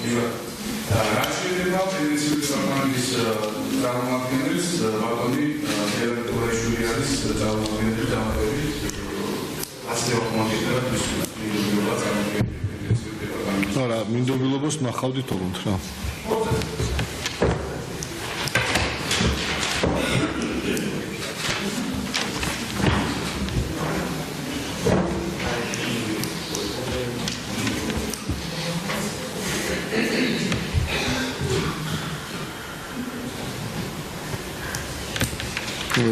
Რაშიდება პედიციური საფრანგეთის წარმომადგენლის ბატონი გერატურაშვილი არის წარმომადგენელი დამატებით ასე ოპონენტებად მისულობა წარმომადგენელი პედიციური დეპარტამენტის. არა, მინდობილობას ნახავდით თორემ რა.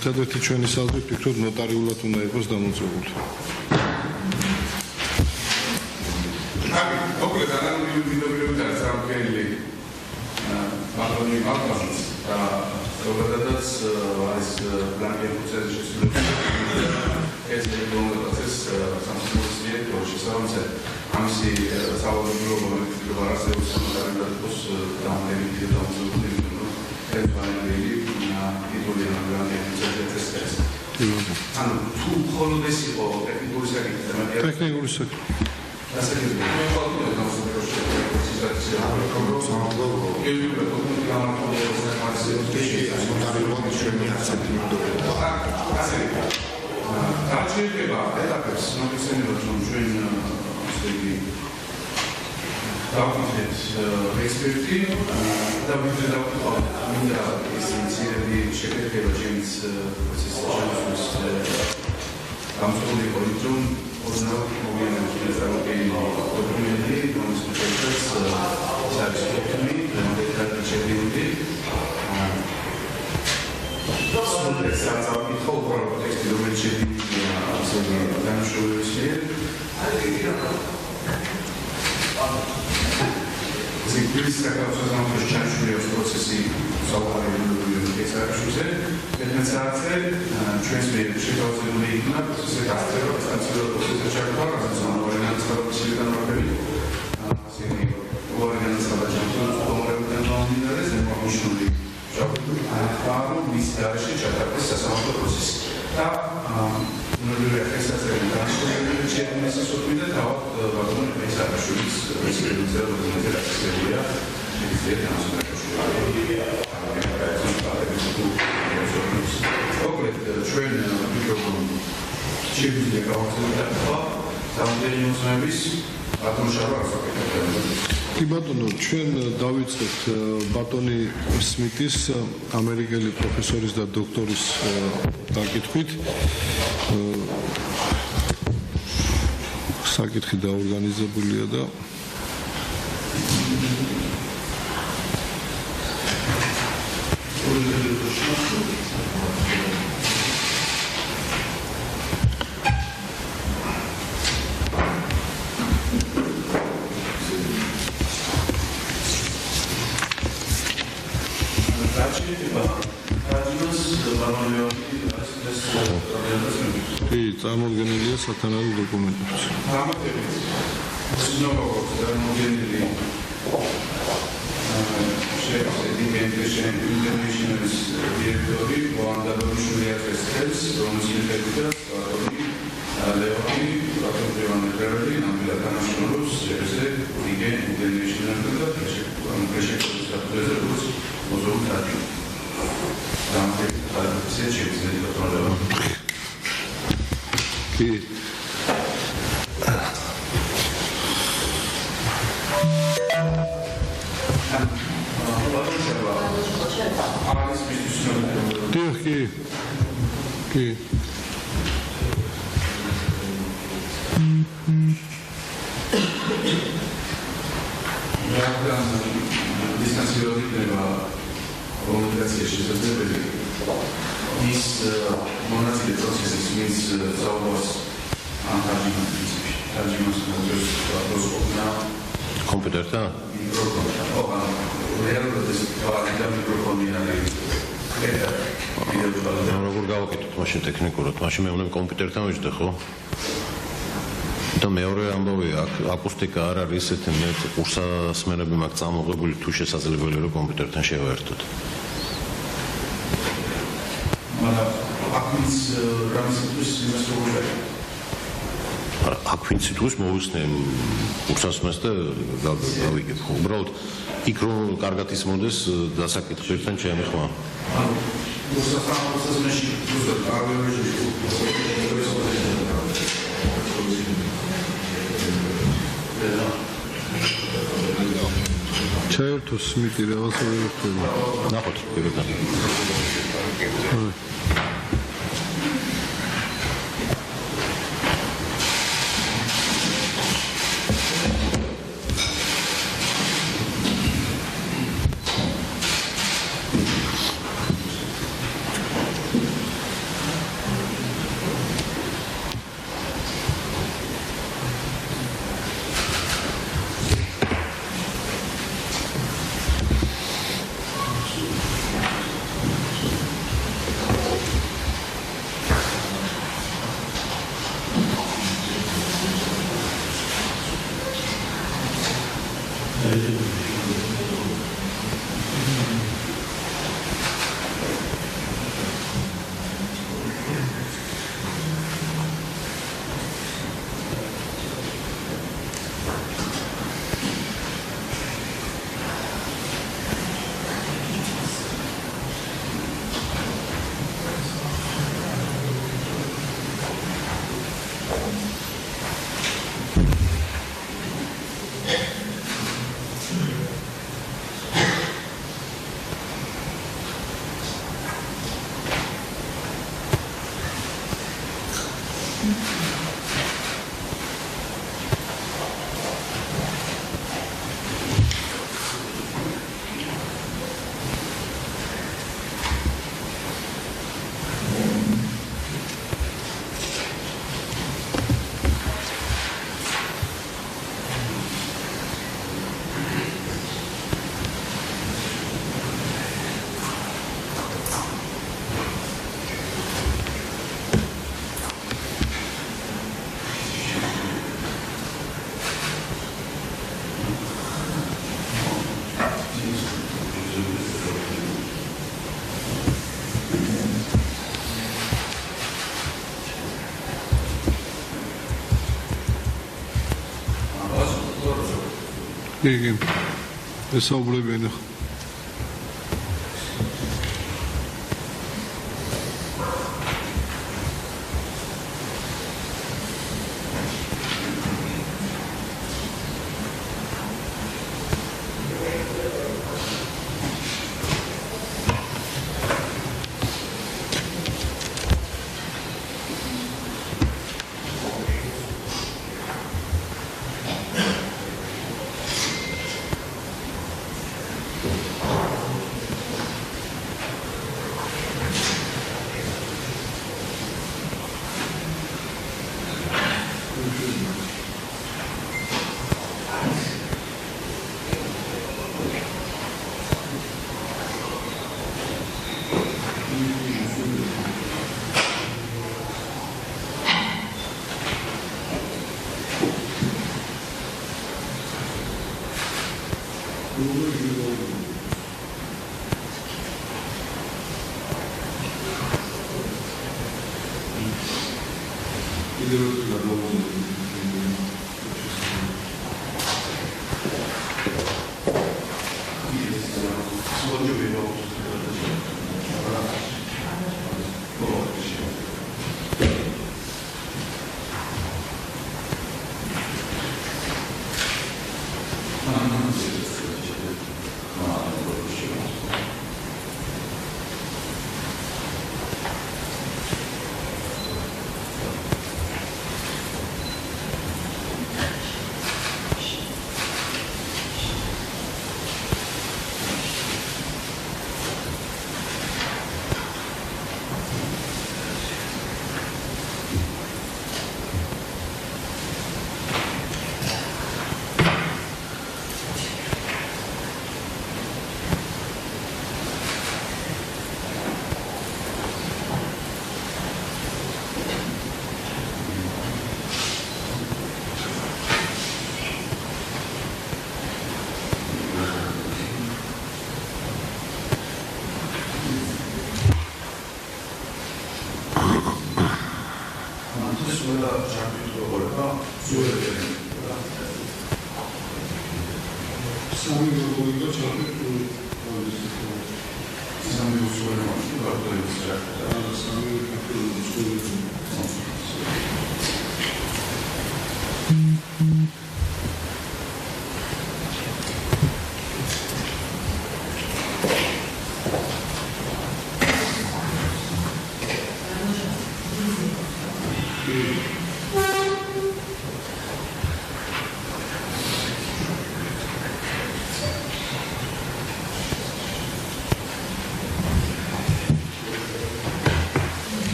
ერთადერთი ჩვენი საზრით ფიქრობ ნოტარიულად უნდა იყოს დამოწმებული. მოკლედ ანალოგიური მინდობილობიდან სამკელი ბატონი მალკანს და ზოგადადაც არის ბლანკიან პროცესის შესრულება ეს პროცეს სამსახურის მიერ შესაბამისად ამისი სავალდებულება მეთქება არსებობს ნოტარიულად იყოს დამატებითი დამოწმებული ერთმანეთელი იტალიან პროცესს. ანუ თუ მხოლოდ ეს იყო ტექნიკური საკითხი და მაგალითად ტექნიკური საკითხი. დავუხდეთ ექსპერტი და ვიდეო მინდა ის ინციდენტი შეგეძლო ჩემს პროცესის გამოსული პოლიტიკურ ორგანიზაციის დოკუმენტი რომელიც შეიცავს საერთაშორისო დემოკრატიული შედეგები ეს საერთო ხოლმე ტექსტი რომელიც შედგება ასეთი განშრომების Security საკავშირო ჩაშურის პროცესი საუბარია სააკაშვილზე. მეცაце ჩვენს მიერ შეთავაზებული იქნა პროცესის დასწრება, სტატისტიკურ პროცესის ჩართვა, რაც ორგანიზაციის განმარტებით. ასეთი ორგანიზაციის კომუნიკაციის მომდინარე ზემონიშნული ჯაყუარი მის გარშე ჩატარდეს სასამართლო პროცესი. და ნორმალურად ესაცები განსხვავებული შექმნის სოთვიდა თავად ბატონი სააკაშვილის პრეზიდენტის ორგანიზაცია ის ჩვენ მიკროფონი შეგვიძლია გავახსენოთ სამდენი მოსმების ატმოსფეროს კი ბატონო, ჩვენ დავიწყეთ ბატონი სმიტის ამერიკელი პროფესორის და დოქტორის დაკითხვით. საკითხი დაორგანიზებულია და წარმოდგენილია სათანადო დოკუმენტებში. მე უნდა კომპიუტერთან ვიჯდე ხო? და მეორე ამბავია, აკუსტიკა არ არის ისეთი მე კურსასმენები მაქვს წამოღებული თუ შესაძლებელია რომ კომპიუტერთან შევაერთოთ. აქ ვინც ითქვის მოვიხსნე კურსასმეს და გავიგებ ხო უბრალოდ იქ რომ კარგად ისმოდეს დასაკითხებთან ჩემი ხმა ჩაერთოს მიტი რაღაცა ვერ ხდება. ნახოთ პირდაპირ. იგი ესაუბრებიან ახლა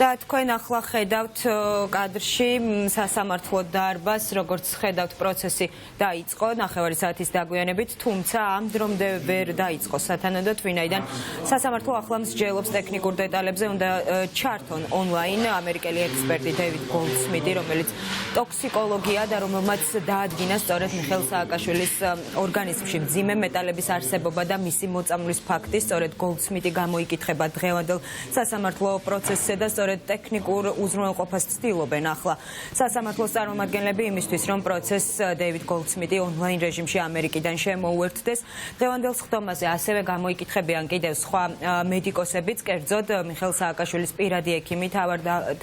და თქვენ ახლა ხედავთ კადრში სასამართლო დარბაზს, როგორც ხედავთ პროცესი დაიწყო ნახევარი საათის დაგვიანებით, თუმცა ამ დრომდე ვერ დაიწყო სათანადოდ, ვინაიდან სასამართლო ახლა მსჯელობს ტექნიკურ დეტალებზე, უნდა ჩართონ ონლაინ ამერიკელი ექსპერტი დევიდ გოლდსმიტი, რომელიც ტოქსიკოლოგია და რომელმაც დაადგინა სწორედ მიხეილ სააკაშვილის ორგანიზმში მძიმე მეტალების არსებობა და მისი მოწამვლის ფაქტი, სწორედ გოლდსმიტი გამოიკითხება დღევანდელ სასამართლო პროცესზე და სწორედ ტექნიკურ უზრუნველყოფას ცდილობენ ახლა სასამართლოს წარმომადგენლები იმისთვის, რომ პროცესს დევიდ გოლდსმიტი ონლაინ რეჟიმში ამერიკიდან შემოუერთდეს. დღევანდელ სხდომაზე ასევე გამოიკითხებიან კიდევ სხვა მედიკოსებიც, კერძოდ მიხეილ სააკაშვილის პირადი ექიმი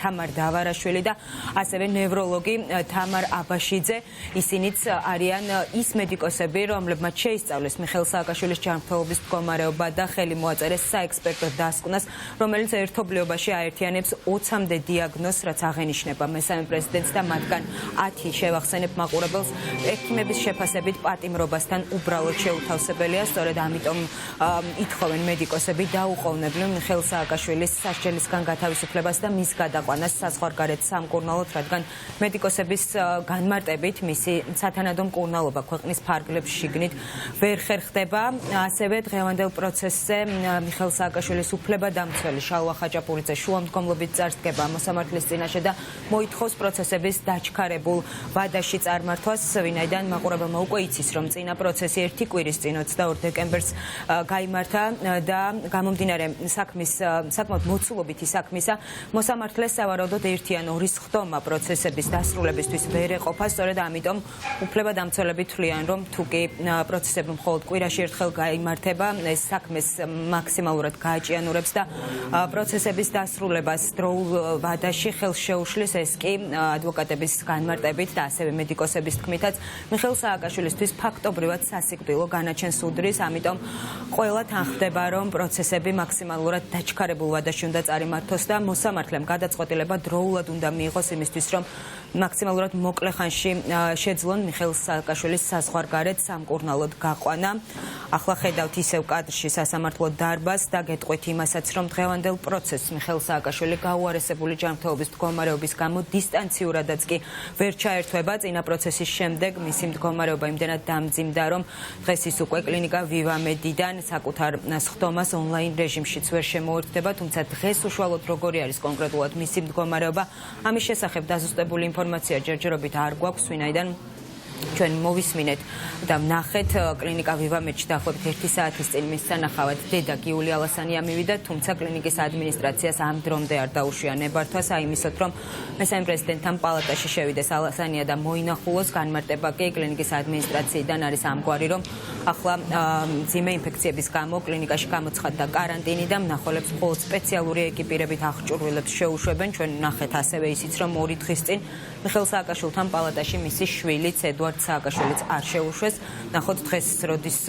თამარ დავარაშვილი და ასევე ნევროლოგი თამარ აბაშიძე. ისინიც არიან ის მედიკოსები, რომლებმაც შეისწავლეს მიხეილ სააკაშვილის ჯანმრთელობის მდგომარეობა და ხელი მოაწერეს საექსპერტო დასკვნას, რომელიც ერთობლიობაში აერთიანებს 20-მდე დიაგნოზს, რაც აღენიშნება მესამე პრეზიდენტს და მათგან 10 შევახსენებ მაყურებელს ექიმების შეფასებით პატიმრობასთან უბრალოდ შეუთავსებელია. სწორედ ამიტომ ითხოვენ მედიკოსები დაუყოვნებლივ მიხეილ სააკაშვილის სასჯელისგან გათავისუფლებას და მის გადაყვანას საზღვარგარეთ სამკურნალოდ, რადგან მედიკოსების განმარტებით მისი სათანადო მკურნალობა ქვეყნის ფარგლებს შიგნით ვერ ხერხდება. ასევე დღევანდელ პროცესზე მიხეილ სააკაშვილის უფლებადამცველი შალვა ხაჭაპურიძე შუამდგომლობით წარსდგება მოსამართლის წინაშე და მოითხოვს პროცესების დაჩქარებულ ვადაში წარმართვას, ვინაიდან მაყურებელმა უკვე იცის, რომ წინა პროცესი 1 კვირის წინ 22 დეკემბერს გაიმართა და გამომდინარე საკმაოდ მოცულობითი საქმისა, მოსამართლეს სავარაუდოდ 1 ან 2 სხდომა პროცესების დასრულებისთვის ვერ ეყოფა. სწორედ ამიტომ უფლებადამცველები თვლიან, რომ თუ კი პროცესები მხოლოდ კვირაში ერთხელ გაიმართება, ეს საქმეს მაქსიმალურად გააჭიანურებს და პროცესების დასრულებას დროულ ვადაში ხელს შეუშლის. ეს კი ადვოკატების განმარტებით და ასევე მედიკოსების თქმითაც მიხეილ სააკაშვილისთვის ფაქტობრივად სასიკვდილო განაჩენს უდრის, ამიტომ ყველა თანხდება, რომ პროცესები მაქსიმალურად დაჩქარებულ ვადაში უნდა წარიმართოს და მოსამართლემ გადაწყვეტილება დროულად უნდა მიიღოს იმისთვის, რომ მაქსიმალურად მოკლე ხანში შეძლონ მიხეილ სააკაშვილის საზღვარგარეთ სამკურნალოდ გაყვანა. ახლა ხედავთ ისევ კადრში სასამართლო დარბაზს და გეტყვით იმასაც, რომ დღევანდელ პროცესს მიხეილ სააკაშვილი გაუარესებული ჯანმრთელობის მდგომარეობის გამო დისტანციურადაც კი ვერ ჩაერთვება. წინა პროცესის შემდეგ მისი მდგომარეობა იმდენად დამძიმდა, რომ დღეს ის უკვე კლინიკა ვივამედიდან საკუთარ სხდომას ონლაინ რეჟიმშიც ვერ შემოერთდება, თუმცა დღეს უშუალოდ როგორი არის კონკრეტულად მისი მდგომარეობა, ამის შესახებ დაზუსტებული ინფორმაცია ჯერჯერობით არ გვაქვს, ვინაიდან ჩვენ მოვისმინეთ და ვნახეთ კლინიკა ვივამედში დაახლოებით 1 საათის წინ მის სანახავად დედა გიული ალასანია მივიდა, თუმცა კლინიკის ადმინისტრაციას ამ დრომდე არ დაუშია ნებართვას, აიმისოთ, რომ მესამე პრეზიდენტთან პალატაში შევიდეს ალასანია და მოინახულოს. განმარტება კი კლინიკის ადმინისტრაციიდან არის ამგვარი, რომ ახლა მძიმე ინფექციების გამო კლინიკაში გამოცხადდა კარანტინი და მნახველებს მხოლოდ სპეციალური ეკიპირებით აღჭურვილებს შეუშვებენ. ჩვენ ვნახეთ ასევე ისიც, რომ 2 დღის წინ მიხეილ სააკაშვილთან პალატაში მისი შვილიც ედვარდ სააკაშვილიც არ შეუშვეს. ნახოთ დღეს როდის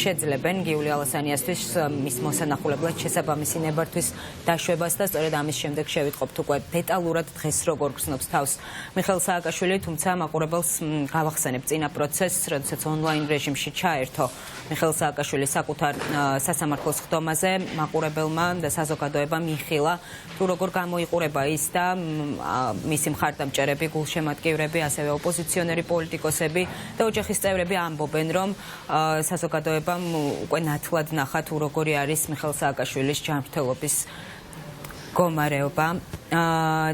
შეძლებენ გიული ალასანიასთვის მის მოსანახულებლად შესაბამისი ნებართვის დაშვებას და სწორედ ამის შემდეგ შევიტყობთ უკვე დეტალურად დღეს როგორ გრძნობს თავს მიხეილ სააკაშვილი, თუმცა მაყურებელს გავახსენებ წინა პროცესს, როდესაც ონლაინ რეჟიმში ჩაერთო მიხეილ სააკაშვილი საკუთარ სასამართლოს სხდომაზე, მაყურებელმა და საზოგადოებამ იხილა თუ როგორ გამოიყურება ის და მისი მხარდამჭერები, გულშემატკივრები, ასევე ოპოზიციონერი პოლიტიკოსები და ოჯახის წევრები ამბობენ, რომ საზოგადოებამ უკვე ნათლად ნახა თუ როგორი არის მიხეილ სააკაშვილის ჯანმრთელობის მდგომარეობა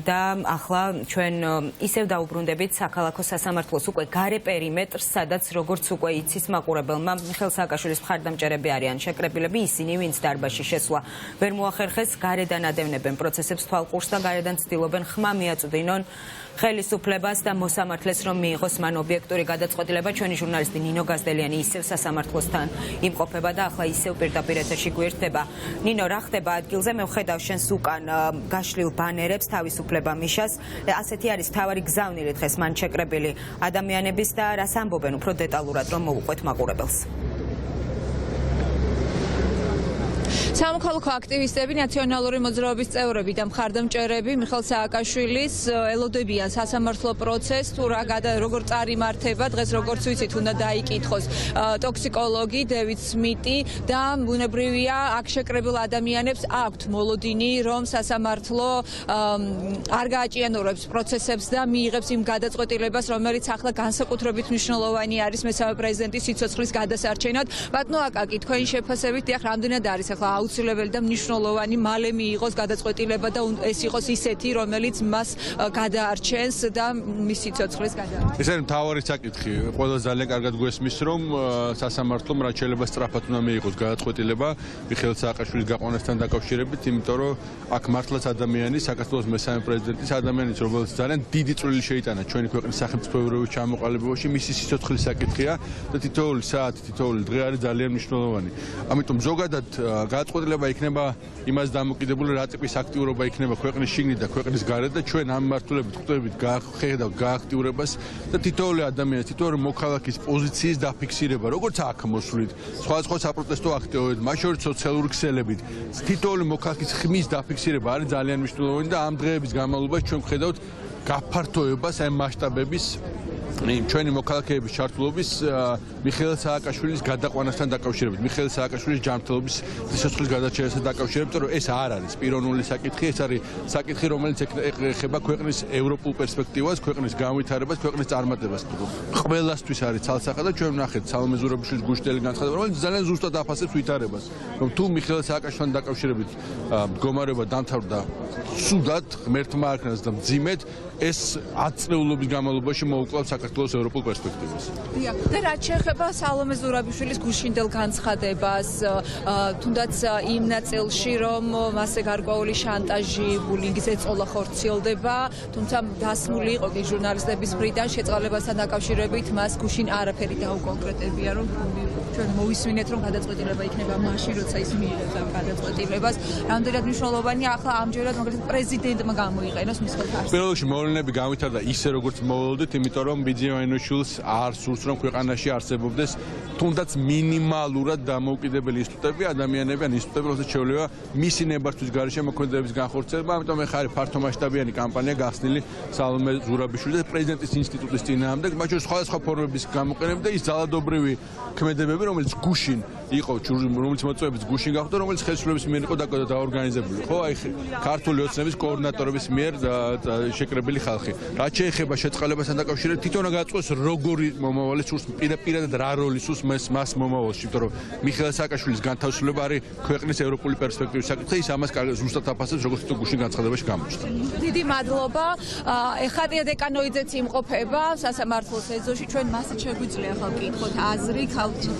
და ახლა ჩვენ ისევ დაუბრუნდებით საქალაქო სასამართლოს უკვე გარე პერიმეტრს, სადაც როგორც უკვე იცის მაყურებელმა, მიხეილ სააკაშვილის მხარდამჭერები არიან შეკრებილები, ისინი, ვინც დარბაზში შესვლა ვერ მოახერხეს, გარედან ადევნებენ პროცესებს თვალყურს და გარედან ცდილობენ ხმა მიაწვდინონ ხელისუფლებას და მოსამართლეს, რომ მიიღოს მან ობიექტური გადაწყვეტილება. ჩვენი ჟურნალისტი ნინო გაზდელიანი ისევ სასამართლოსთან იმყოფება და ახლა ისევ პირდაპირ ეთერში გვერდება. ნინო, რა ხდება ადგილზე? მე ვხედავ შენს უკან გაშლილ ბანერებს თავისუფლება მიშას. ასეთი არის მთავარი გზავნილი დღეს მან შეკრებილი ადამიანების და რას ამბობენ უფრო დეტალურად, რომ მოვუყვეთ მაყურებელს. სამოქალაქო აქტივისტები, ნაციონალური მოძრაობის წევრები და მხარდამჭერები მიხეილ სააკაშვილის ელოდებიან სასამართლო პროცესს, თუ როგორ წარიმართება, დღეს როგორც ვიცით, უნდა დაიკითხოს ტოქსიკოლოგი დევიდ სმიტი და ბუნებრივია აქ შეკრებილ ადამიანებს აქვთ მოლოდინი, რომ სასამართლო არ გააჭიანურებს პროცესებს და მიიღებს იმ გადაწყვეტილებას, რომელიც ახლა განსაკუთრებით მნიშვნელოვანი არის მესამე პრეზიდენტის სიცოცხლის გადასარჩენად. ბატონო აკაკი, თქვენი შეფასებით, დიახ, რამდენად არის ახლა აუცილებელი და მნიშვნელოვანი მალე მიიღოს გადაწყვეტილება და ეს იყოს ისეთი, რომელიც მას გადაარჩენს და მის სიცოცხლის გადაარჩენს. ეს არის მთავარი საკითხი. ყველა ძალიან კარგად გვესმის, რომ სასამართლომ რაც შეიძლება სწრაფად უნდა მიიღოს გადაწყვეტილება მიხეილ სააკაშვილის გაყვანასთან დაკავშირებით, იმიტომ რომ აქ მართლაც ადამიანი, საქართველოს მესამე პრეზიდენტის ადამიანის, რომელიც ძალიან დიდი წვლილი შეიტანა ჩვენი ქვეყნის სახელმწიფოებრიობის ჩამოყალიბებაში, მისი სიცოცხლის საკითხია და თითოეული საათი, თითოეული დღე არის ძალიან მნიშვნელოვანი. ამიტომ ზოგადად გადაწყვეტილება იქნება იმას დამოკიდებული, რა ტიპის აქტიურობა იქნება ქვეყნის შიგნით და ქვეყნის გარეთ და ჩვენ ამ მართულებით ხვდებით გახედავთ გააქტიურებას და თითოეული ადამიანის, თითოეული მოქალაქის პოზიციის დაფიქსირება, როგორც აქ მოსვლით, სხვადასხვა საპროტესტო აქტივობით, მათ შორის სოციალური ქსელებით, თითოეული მოქალაქის ხმის დაფიქსირება არის ძალიან მნიშვნელოვანი და ამ დღეების განმავლობაში ჩვენ ხედავთ გაფართოებას ამ მასშტაბების ჩვენი მოქალაქეების ჩართულობის მიხეილ სააკაშვილის გადაყვანასთან დაკავშირებით, მიხეილ სააკაშვილის ჯანმრთელობის სიცოცხლის გადაჭერასთან დაკავშირებით, რომ ეს არ არის პიროვნული საკითხი, ეს არის საკითხი, რომელიც ეხება ქვეყნის ევროპულ პერსპექტივას, ქვეყნის განვითარებას, ქვეყნის წარმატებას. ყველასთვის არის ცალსახად და ჩვენ ვნახეთ სალომე ზურაბიშვილის გუშინდელი განცხადება, რომელიც ძალიან ზუსტად აფასებს ვითარებას, რომ თუ მიხეილ სააკაშვილთან დაკავშირებით მდგომარეობა დამთავრდა ცუდად, ღმერთმა არქნას და მძიმედ, ეს 10 წლეულობის განმავლობაში მოუკლავს საქართველოს ევროპულ პერსპექტივას. დიახ, და რაც შეეხება სალომე ზურაბიშვილის გუშინდელ განცხადებას, თუნდაც იმ ნაწილში, რომ მასზე გარკვეული შანტაჟი, ბულინგის ეწოლა ხორციელდება, თუმცა დასმული იყო კი ჟურნალისტების მხრიდან შეწყალებასთან დაკავშირებით, მას გუშინ არაფერი დაუკონკრეტებია, რომ ჩვენ მოვისმინეთ, რომ გადაწყვეტილება იქნება მაშინ, როცა ის მიიღებს ამ გადაწყვეტილებას. რამდენად მნიშვნელოვანია ახლა ამჯერად მაგალითად პრეზიდენტმა გამოიყენოს მის ხელს. პირველ რიგში მოვლენები განვითარდა ისე, როგორც მოვლოდით, იმიტომ რომ ბიძიაინოშვილს არ სურს, რომ ქვეყანაში არსებობდეს თუნდაც მინიმალურად დამოუკიდებელი ინსტიტუტები, ადამიანები ან ინსტიტუტები, რომელსაც შეუძლია მისი ნებართვის გარეშე მოქმედების განხორციელება. ამიტომ ეხლა არის ფართომასშტაბიანი კამპანია გახსნილი სალომე ზურაბიშვილის და პრეზიდენტის ინსტიტუტის წინააღმდეგ, მათ შორის სხვადასხვა ფორმების გამოყენებით და ის ძალადობრივი ქმედებები, რომელიც გუშინ იყო, რომელიც მოწვევების გუშინ გახდა, რომელიც ხელისუფლების მიერ იყო დაორგანიზებული. ხო, აი ქართული ოცნების კოორდინატორების მიერ შეკრებილი ხალხი. რაც შეეხება შეწყალებასთან დაკავშირებით, თვითონ გაწყვეს როგორი მომავალი სურს პირადად რა როლი სურს მას მომავალში, იმიტომ რომ მიხეილ სააკაშვილის განთავისუფლება არის ქვეყნის ევროპული პერსპექტივის საკითხი, ის ამას ზუსტად აფასებს, როგორც თვითონ გუშინ განცხადებაში გამოჩნდა. დიდი მადლობა. ხატია დეკანოიძეც იმყოფება სასამართლოს ეზოში, ჩვენ მასით შეგვიძლია ახლა ვკითხოთ აზრი,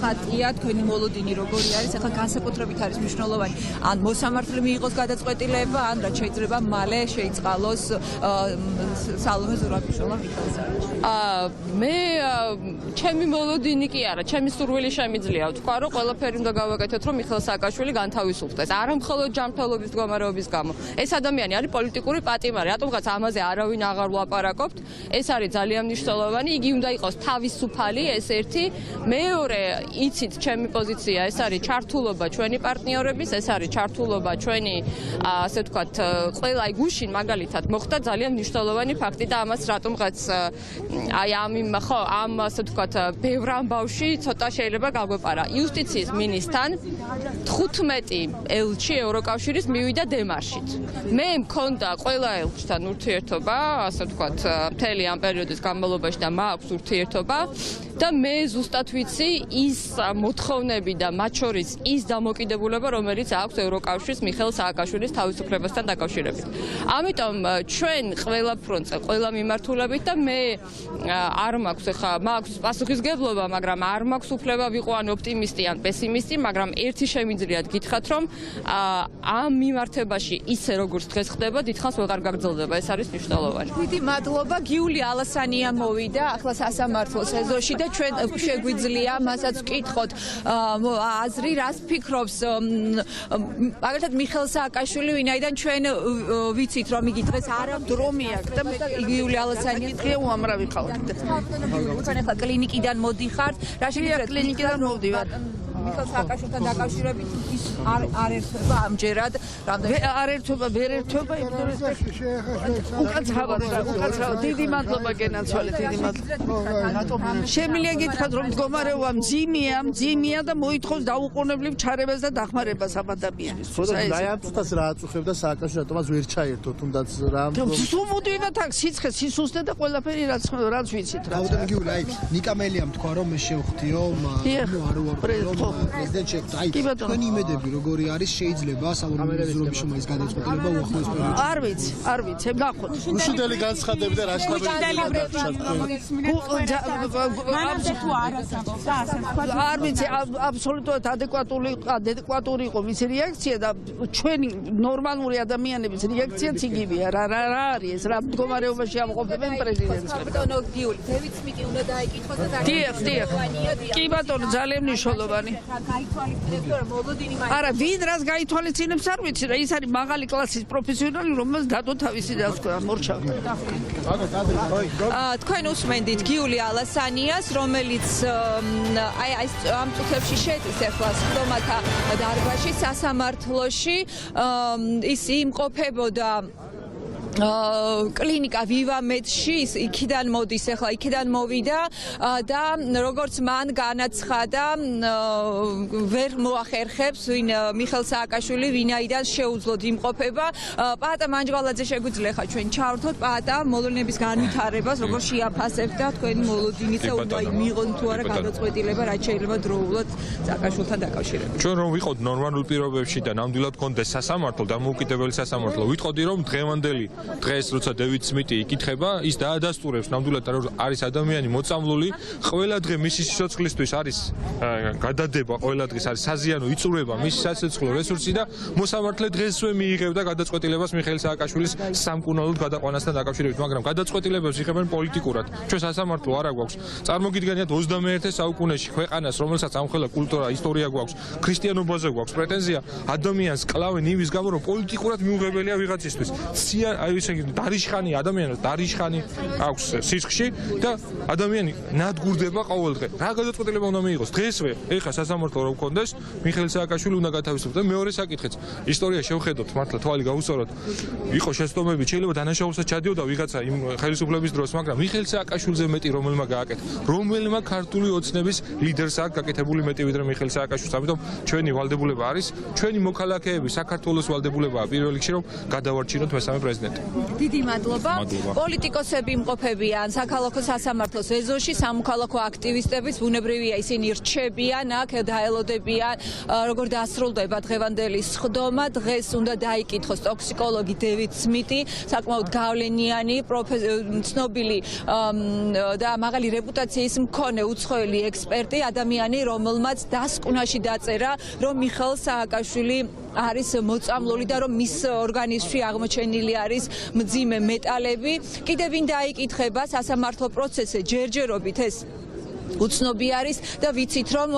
ხატია თქვენი მოლოდინი როგორი არის, ახლა განსაკუთრებით არის მნიშვნელოვანი, ან მოსამართლე მიიღოს გადაწყვეტილება, ან რაც შეიძლება მალე შეიწყალოს სალომე ზურაბიშვილმა მიხეილ სააკაშვილს. მე ჩემი მოლოდინი კი არა, ჩემი სურვილი შემიძლია ვთქვა, რომ ყველაფერი უნდა გავაკეთოთ, რომ მიხეილ სააკაშვილი განთავისუფლდეს. არა მხოლოდ ჯანმრთელობის მდგომარეობის გამო. ეს ადამიანი არის პოლიტიკური პატიმარი, რატომღაც ამაზე არავინ აღარ ვლაპარაკობთ. ეს არის ძალიან მნიშვნელოვანი, იგი უნდა იყოს თავისუფალი, ეს ერთი. მეორე, იცით ჩემი პოზიცია, ეს არის ჩართულობა ჩვენი პარტნიორების, ეს არის ჩართულობა ჩვენი, ასე ვთქვათ, ყველა გუშინ მაგალითად მოხდა ძალიან მნიშვნელოვანი ფაქტი და ამას რატომღაც აი ამ ასე ვთქვათ, ბევრ ამბავში ცოტა შეიძლება გაგვეპარა. იუსტიციის მინისტრთან 15 ელჩი ევროკავშირის მივიდა დემარშით. მე მქონდა ყველა ელჩთან ურთიერთობა, ასე ვთქვათ, მთელი ამ პერიოდის განმავლობაში და მაქვს ურთიერთობა და მე ზუსტად ვიცი ის მოთხოვნები და მათ შორის ის დამოკიდებულება, რომელიც აქვს ევროკავშირის მიხეილ სააკაშვილის თავისუფლებასთან დაკავშირებით. ამიტომ ჩვენ ყველა ფრონტზე, ყველა მიმართულებით და მე არ მაქვს ხა მაქვს პასუხისგებლობა, მაგრამ არ მაქვს უფლება ვიყო ან ოპტიმისტი ან პესიმისტი, მაგრამ ერთი შემიძლიათ გითხრათ, რომ ამ მიმართებაში ისე როგორც დღეს ხდება, დიდხანს ვეღარ გაგრძელდება. ეს არის მნიშვნელოვანი. დიდი მადლობა. გიული ალასანია მოვიდა ახლა სასამართლოს ეზოში და ჩვენ შეგვიძლია მასაც ვკითხოთ აზრი, რას ფიქრობს მაგალითად მიხეილ სააკაშვილი, ვინაიდან ჩვენ ვიცით, რომ იგი დღეს არ აქვს დრომი აქვს და გიული ალასანია დღე უამრავი ხალხი. თქვენ ახლა კლინიკიდან მოდიხართ, რა შეგვიძლია კლინიკიდან მოვდივარ. მიხეილ სააკაშვილთან დაკავშირებით ის არ ერთვება ამჯერად, რამდენი არ ერთვება, ვერ ერთვება, უკაცრავად. დიდი მადლობა გენაცვალე, დიდი მადლობა. შემიძლია გითხრათ, რომ მდგომარეობა მძიმეა და მოითხოვს დაუყოვნებლივ ჩარებას და დახმარებას ამ ადამიანის. აი ამ წუთას რა აწუხებდა სააკაშვილს, რატომაც ვერ ჩაერთო, თუნდაც რა. სულ მოდივდათ აქ სიცხე, სისუსტე და ყველაფერი რაც ვიცით. რაუდენგიული, აი ნიკამელიამ თქვა, რომ მე შევხვდიო, არ უარყოფილო პრეზიდენტ შეხვდა. აი თქვენი იმედები როგორი არის, შეიძლება საუბრის შრომის გადაწყვეტილება უახლოეს პერიოდში? არ ვიცი, ნახოთ. უშუდელი განცხადები და რა არ ვიცი, აბსოლუტურად ადეკვატური იყო მის რეაქცია და ჩვენი ნორმალური ადამიანების რეაქციაც იგივეა. რა არის ეს, რა მდგომარეობაში ამყოფებენ პრეზიდენტს. ბატონო გიული, დევიცმიტი უნდა დაიკითხოს და დიახ. კი ბატონო, ძალიან მნიშვნელოვანი. არა, ვინ რას გაითვალისწინებს არ ვიცი რა, ის არის მაღალი კლასის პროფესიონალი, რომელსაც დადო თავისი დასკვნა, მორჩა. თქვენ უსმენდით გიული ალასანიას, რომელიც აი ამ წუთებში შედის ახლა სხდომათა დარბაზში სასამართლოში, ის იმყოფებოდა კლინიკა ვივამედში, იქიდან მოდის, ახლა იქიდან მოვიდა და როგორც მან განაცხადა, ვერ მოახერხებს მიხეილ სააკაშვილი, ვინაიდან შეუძლოდ იმყოფება. პაატა მანჯღალაძე შეგვიძლია ხა ჩვენ ჩავრთოთ პაატა მოლოდინების განვითარებას, როგორ შეაფასებთ და თქვენი მოლოდინისა უნდა მიიღონ თუ არა გადაწყვეტილება, რაც შეიძლება დროულად სააკაშვილთან დაკავშირებით. ჩვენ რომ ვიყოთ ნორმალურ პირობებში და ნამდვილად გქონდეს სასამართლო, დამოუკიდებელი სასამართლო, ვიტყოდი რომ დღევანდელი დღეს როცა დევიდ სმიტი იკითხება, ის დაადასტურებს ნამდვილად რომ არის ადამიანი მოწამლული, ყველა დღე მისი სიცოცხლისთვის არის გადადება, ყველა დღეს არის საზიანო იწურება მისი სასიცოცხლო რესურსი და მოსამართლე დღესვე მიიღებდა გადაწყვეტილებას მიხეილ სააკაშვილის სამკურნალოდ გადაყვანასთან დაკავშირებით, მაგრამ გადაწყვეტილებებს იღებენ პოლიტიკურად. ჩვენ სასამართლო არ აქვს. წარმოგიდგენიათ 21 საუკუნეში ქვეყანას, რომელსაც ამხელა კულტურა, ისტორია გვაქვს, ქრისტიანობაზე გვაქვს პრეტენზია, ადამიანს კლავენ იმის გამო, რომ პოლიტიკურად მიუღებელია ვიღაცისთვის. დარიშხანი ადამიანს დარიშხანი აქვს სისხლში და ადამიანი ნადგურდება ყოველ დღე. რა გადაწყვეტილება უნდა მიიღოს? დღესვე, ეხა სასამართლო რომ გქონდეს, მიხეილ სააკაშვილი უნდა გათავისუფლდეს და მეორე საკითხიც. ისტორია შევხედოთ, მართლა თვალი გავუსწოროთ. იყო შეცდომები, შეიძლება დანაშაულსაც ჩადიოდა ვიღაცა იმ ხელისუფლების დროს, მაგრამ მიხეილ სააკაშვილზე მეტი რომელმა გააკეთა. რომელმა ქართული ოცნების ლიდერს აქვს გაკეთებული მეტი ვიდრე მიხეილ სააკაშვილს. ამიტომ ჩვენი ვალდებულება არის, ჩვენი მოქალაქეები, საქართველოს ვალდებულებაა პირველ რიგში რომ გადავარჩინოთ მესამე პრეზიდენტი. დიდი მადლობა. პოლიტიკოსები იმყოფებიან საქალაქო სასამართლოს ეზოში, სამოქალაქო აქტივისტების, ბუნებრივია ისინი რჩებიან, აქ დაელოდებიან, როგორ დასრულდება დღევანდელი სხდომა. დღეს უნდა დაიკითხოს ტოქსიკოლოგი დევიდ სმიტი, საკმაოდ გავლენიანი, ცნობილი და მაღალი რეპუტაციის მქონე უცხოელი ექსპერტი, ადამიანი, რომელმაც დასკვნაში დაწერა, რომ მიხეილ სააკაშვილი არის მოწამლული და რომ მის ორგანიზმში აღმოჩენილი არის მძიმე მეტალები. კიდევ ვინ დაიკითხება სასამართლო პროცესზე ჯერჯერობით ეს უცნობი არის და ვიცით რომ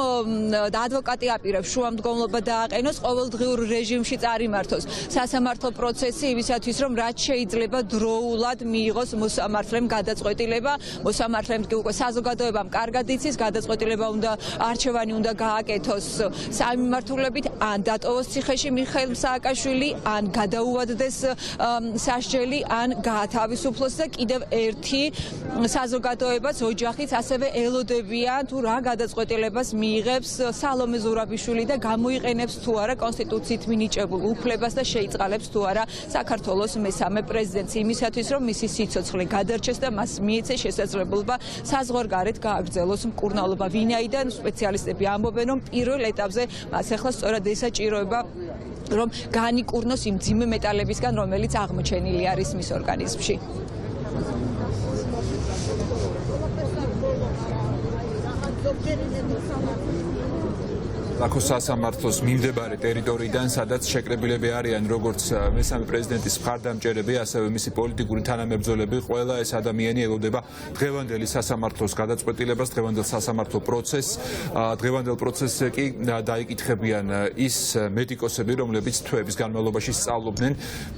ადვოკატი აპირებს შუამდგომლობა დააყენოს, ყოველდღიურ რეჟიმში წარიმართოს სასამართლო პროცესი იმისათვის რომ რაც შეიძლება დროულად მიიღოს მოსამართლემ გადაწყვეტილება. მოსამართლემ კი უკვე საზოგადოებამ კარგად იცის, გადაწყვეტილება უნდა არჩევანი უნდა გააკეთოს სამიმართულებით, ან დატოვოს ციხეში მიხეილ სააკაშვილი, ან გადაუვადდეს სასჯელი, ან გაათავისუფლოს და კიდევ ერთი საზოგადოებას, ოჯახიც, ასევე ელოდები ელოდებიან თუ რა გადაწყვეტილებას მიიღებს სალომე ზურაბიშვილი და გამოიყენებს თუ არა კონსტიტუციით მინიჭებულ უფლებას და შეიწყალებს თუ არა საქართველოს მესამე პრეზიდენტს იმისათვის რომ მისი სიცოცხლე გადარჩეს და მას მიეცეს შესაძლებლობა საზღვარგარეთ გააგრძელოს მკურნალობა. ვინაიდან სპეციალისტები ამბობენ რომ პირველ ეტაპზე მას ახლა სწორად ესაჭიროება რომ განიკურნოს იმ მძიმე მეტალებისგან რომელიც აღმოჩენილი არის მის ორგანიზმში. აქ სასამართლოს მიმდებარე ტერიტორიიდან, სადაც შეკრებილები არიან როგორც მესამე პრეზიდენტის მხარდამჭერები, ასევე მისი პოლიტიკური თანამებრძოლები, ყველა ეს ადამიანი ელოდება დღევანდელი სასამართლოს გადაწყვეტილებას, დღევანდელ სასამართლო პროცესს. დღევანდელ პროცესზე კი დაიკითხებიან ის მედიკოსები, რომლებიც თვეების განმავლობაში სწავლობდნენ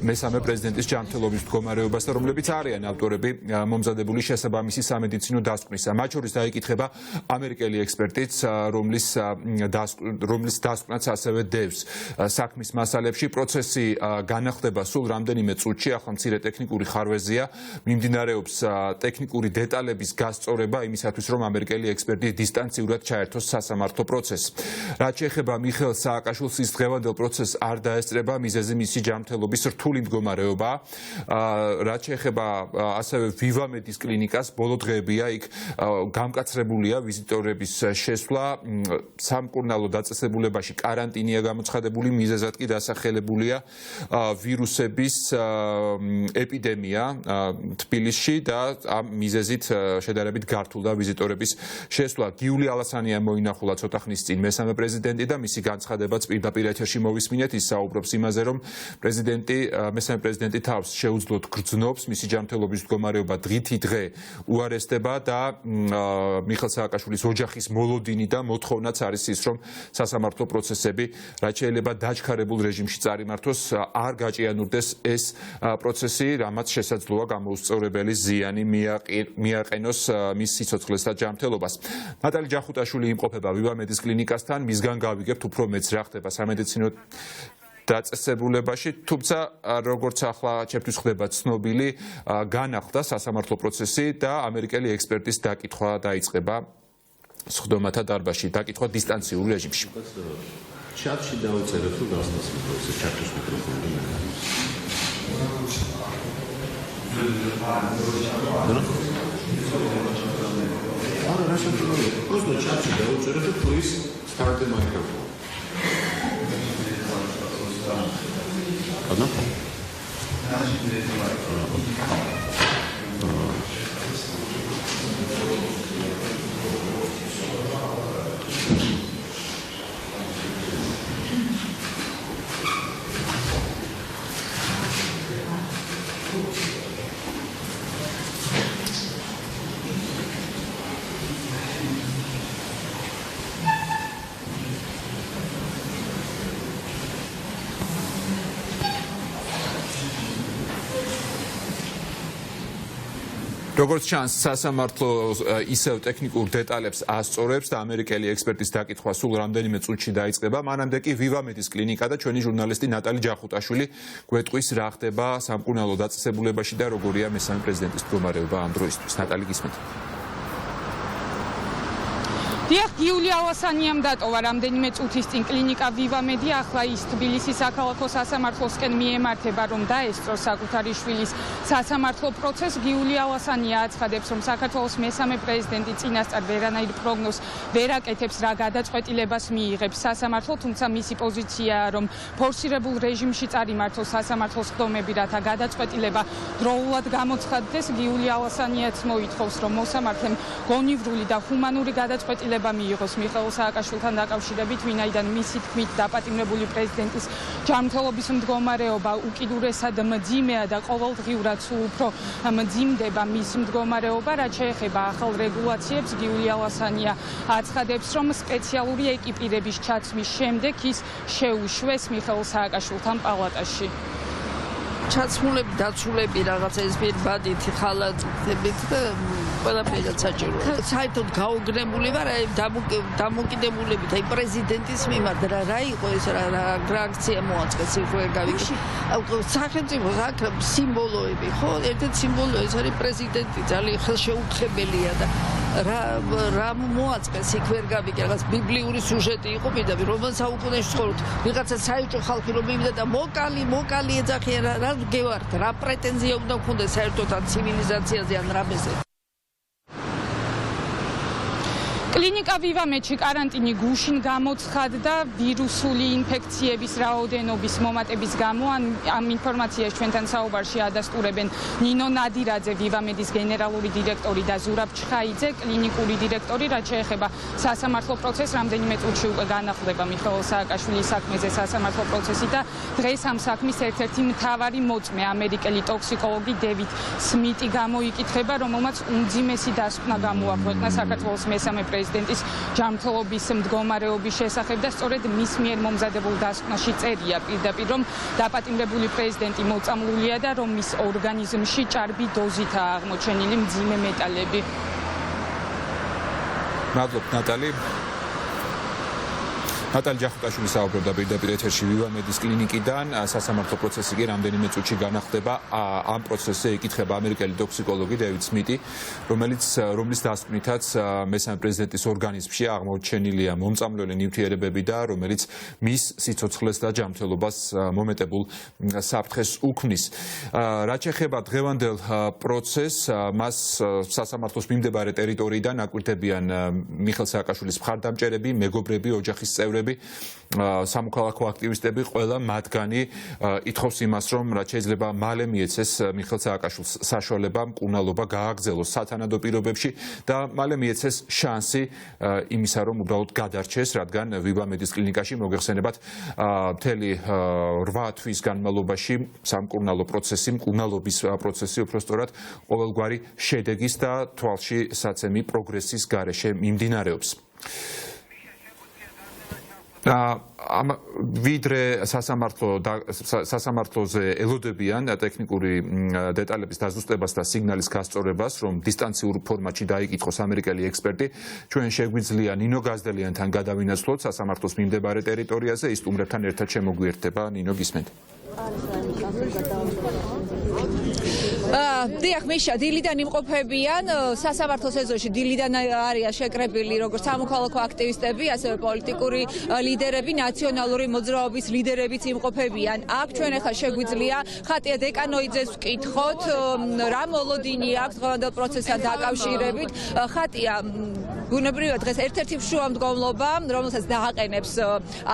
მესამე პრეზიდენტის ჯანმრთელობის მდგომარეობას და რომლებიც არიან ავტორები მომზადებული შესაბამისი სამედიცინო დასკვნისა. მათ შორის დაიკითხება ამერიკელი ექსპერტიც, რომლის დასკვნაც ასევე დევს საქმის მასალებში. პროცესი განახლდება სულ რამდენიმე წუთში, ახლა მცირე ტექნიკური ხარვეზია, მიმდინარეობს ტექნიკური დეტალების გასწორება იმისათვის, რომ ამერიკელი ექსპერტი დისტანციურად ჩაერთოს სასამართლო პროცესს. რაც შეეხება მიხეილ სააკაშვილის, ის დღევანდელ პროცესს არ დაესწრება, მიზეზი მისი ჯანმრთელობის რთული მდგომარეობა. რაც შეეხება ასევე ვივამედის კლინიკას, ბოლო დღეებია იქ გამკაცრებულია ვიზიტორების შესვლა, სამკურნალო დაწესებულებაში კარანტინია გამოცხადებული, მიზეზად კი დასახელებულია ვირუსების ეპიდემია თბილისში და ამ მიზეზით შედარებით გართულდა ვიზიტორების შესვლა. გიული ალასანიამ მოინახულა ცოტა ხნის წინ მესამე პრეზიდენტი და მისი განცხადებაც პირდაპირ ეთერში მოვისმინეთ. ის საუბრობს იმაზე, რომ მესამე პრეზიდენტი თავს შეუძლოდ გრძნობს, მისი ჯანმრთელობის მდგომარეობა დღითი დღე უარესდება და მიხეილ სააკაშვილის ოჯახის მოლოდინი და მოთხოვნაც არის ის, რომ სასამართლო პროცესები, რაც შეიძლება დაჩქარებულ რეჟიმში წარიმართოს, არ გაჭიანურდეს ეს პროცესი, რამაც შესაძლოა გამოუსწორებელი ზიანი მიაყენოს მის სიცოცხლეს და ჯანმრთელობას. ნატალი ჯახუტაშვილი იმყოფება ვივამედის კლინიკასთან, მისგან გავიგებთ უფრო მეც რა ხდება სამედიცინო დაწესებულებაში, თუმცა როგორც ახლა ჩემთვის ხდება ცნობილი, განახლდა სასამართლო პროცესი და ამერიკელი ექსპერტის დაკითხვა დაიწყება სხდომათა დარბაზში, დაკითხვა დისტანციურ რეჟიმში. ჩატში დავწერეთ თუ გასწრას პროცესი ჩატის მიკროფონი. არა, რა შემიძლია? просто ჩატში დავწერეთ თუ ის სტარტე მიკროფონი. Одно? როგორც ჩანს, სასამართლო ისევ ტექნიკურ დეტალებს ასწორებს და ამერიკელი ექსპერტის დაკითხვა სულ რამდენიმე წუთში დაიწყება. მანამდე კი ვივამედის კლინიკა და ჩვენი ჟურნალისტი ნატალი ჯახუტაშვილი გვეტყვის რა ხდება სამკურნალო დაწესებულებაში და როგორია მესამე პრეზიდენტის მდგომარეობა ამ დროისთვის. ნატალი, გისმენთ? დიახ, გიული ალასანიამ დატოვა რამდენიმე წუთის წინ კლინიკა ვივამედი, ახლა ის თბილისის საქალაქო სასამართლოსკენ მიემართება, რომ დაესწროს საკუთარი შვილის სასამართლო პროცესს. გიული ალასანია აცხადებს, რომ საქართველოს მესამე პრეზიდენტი წინასწარ ვერანაირ პროგნოზს ვერ აკეთებს, რა გადაწყვეტილებას მიიღებს სასამართლო, თუმცა მისი პოზიციაა, რომ ფორსირებულ რეჟიმში წარიმართოს სასამართლოს სხდომები, რათა გადაწყვეტილება დროულად გამოცხადდეს. გიული ალასანიაც მოითხოვს, რომ მოსამართლემ გონივრული და ჰუმანური გადაწყვეტილება მიიღოს მიხეილ სააკაშვილთან დაკავშირებით, ვინაიდან მისი თქმით დაპატიმრებული პრეზიდენტის ჯანმრთელობის მდგომარეობა უკიდურესად მძიმეა და ყოველდღიურად სულ უფრო მძიმდება მისი მდგომარეობა. რაც შეეხება ახალ რეგულაციებს, გიული ალასანია აცხადებს, რომ სპეციალური ეკიპირების ჩაცმის შემდეგ ის შეუშვეს მიხეილ სააკაშვილთან პალატაში. ჩაცმულები, დაცულები, რაღაცა ეს პირბადით, ხალატებით და ყველაფერად საჭიროა. საერთოდ გაუგნებული ვარ დამოკიდებულებით აი პრეზიდენტის მიმართ რა იყო ეს რა აქცია მოაწყეს იქ ვერ გავიგე. სახელმწიფოს აქ სიმბოლოები ხო? ერთ-ერთი სიმბოლო ეს არის პრეზიდენტი ძალიან ხელშეუხებელია და რა მოაწყეს იქ ვერ გავიგე რაღაც ბიბლიური სიუჟეტი იყო პირდაპირ რომან საუკუნეში ცხოვრობთ ვიღაცა საერთო ხალხი რომ მივიდა და მოკალი ეძახიან რა გევართ რა პრეტენზია უნდა გქონდეს საერთოდ ან ცივილიზაციაზე ან რამეზე კლინიკა ვივამეთში კარანტინი გუშინ გამოცხადდა ვირუსული ინფექციების რაოდენობის მომატების გამო ამ ინფორმაციას ჩვენთან საუბარში ადასტურებენ ნინო ნადირაძე ვივამედის გენერალური დირექტორი და ზურაბ ჩხაიძე კლინიკური დირექტორი რაც შეეხება სასამართლო პროცესს რამდენიმე წუთში უკვე განახლდება მიხეილ სააკაშვილის საქმეზე სასამართლო პროცესი და დღეს ამ საქმის ერთ-ერთი მთავარი მოწმე ამერიკელი ტოქსიკოლოგი დევიდ სმიტი გამოიკითხება რომელმაც უმძიმესი დასკვნა გამოაქვეყნა საქართველოს მესამე პრეზიდენტის ჯანმრთელობის მდგომარეობის შესახებ და სწორედ მის მიერ მომზადებულ დასკვნაში წერია პირდაპირ რომ დაპატიმრებული პრეზიდენტი მოწამლულია და რომ მის ორგანიზმში ჭარბი დოზითაა აღმოჩენილი მძიმე მეტალები. მადლობ ნატალი. ნატალი ჯახუტაშვილი საუბრობდა პირდაპირ ეთერში ვივამედის კლინიკიდან სასამართლო პროცესი კი რამდენიმე წუთში განახლდება ამ პროცესზე ეკითხება ამერიკელი ტოქსიკოლოგი დევიდ სმიტი რომლის დასკვნითაც მესამე პრეზიდენტის ორგანიზმში აღმოჩენილია მომწამლელი ნივთიერებები და რომელიც მის სიცოცხლეს და ჯანმრთელობას მომეტებულ საფრთხეს უქმნის რაც შეეხება დღევანდელ პროცესს მას სასამართლოს მიმდებარე ტერიტორიიდან აკვირდებიან მიხეილ სააკაშვილის მხარდამჭერები მეგობრები ოჯახის წევრები სამოქალაქო აქტივისტები ყველა მათგანი ითხოვს იმას რომ რაც შეიძლება მალე მიეცეს მიხეილ სააკაშვილს საშუალება მკურნალობა გააგრძელოს სათანადო პირობებში და მალე მიეცეს შანსი იმისა რომ უბრალოდ გადარჩეს რადგან ვივამედის კლინიკაში მოგეხსენებათ მთელი 8 თვის განმავლობაში სამკურნალო პროცესი მკურნალობის პროცესი უფრო სწორად ყოველგვარი შედეგის და თვალში საცემი პროგრესის გარეშე მიმდინარეობს ვიდრე სასამართლოზე ელოდებიან ტექნიკური დეტალების დაზუსტებას და სიგნალის გასწორებას, რომ დისტანციურ ფორმატში დაიკითხოს ამერიკელი ექსპერტი, ჩვენ შეგვიძლია ნინო გაზდელიანთან გადავინაცვლოთ სასამართლოს მიმდებარე ტერიტორიაზე, ის სტუმრებთან ერთად შემოგვიერთდება. ნინო, გისმენთ? დიახ, მიშა, დილიდან იმყოფებიან სასამართლოს ეზოში დილიდან არიან შეკრებილი როგორც სამოქალაქო აქტივისტები, ასევე პოლიტიკური ლიდერები, ნაციონალური მოძრაობის ლიდერებიც იმყოფებიან. აქ ჩვენ ახლა შეგვიძლია ხატია დეკანოიძეს ვკითხოთ, რა მოლოდინი აქვს დღევანდელ პროცესთან დაკავშირებით. ხატია ბუნებრივად დღეს ერთ-ერთი მშუამდგომლობა, რომელსაც დააყენებს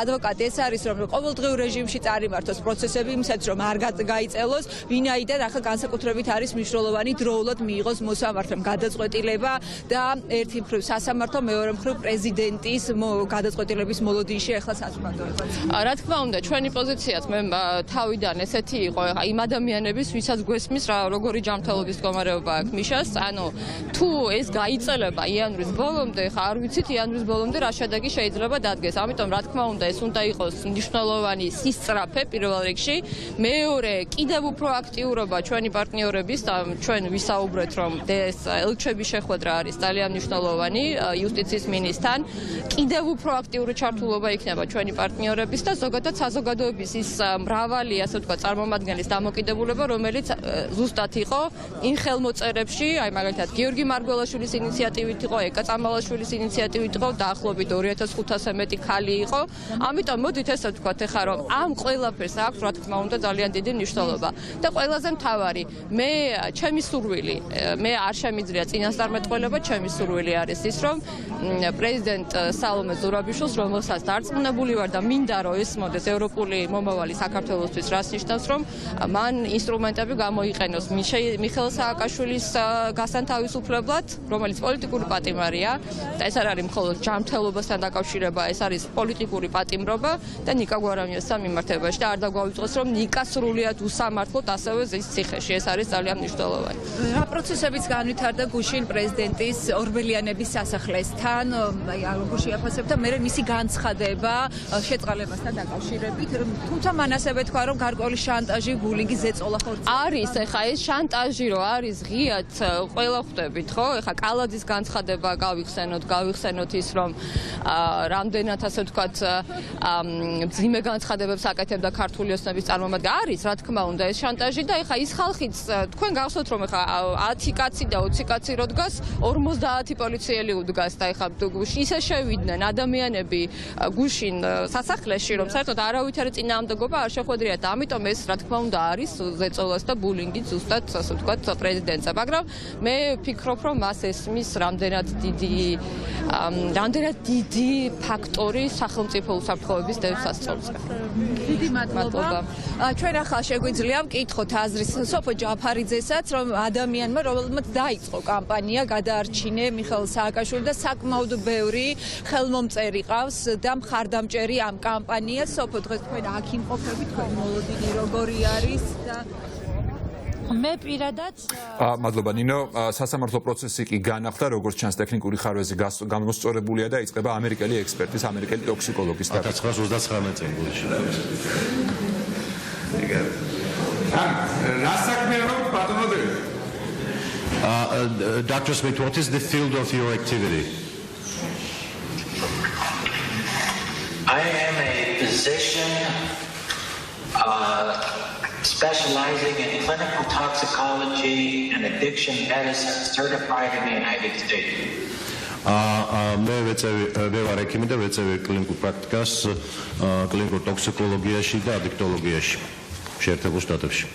ადვოკატი, ეს არის რომ ყოველდღიურ რეჟიმში წარიმართოს პროცესები, იმისაც რომ არ გაიწელოს, ვინაიდან ახლა განსაკუთრებით არის მნიშვნელოვანი დროულად მიიღოს მოსამართლემ გადაწყვეტილება და ერთი მხრივ სასამართლო, მეორე მხრივ პრეზიდენტის გადაწყვეტილების მოლოდინში ახლა საზოგადოება. რა თქმა უნდა, ჩვენი პოზიციაც მე თავიდან ესეთი იყო, იმ ადამიანების, ვისაც გვესმის რა როგორი ჯანმრთელობის მდგომარეობა აქვს მიშას, ანუ თუ ეს გაიწელება იანვრის ბოლომდე, ხა არ ვიცით იანვრის ბოლომდე რა შედეგი შეიძლება დადგეს. ამიტომ რა თქმა უნდა, ეს უნდა იყოს მნიშვნელოვანი სისწრაფე პირველ რიგში, მეორე კიდევ უფრო აქტიურობა ჩვენი პარტნიორების და ჩვენ ვისაუბრეთ რომ ეს ელჩების შეხვედრა არის ძალიან მნიშვნელოვანი იუსტიციის მინისტრთან კიდევ უფრო აქტიური ჩართულობა იქნება ჩვენი პარტნიორების და ზოგადად საზოგადოების ის მრავალი ასე ვთქვათ წარმომადგენლის დამოკიდებულება რომელიც ზუსტად იყო იმ ხელმოწერებში აი მაგალითად გიორგი მარგველაშვილის ინიციატივით იყო ეკა წამალაშვილის ინიციატივით იყო დაახლოებით 2500-ზე მეტი ხალი იყო ამიტომ მოდით ესე ვთქვათ ეხლა რომ ამ ყველაფერს აქვს რა თქმა უნდა ძალიან დიდი მნიშვნელობა და ყველაზე მთავარი მე ჩემი სურვილი მე არ შემიძლია წინასწარმეტყველება ჩემი სურვილი არის ის რომ პრეზიდენტ სალომე ზურაბიშვილს რომელსაც დარწმუნებული ვარ და მინდა რომ ესმოდეს ევროპული მომავალი საქართველოსთვის რას ნიშნავს რომ მან ინსტრუმენტები გამოიყენოს მიხეილ სააკაშვილის გასან თავისუფლებლად რომელიც პოლიტიკური პატიმარია და ეს არ არის მხოლოდ ჯანმრთელობასთან დაკავშირება, ეს არის პოლიტიკური პატიმრობა და ნიკა გვარამიასთან მიმართებაში და არ დაგვაუწყოს რომ ნიკა სრულიად უსამართლოდ ასევე ზის ციხეში, ეს არის ძალიან მნიშვნელოვანი. რა პროცესებიც განვითარდა გუშინ პრეზიდენტის ორბელიანების სასახლესთან, როგორ შეაფასებთ და მე მისი განცხადება შეწყალებასთან დაკავშირებით, თუმცა მან ასევე თქვა რომ გარკვეული შანტაჟი, ბულინგი, ზეწოლა ხორცი არის, ეხა ეს შანტაჟი რო არის ღიად ყველა ხვდებით, ხო? ეხა კალაძის განცხადება გავიხსენოთ ის რომ რამდენად ასე ვთქვათ მძიმე განცხადებებს აკეთებდა ქართული ოცნების წარმომადგენლები. არის, რა თქმა უნდა, ეს შანტაჟი და ეხა ის ხალხიც თქვენ გახსოვთ რომ ეხა 10 კაცი და 20 კაცი რო დგას, 50 პოლიციელი უდგას და ეხა ისე შევიდნენ ადამიანები გუშინ სასახლეში რომ საერთოდ არავითარი წინააღმდეგობა არ შეხვედრიათ. ამიტომ ეს რა თქმა უნდა არის ზეწოლას და ბულინგი ზუსტად ასე ვთქვათ პრეზიდენტზე, მაგრამ მე ვფიქრობ რომ მას ესმის რამდენად დიდი ფაქტორი სახელმწიფო უსაფრთხოების დევს ასწორისგან. დიდი მადლობა. ჩვენ ახლა შეგვიძლია ვკითხოთ აზრის სოფო ჯაფარიძესაც, რომ ადამიანმა, რომელმაც დაიწყო კამპანია, გადაარჩინე მიხეილ სააკაშვილი და საკმაოდ ბევრი ხელმომწერი ყავს და მხარდამჭერი ამ კამპანიას. სოფო, დღეს თქვენ აქ იმყოფები, თქვენ მოლოდინი როგორი არის და მე პირადად მადლობა ნინო, სასამართლო პროცესი კი განახლდა, როგორც ჩანს ტექნიკური ხარვეზი გამოსწორებულია და იწყება ამერიკელი ექსპერტის, ამერიკელი ტოქსიკოლოგის 1939 წელი. Dr. Smith, what is the field of your activity? I am a physician specializing in clinical toxicology and addiction medicine, certified in the United States. მე ვარ ექიმი და ვეწევი კლინიკურ პრაქტიკას კლინიკურ ტოქსიკოლოგიაში და ადიქტოლოგიაში შეერთებულ შტატებში.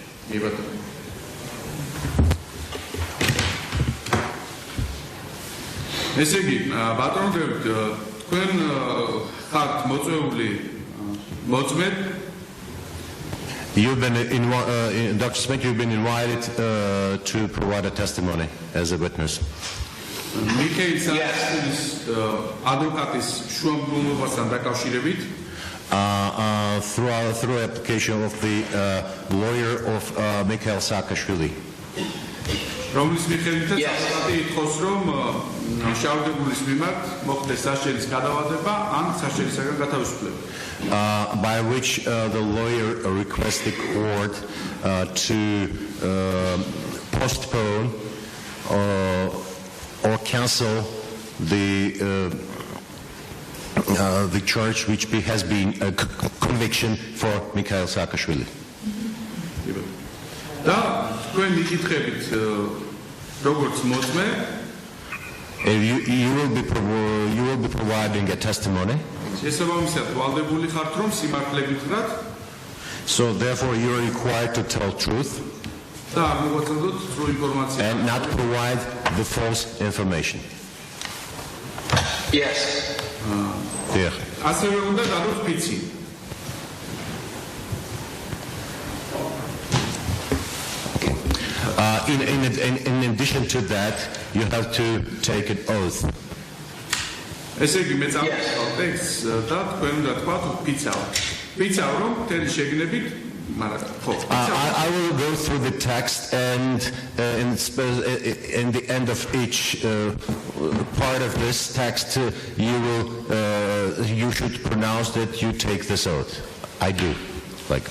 ესე იგი, ბატონო, თქვენ ხართ მოწვეული მოწმედ. You've been Dr. Smith, you've been invited to provide a testimony as a witness. მიხეილ სააკაშვილის ადვოკატის შუამდგომლობასთან დაკავშირებით through application of the lawyer of Mikael Saakashvili. რომლის მიხედვითაც ადვოკატი ითხოვს რომ შავდებულის მიმართ მოხდეს საშერის გადავადება ან საშერისაგან გათავისუფლება. By which the lawyer requests the court to postpone or cancel the charge which has been a conviction for Mikael Saakashvili. და თქვენ მიკითხებით როგორც მოწმე you will be providing a testimony. შესაბამისად ვალდებული ხართ რომ სიმართლე გითხრათ. So therefore you are required to tell truth. და არ მოგაწოდოთ სრულ ინფორმაციას. And not provide the false information. Yes. ასევე უნდა დადოთ ფიცი. In addition to that, you have to take an oath. ესე იგი მე წავიდე ტექსტს და თქვენ უნდა თქვათ ფიცაო. ფიცაო რომ თელი შეგნებით, მაგრამ ხო. I will go through the text and in the end of each part of this text you should pronounce that you take this oath. I do. Like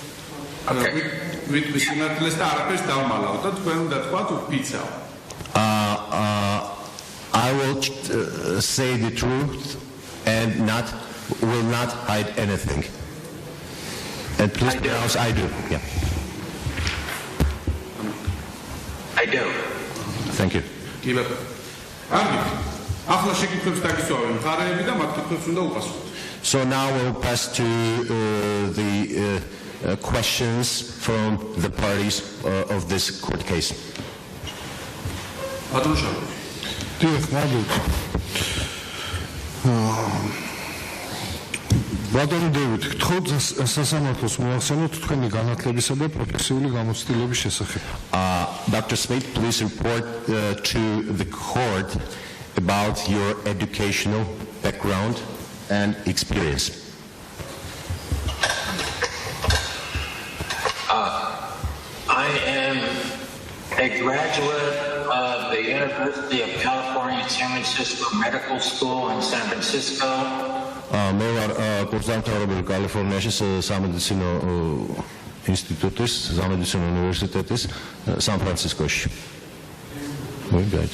ვისიმართლეს და არაფერს დავმალავ და თქვენ უნდა თქვათ ფიცაო. I will say the truth and will not hide anything. And please pronounce I do. Yeah. I do. Thank you. Arkhi, ახლა შეკითხვებს დაგისვავენ მხარეები და მათ კითხვებს უნდა უპასუხოთ. So now we'll pass to the questions from the parties of this court case. ბატონო დევით, გთხოვთ სასამართლოს მოახსენოთ თქვენი განათლებისა და პროფესიული გამოცდილების შესახებ. Dr. Smith, please report to the court about your educational background and experience. I am a graduate of the University of California, San Francisco Medical School in San Francisco. მე ვარ კურსდამთავრებული კალიფორნიაში სამედიცინო ინსტიტუტის, სამედიცინო უნივერსიტეტის სან-ფრანცისკოში. მოიგეთ,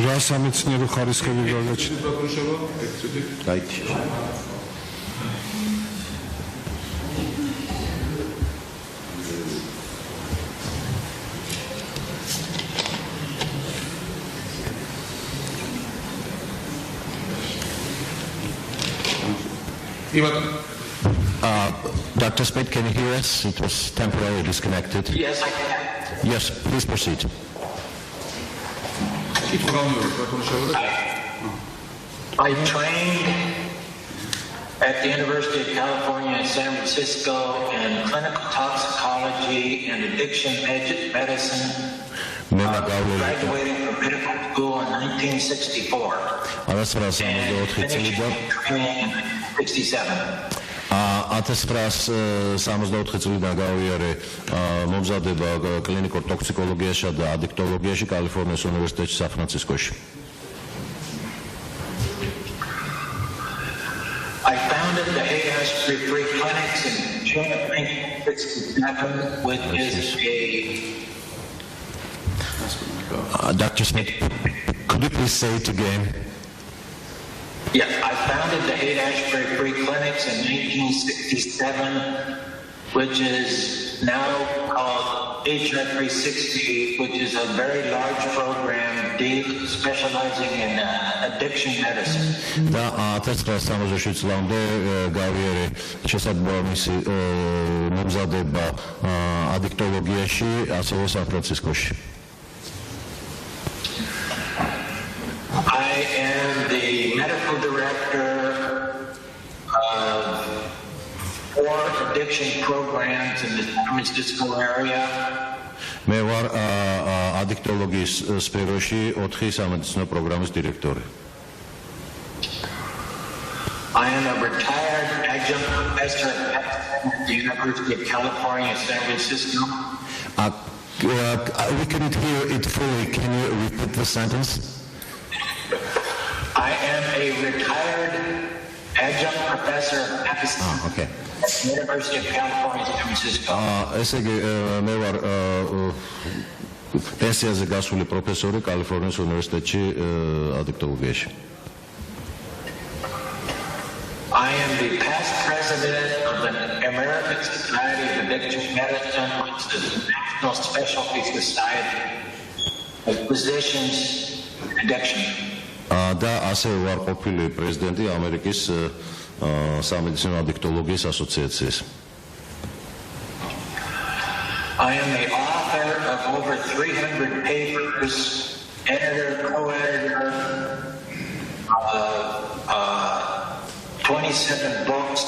რა სამეცნიერო ხარისხები გაგაჩნდა? გაიჩი. Dr. Smith, can you hear us? It was temporarily disconnected. Yes, I can. Yes, please proceed. I trained at the University of California in San Francisco in clinical toxicology and addiction medicine. Graduating from medical school in 1964. And finished training in 1967. 1964 წლიდან გავიარე მომზადება კლინიკურ ტოქსიკოლოგიასა და ადიქტოლოგიაში კალიფორნიის უნივერსიტეტში სან-ფრანცისკოში. I founded the free clinics in June of 1967, which is Dr. Smith, could you please say it again? Yes, I founded the Haight-Ashbury Free Clinics in 1967, which is now called HR 360, which is a very large program specializing in addiction medicine. და 1967 წლამდე გავიარე შესაძლებელი მომზადება ადიქტოლოგიაში, ასევე სან-ფრანცისკოში. I am the medical director of 4 addiction programs in the San Francisco area. მე ვარ ადიქტოლოგიის სფეროში 4 სამედიცინო პროგრამის დირექტორი. I am a retired adjunct professor at the University of California, San Francisco. We couldn't hear it fully. Can you repeat the sentence? I am a retired adjunct professor at the University of California, San Francisco. ესე იგი მე ვარ პენსიაზე გასული პროფესორი კალიფორნიის უნივერსიტეტში ადიქტოლოგიაში. I am the past president of the American Society of Addiction Medicine, which is the national specialty society of physicians addiction. და ასევე ვარ ყოფილი პრეზიდენტი ამერიკის სამედიცინო ადიქტოლოგიის ასოციაციის. I am the author of over 300 papers, editor, co-editor, 27 books.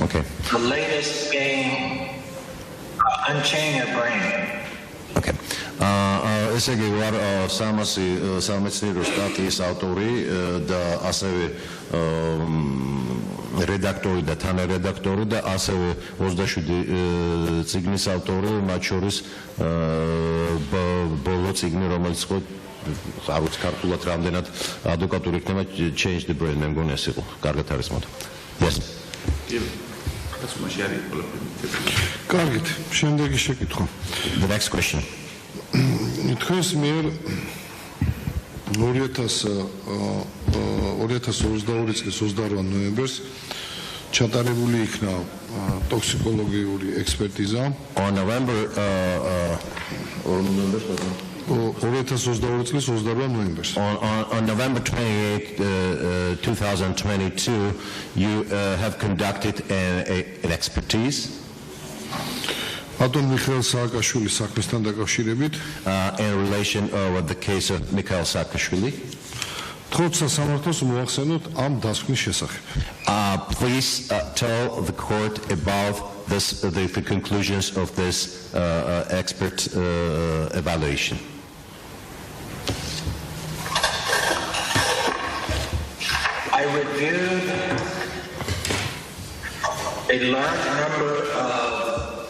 Okay. The latest being Unchain Your Brain. Okay. ესე იგი ვარ 300 სამეცნიერო სტატიის ავტორი და ასევე რედაქტორი და თანარედაქტორი და ასევე 27 წიგნის ავტორი, მათ შორის ბოლო წიგნი, რომელიც იყო არ ვიცი ქართულად რამდენად ადვოკატური იქნება, Change the Brain, მე მგონი ეს იყო. კარგად არის მოდი. Yes. კარგით, შემდეგი შეკითხვა. The next question. თქვენს მიერ 2022 წლის 28 ნოემბერს ჩატარებული იქნა ტოქსიკოლოგიური ექსპერტიზა. On November 2022 წლის 28 ნოემბერს. On November 28, 2022, you have conducted an expertise. Atom Mixeil Saakashvilis საქმესთან დაკავშირებით in relation with the case of Mixeil Saakashvili. თქოს სასამართლოს მოახსენოთ ამ დასკვნის შესახებ. Please tell the court about the conclusions of this expert evaluation. I reviewed a large number of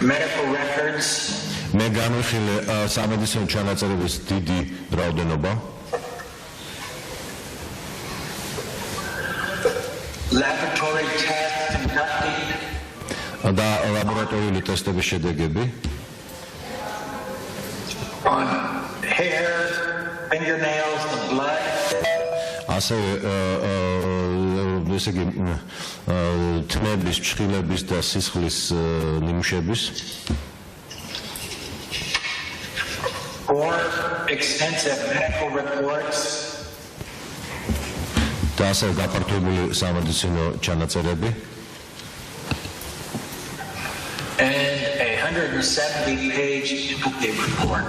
medical records. მე განვიხილე სამედიცინო ჩანაწერების დიდი რაოდენობა. Laboratory tests conducted. და ლაბორატორიული ტესტების შედეგები. On hair, fingernails, and blood. ასევე ესე იგი თმების, ჭხილების და სისხლის ნიმუშების. Or extensive medical reports. და ასევე გაფართოებული სამედიცინო ჩანაწერები. And a 170-page duplicate report.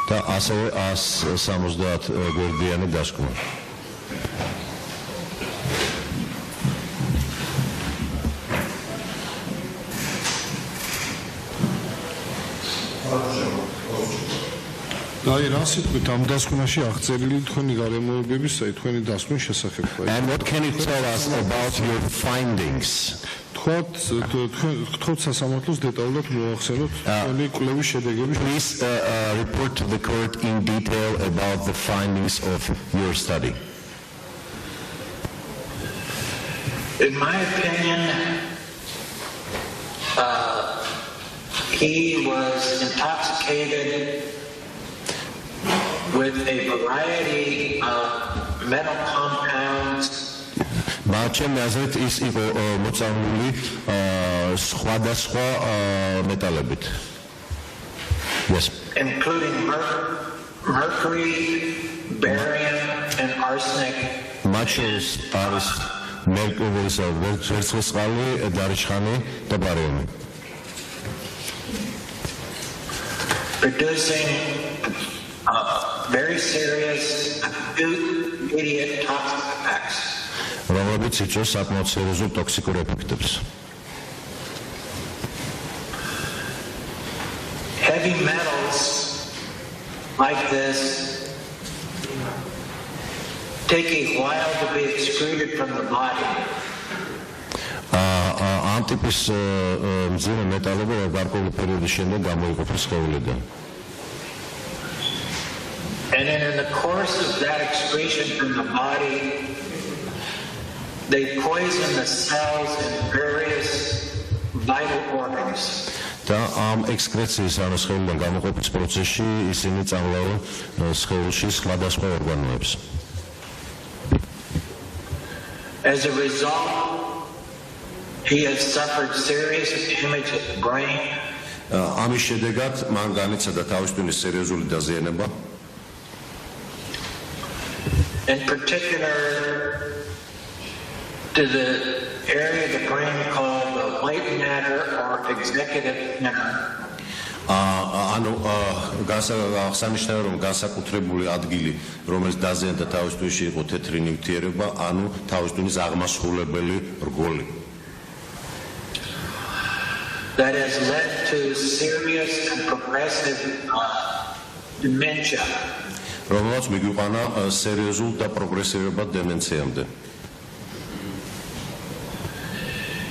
და ასევე 170 გვერდიანი დასკვნა. აი რა სიტყვით ამ დასკვნაში აღწერილი თქვენი გარემოებების, აი თქვენი დასკვნის შესახებ. And what can you tell us about your findings? თქვენ სასამართლოს დეტალურად მოახსენოთ თქვენი კვლევის შედეგები. Please report to the court in detail about the findings of your study. In my opinion, he was intoxicated with a variety of metal compounds. Მაგრამ აზრით ის იყო მოწამლული სხვადასხვა მეტალებით. Yes. Including mercury, barium, and arsenic. მათ შორის არის მერკურისა, ვერცხლისწყალი, დარიჩხანი და ბარიუმი. Producing very serious, acute, immediate toxic effects. რომლებიც იწვევს საკმაოდ სერიოზულ ტოქსიკურ ეფექტებს. Heavy metals like this take a while to be excreted from the body. ამ ტიპის მძიმე მეტალები გარკვეული პერიოდის შემდეგ გამოიყოფა სხეულიდან. And then in the course of that excretion from the body, they poison the cells in various vital organs. და ამ ექსკრეციის ანუ სხეულიდან გამოყოფის პროცესში ისინი წამლავენ სხეულში სხვადასხვა ორგანოებს. As a result, he has suffered serious damage to the brain. ამის შედეგად მან განიცადა თავის ტვინის სერიოზული დაზიანება. In particular, to the area of the brain called the white matter or executive center. ანუ აღსანიშნავია რომ განსაკუთრებული ადგილი რომელიც დაზიანდა თავის ტვინში იყო თეთრი ნივთიერება, ანუ თავის ტვინის აღმასრულებელი რგოლი. That has led to serious and progressive dementia. რომელსაც მიგვიყვანა სერიოზულ და პროგრესირებად დემენციამდე.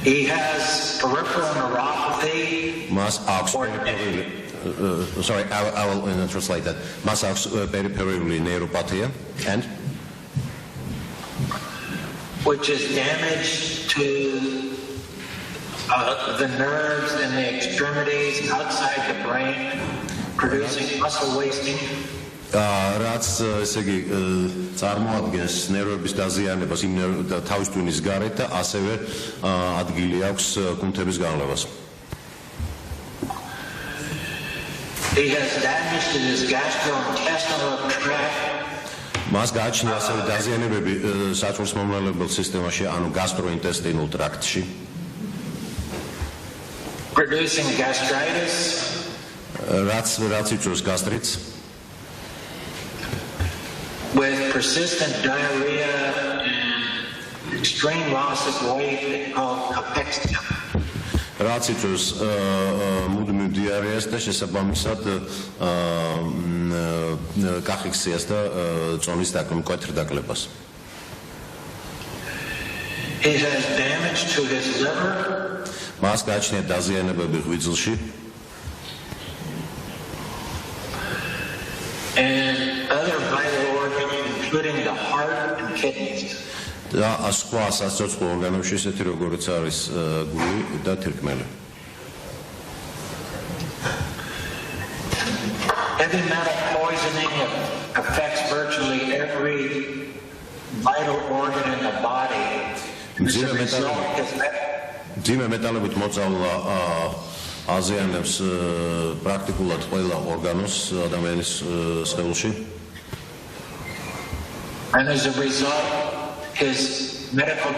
He has peripheral neuropathy. მას აქვს sorry, I will translate that. მას აქვს peripherally neuropathy and which is damage to the nerves and the extremities outside the brain, producing muscle wasting. რაც ესე იგი წარმოადგენს ნერვების დაზიანებას იმ თავის ტვინის გარეთ და ასევე ადგილი აქვს კუნთების განლევას. He has damage to his gastrointestinal tract. მას გააჩნია ასევე დაზიანებები საწვრთნომმრავლებელ სისტემაში, ანუ gastrointestinal tract-ში. Producing gastritis. რაც იწვევს გასტრიტს. With persistent diarrhea and extreme loss of weight called cachexia. რაც იწვევს მუდმივ დიარეას და შესაბამისად კახექსიას და წონის მკვეთრ დაკლებას. It has damage to his liver. მას გააჩნია დაზიანებები ღვიძლში. And other vital organs, including the heart and kidneys. და სხვა სასიცოცხლო ორგანოებში ისეთი როგორიც არის გული და თირკმელი. Heavy metal poisoning affects virtually every vital organ in the body. მძიმე მეტალებით მოწავლა აზიანებს პრაქტიკულად ყველა ორგანოს ადამიანის სხეულში. And as a result, his medical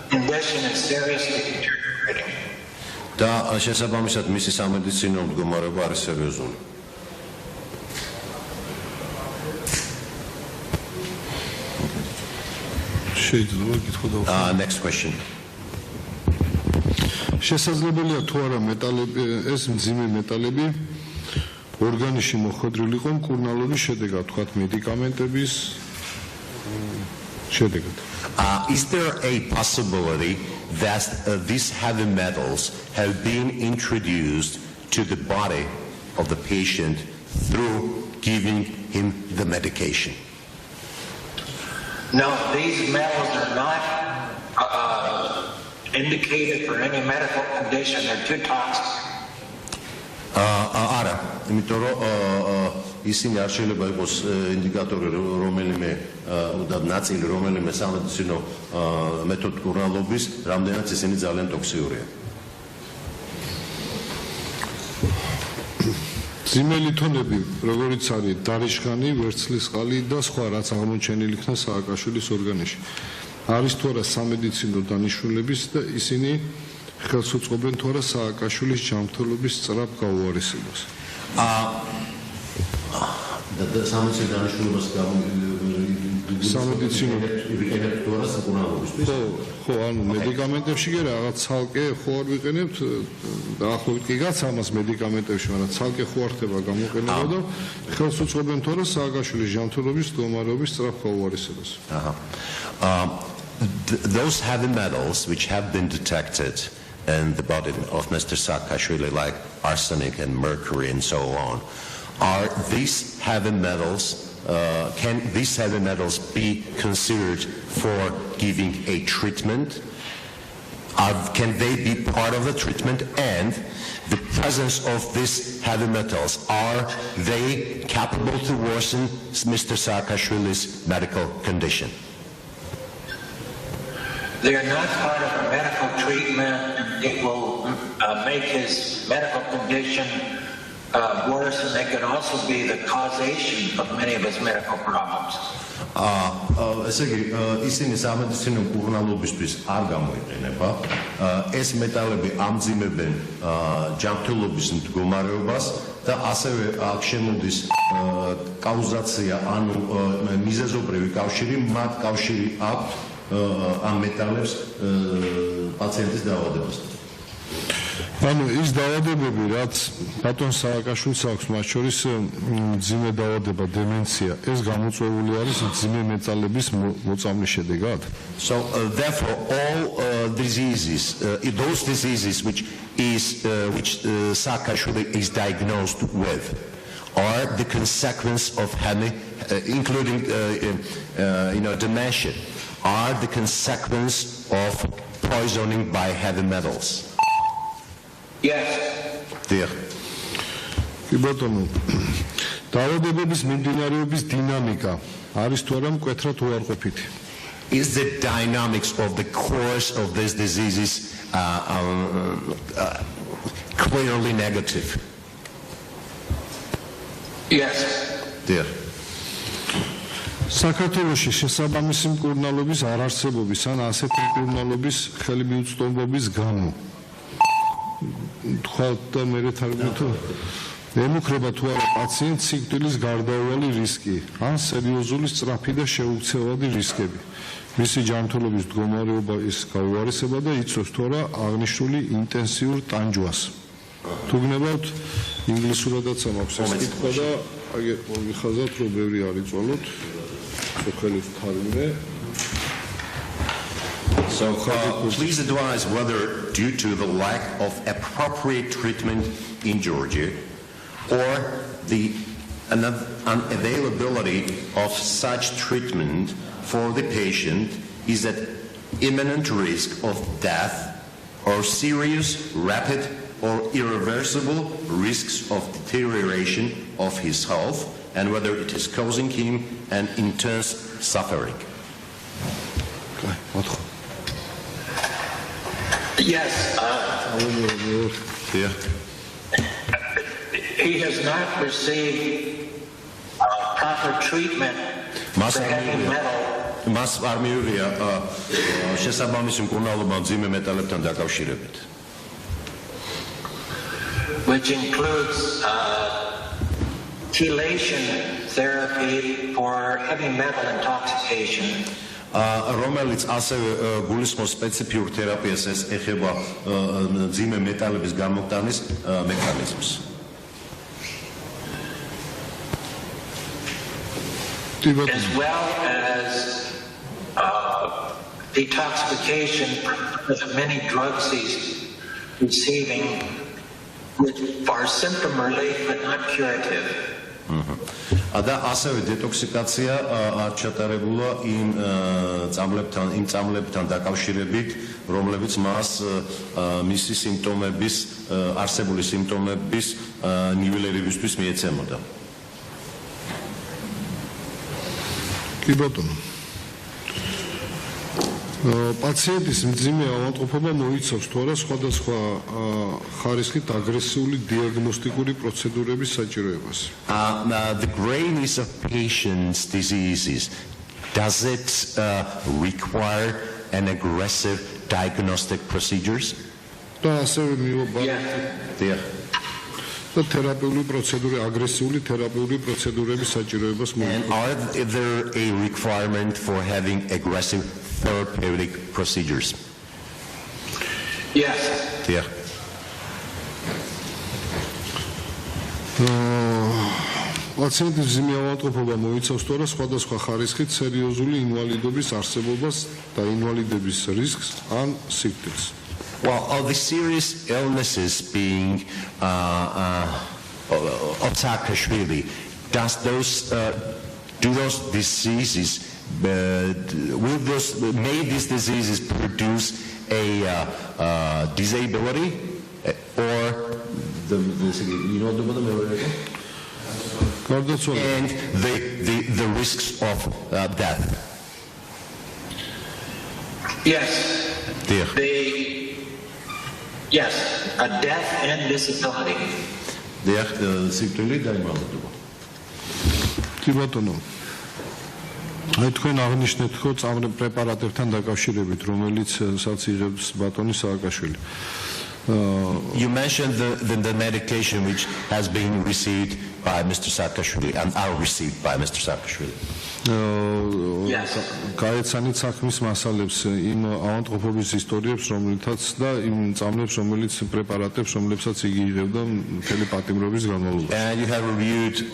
condition is seriously deteriorating. და შესაბამისად მისი სამედიცინო მდგომარეობა არის სერიოზული. Next question. შესაძლებელია თუ არა მეტალები ეს მძიმე მეტალები ორგანიზმში მოხვედრილი იყო მკურნალობის შედეგად, თქვათ მედიკამენტების შედეგად. Is there a possibility that these heavy metals have been introduced to the body of the patient through giving him the medication? No, these metals are not indicated for any medical condition. They're too toxic. არა, იმიტომ რომ ისინი არ შეიძლება იყოს ინდიკატორი რომელიმე და ნაწილი რომელიმე სამედიცინო მეთოდ მკურნალობის, რამდენიც ისინი ძალიან ტოქსიურია. ძიმელი თონები, როგორიც არის დარიშხანი, ვერცხლისწყალი და სხვა, რაც აღმოჩენილი იქნა სააკაშვილის ორგანიზმში. არის თუ არა სამედიცინო დანიშნულების და ისინი ხელს უწყობენ თუ არა სააკაშვილის ჯანმრთელობის სწრაფ გაუარესებას. და სამედიცინო დანიშნულებას სამედიცინო ვიყენებთ თუ არა საკურნალობისთვის? ხო, ანუ მედიკამენტებში კი რაღაც ცალკე ხო არ ვიყენებთ, დაახლოებით კი გაცამას მედიკამენტებში, მაგრამ ცალკე ხო არ ხდება გამოყენება და ხელს უწყობენ თუ არა სააკაშვილის ჯანმრთელობის მდგომარეობის სწრაფ გაუარესებას. Those heavy metals which have been detected in the body of Mr. Saakashvili, like arsenic and mercury and so on, are these heavy metals, can these heavy metals be considered for giving a treatment? Can they be part of the treatment? And the presence of these heavy metals, are they capable to worsen Mr. Saakashvili's medical condition? They are not part of a medical treatment. It will make his medical condition worse, and they could also be the causation of many of his medical problems. ესე იგი, ისინი სამედიცინო მკურნალობისთვის არ გამოიყენება. ეს მეტალები ამძიმებენ ჯანმრთელობის მდგომარეობას და ასევე აქ შემოდის კაუზაცია, ანუ მიზეზობრივი კავშირი, მათ კავშირი აქვს ამ მეტალებს პაციენტის დაავადებასთან. ანუ ის დაავადებები, რაც ბატონ სააკაშვილს აქვს, მათ შორის მძიმე დაავადება, დემენცია, ეს გამოწვეული არის მძიმე მეტალების მოწამვლის შედეგად? So therefore all diseases, those diseases which Saakashvili is diagnosed with, are the consequence of including dementia, are the consequence of poisoning by heavy metals. Yes. Dear. კი ბატონო, დაავადებების მიმდინარეობის დინამიკა არის თუ არა მკვეთრად უარყოფითი? Is the dynamics of the course of these diseases clearly negative? Yes. Dear. საქართველოში შესაბამისი მკურნალობის არარსებობის ან ასეთი მკურნალობის ხელმიუწვდომობის გამო თქვათ და მე თარგმნით ემუქრება თუ არა პაციენტს სიკვდილის გარდაუვალი რისკი ან სერიოზული სწრაფი და შეუქცევადი რისკები. მისი ჯანმრთელობის მდგომარეობა ის გაუარესება და იცავს თუ არა აღნიშნული ინტენსიურ ტანჯვას. თუ გნებავთ ინგლისურადაც ამაქვს ეს კითხვა და აგერ მოგიხაზავთ რომ ბევრი არ იწვალოთ სოფელი თარიმე. So please advise whether due to the lack of appropriate treatment in Georgia or the unavailability of such treatment for the patient is at imminent risk of death or serious, rapid or irreversible risks of deterioration of his health and whether it is causing him an intense suffering. Yes. He has not received proper treatment for heavy metal. მას არ მიუღია შესაბამისი მკურნალობა მძიმე მეტალებთან დაკავშირებით. Which includes chelation therapy for heavy metal intoxication. რომელიც ასევე გულისხმობს სპეციფიურ თერაპიას ეს ეხება მძიმე მეტალების გამოგტანის მექანიზმს. As well as detoxification of many drugs he's receiving, which are symptom relief but not curative. და ასევე დეტოქსიკაცია არ ჩატარებულა იმ წამლებთან დაკავშირებით, რომლებიც მას მისი სიმპტომების არსებული სიმპტომების ნიველირებისთვის მიეცემოდა. კი ბატონო. პაციენტის მძიმე ავადმყოფობა მოიცავს თუ არა სხვადასხვა ხარისხით აგრესიული დიაგნოსტიკური პროცედურების საჭიროებას. The grayness of patient's diseases, does it require an aggressive diagnostic procedures? და ასევე მიობა და თერაპიული პროცედურები, აგრესიული თერაპიული პროცედურების საჭიროებას And are there a requirement for having aggressive therapeutic procedures? Yes. Yeah. პაციენტის მძიმე ავადმყოფობა მოიცავს თუ არა სხვადასხვა ხარისხით სერიოზული ინვალიდობის არსებობას და ინვალიდების რისკს ან სიკვდილს. Well, of the serious illnesses being of Saakashvili, do those diseases may these diseases produce a disability or and the risks of death? Yes. Yes, a death and disability. კი ბატონო. აი თქვენ აღნიშნეთ ხო წამრე პრეპარატებთან დაკავშირებით, რომელიც იღებს ბატონი სააკაშვილი. You mentioned the medication which has been received by Mr. Saakashvili and are received by Mr. Saakashvili. გაეცანით საქმის მასალებს იმ ავადმყოფობის ისტორიებს, რომელთაც და იმ წამლებს, რომელიც პრეპარატებს, რომლებსაც იგი იღებდა მთელი პატიმრობის განმავლობაში. And you have reviewed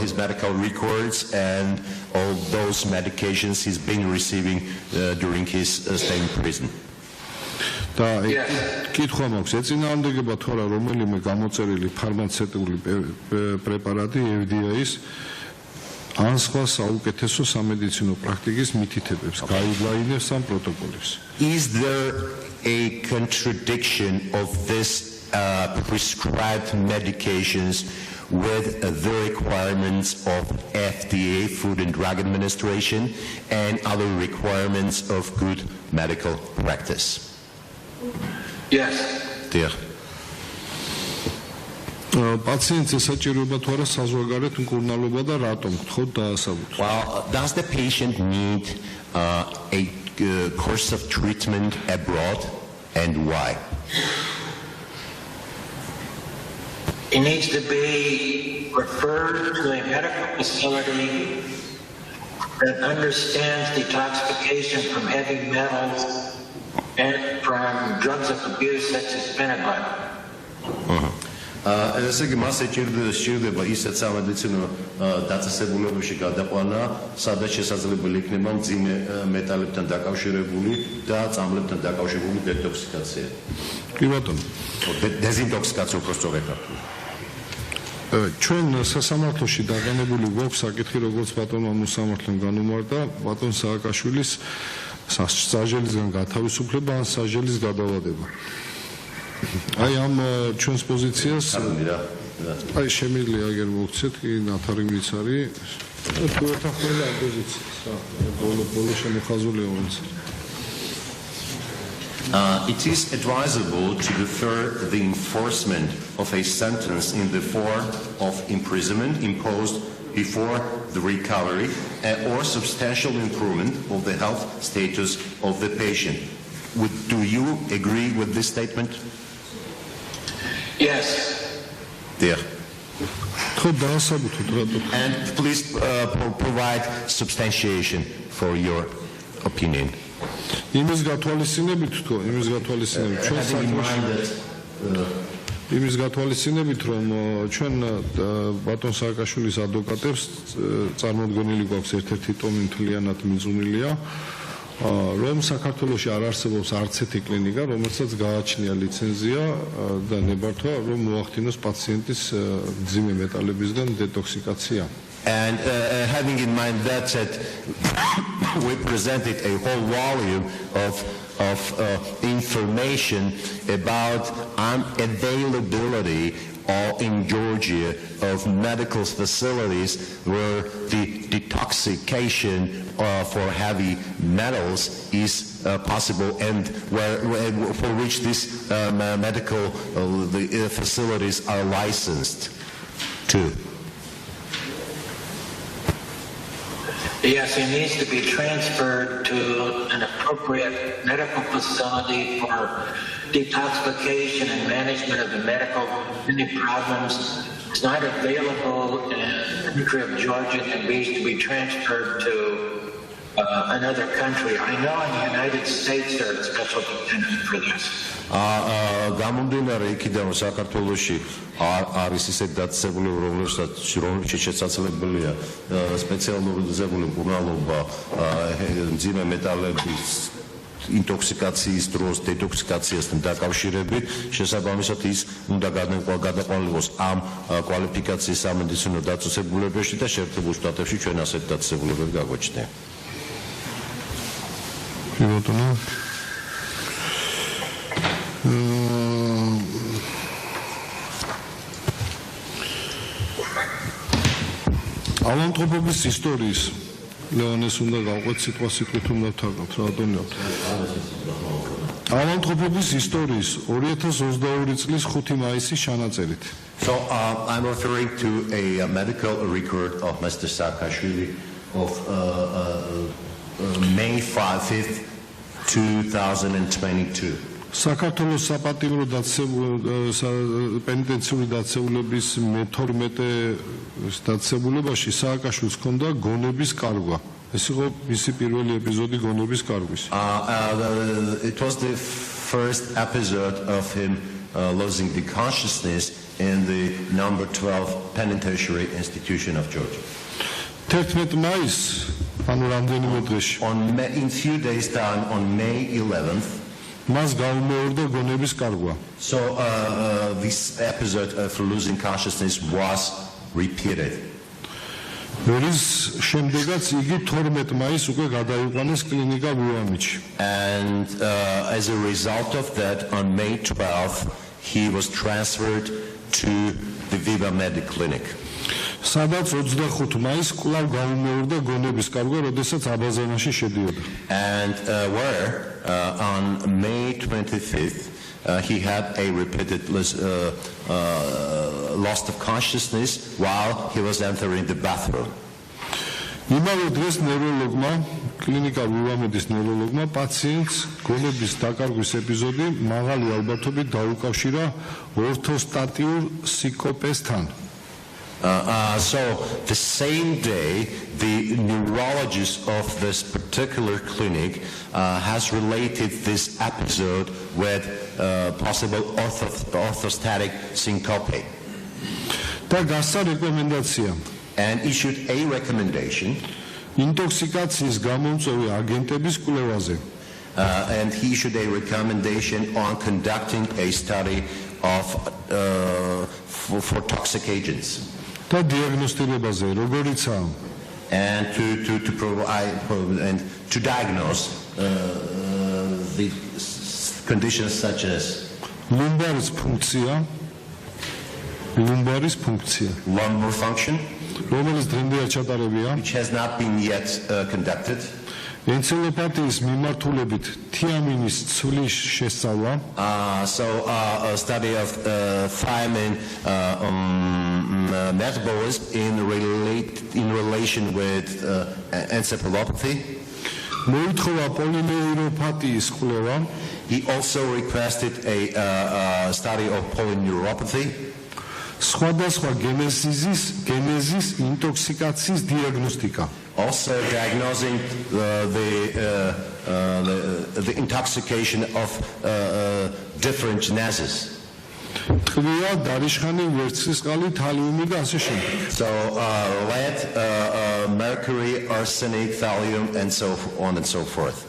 his medical records and all those medications he's been receiving during his stay in prison. და კითხვა მაქვს, ეწინააღმდეგება თუ არა რომელიმე გამოწერილი ფარმაცევტული პრეპარატი FDA-ის ან სხვა საუკეთესო სამედიცინო პრაქტიკის მითითებებს, გაიდლაინებს ან პროტოკოლებს. Is there a contradiction of this prescribed medications with the requirements of FDA, Food and Drug Administration, and other requirements of good medical practice? Yes. პაციენტს ესაჭიროება თუ არა საზღვარგარეთ მკურნალობა და რატომ გთხოვთ დაასაბუთოთ? Well, does the patient need a course of treatment abroad and why? He needs to be referred to a medical facility that understands detoxification from heavy metals and from drugs of abuse such as phenibut. ესე იგი მასე ჭირდება ისეთ სამედიცინო დაწესებულებებში გადაყვანა, სადაც შესაძლებელი იქნება მძიმე მეტალებთან დაკავშირებული და წამლებთან დაკავშირებული დეტოქსიკაცია. კი ბატონო. დეზინტოქსიკაცია უფრო სწორად. ჩვენ სასამართლოში დაგანებული გვაქვს საკითხი, როგორც ბატონმა მოსამართლემ განუმარტა, ბატონ სააკაშვილის სასჯელისგან გათავისუფლება ან სასჯელის გადავადება. აი ამ ჩვენს პოზიციას აი შემიძლია აგერ მოგცეთ კი მთავარი მიცარი თუ ერთახმელი ამ პოზიციას ბოლო შემოხაზულია უმცირ It is advisable to defer the enforcement of a sentence in the form of imprisonment imposed before the recovery or substantial improvement of the health status of the patient. Do you agree with this statement? Yes. There. And please provide substantiation for your opinion. იმის გათვალისწინებით რომ ჩვენ ბატონ სააკაშვილის ადვოკატებს წარმოდგენილი გვაქვს ერთ-ერთი ტომი მთლიანად მიძღვნილია რომ საქართველოში არ არსებობს არც ერთი კლინიკა რომელსაც გააჩნია ლიცენზია და ნებართვა რომ მოახდინოს პაციენტის მძიმე მეტალებისგან დეტოქსიკაცია. And having in mind that we presented a whole volume of information about unavailability in Georgia of medical facilities where the detoxification for heavy metals is possible and for which these medical facilities are licensed to. Yes, he needs to be transferred to an appropriate medical facility for detoxification and management of the medical problems. It's not available in the country of Georgia and needs to be transferred to another country. I know in the United States there are special detention for this. გამომდინარე იქიდან საქართველოში არის ისეთ დაწესებულება რომელსაც შესაძლებელია სპეციალური მკურნალობა მძიმე მეტალების ინტოქსიკაციის დროს დეტოქსიკაციასთან დაკავშირებით შესაბამისად ის უნდა გადაყვანილოს ამ კვალიფიკაციის სამედიცინო დაწესებულებებში და შეერთებულ შტატებში ჩვენ ასეთ დაწესებულებები გაგვაჩნია. ავანტყოფობის ისტორიის ლეონეს უნდა გავყვეთ სიტყვასიტყვით უნდა ვთარგმნოთ რა დონეა ავანტყოფობის ისტორიის 2022 წლის 5 მაისის ჩანაწერით. So I'm referring to a medical record of Mr. Saakashvili of May 5th, 2022. საქართველოს საპატიმრო პენიტენციური დაწესებულების მე-12 დაწესებულებაში სააკაშვილს ჰქონდა გონების კარგვა. ეს იყო მისი პირველი ეპიზოდი გონების კარგვის. It was the first episode of him losing the consciousness in the number 12 penitentiary institution of Georgia. 11 მაისს, ანუ რამდენიმე დღეში. In few days time on May 11th, მას გაუმეორდა გონების კარგვა. So this episode of losing consciousness was repeated. რის შემდეგაც იგი 12 მაისს უკვე გადაიყვანეს კლინიკა ვუამიჩში. And as a result of that on May 12th he was transferred to the Viva Medic Clinic. სადაც 25 მაისს კვლავ გაუმეორდა გონების კარგვა, როდესაც აბაზანაში შედიოდა. And where on May 25th he had a repeated loss of consciousness while he was entering the bathroom. იმავე დღეს ნევროლოგმა, კლინიკა ვივამედის ნევროლოგმა პაციენტს გონების დაკარგვის ეპიზოდი მაღალი ალბათობით დაუკავშირა ორთოსტატიურ სიკოპესთან. So the same day, the neurologist of this particular clinic has related this episode with possible orthostatic syncope. და გასცა რეკომენდაცია. And issued a recommendation. ინტოქსიკაციის გამომწვევი აგენტების კვლევაზე. And he issued a recommendation on conducting a study of for toxic agents. და დიაგნოსტირებაზე, როგორიცაა. And to provide and to diagnose the conditions such as lumbaris ფუნქცია, lumbar function, რომელიც დღემდეა ჩატარებია, which has not been yet conducted. ენცელოპათიის მიმართულებით თიამინის ცვლის შესწავლა. So a study of thiamine metabolism in relation with encephalopathy. მოითხოვა პოლინეიროპათიის კვლევა. He also requested a study of polyneuropathy. სხვადასხვა გენეზის ინტოქსიკაციის დიაგნოსტიკა. Also diagnosing the intoxication of different genesis. ტყვია, დარიშხანი, ვერცხლისწყალი, თალიუმი და ასე შემდეგ. So lead, mercury, arsenic, thallium and so on and so forth.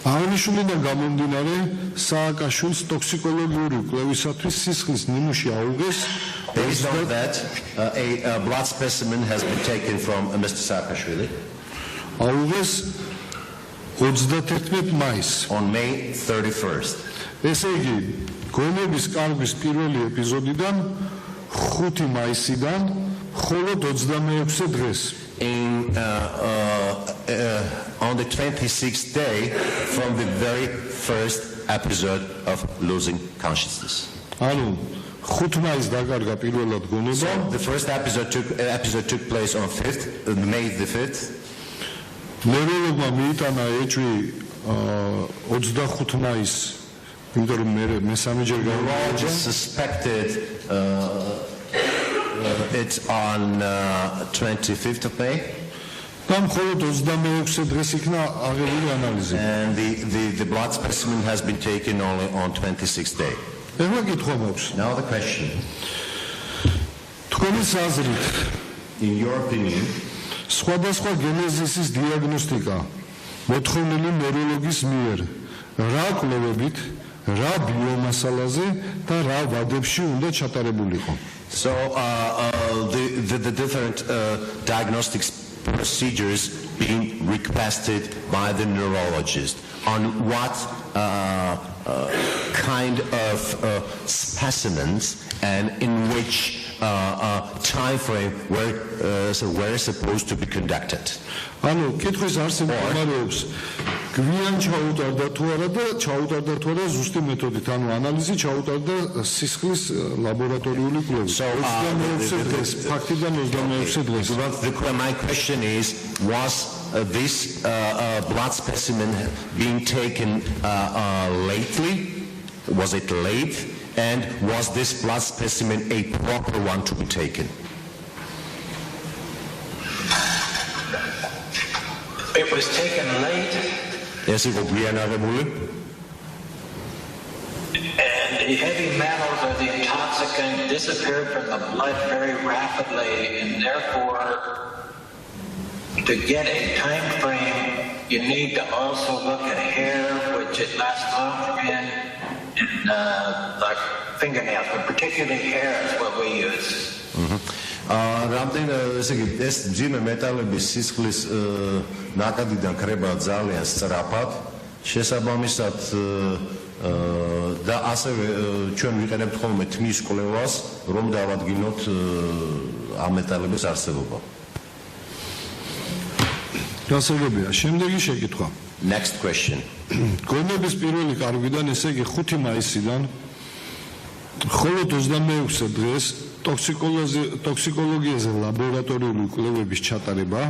აღნიშნულიდან გამომდინარე, სააკაშვილის ტოქსიკოლოგიური კვლევისათვის სისხლის ნიმუში აუგეს. Based on that, a blood specimen has been taken from Mr. Saakashvili. აუგეს 31 მაისს. On May 31st. ესე იგი, გონების კარგვის პირველი ეპიზოდიდან 5 მაისიდან მხოლოდ 26 დღეს. On the 26th day from the very first episode of losing consciousness. ანუ 5 მაისს დაკარგა პირველად გონება. So the first episode took place on 5th, May the 5th. ნევროლოგმა მიიტანა ეჭვი 25 მაისს, იმიტომ რომ მესამეჯერ neurologist suspected it's on 25th of May. და მხოლოდ 26 დღეს იქნა აღებული ანალიზი. And the blood specimen has been taken only on 26th day. ეხლა კითხვა მაქვს. Now the question. თქვენი აზრით, in your opinion, სხვადასხვა გენეზისის დიაგნოსტიკა მოთხოვნილი ნევროლოგის მიერ რა კვლევებით, რა ბიომასალაზე და რა ვადებში უნდა ჩატარებულიყო? So the different diagnostic procedures being requested by the neurologist on what kind of specimens and in which time frame were supposed to be conducted. ანუ კითხვის არსება მდებარეობს გვიან ჩაუტარდა თუ არა და ჩაუტარდა თუ არა ზუსტი მეთოდით, ანუ ანალიზი ჩაუტარდა სისხლის ლაბორატორიული კვლევით. 26 დღეს, ფაქტიდან 26 დღეს. My question is, was this blood specimen being taken lately? Was it late? And was this blood specimen a proper one to be taken? It was taken late. Yes, it was reanimable. And the heavy metals or the intoxicant disappeared from the blood very rapidly, and therefore, to get a time frame, you need to also look at hair, which it lasts longer in, and like fingernails, but particularly hair is what we use. რამდენ ესე იგი ეს ძიმე მეტალების სისხლის ნაკადიდან ქრება ძალიან სწრაფად, შესაბამისად და ასევე ჩვენ ვიყენებთ ხოლმე თმის კვლევას, რომ დავადგინოთ ამ მეტალების არსებობა. გასაგებია, შემდეგი შეკითხვა. Next question. გონების პირველი კარგვიდან, ესე იგი 5 მაისიდან მხოლოდ 26 დღეს ტოქსიკოლოგიაზე ლაბორატორიული კვლევების ჩატარება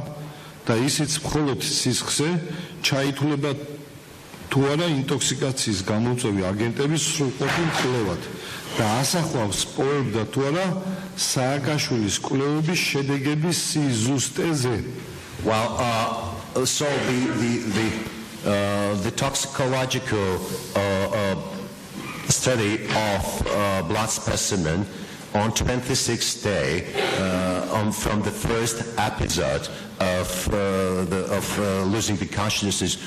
და ისიც მხოლოდ სისხლზე ჩაითვლება თუ არა ინტოქსიკაციის გამომწვევი აგენტების სრულყოფილ კვლევად და ასახვავს პოებდა თუ არა სააკაშვილის კვლევების შედეგების სიზუსტეზე. Well, so the toxicological study of blood specimen on 26th day from the first episode of losing the consciousness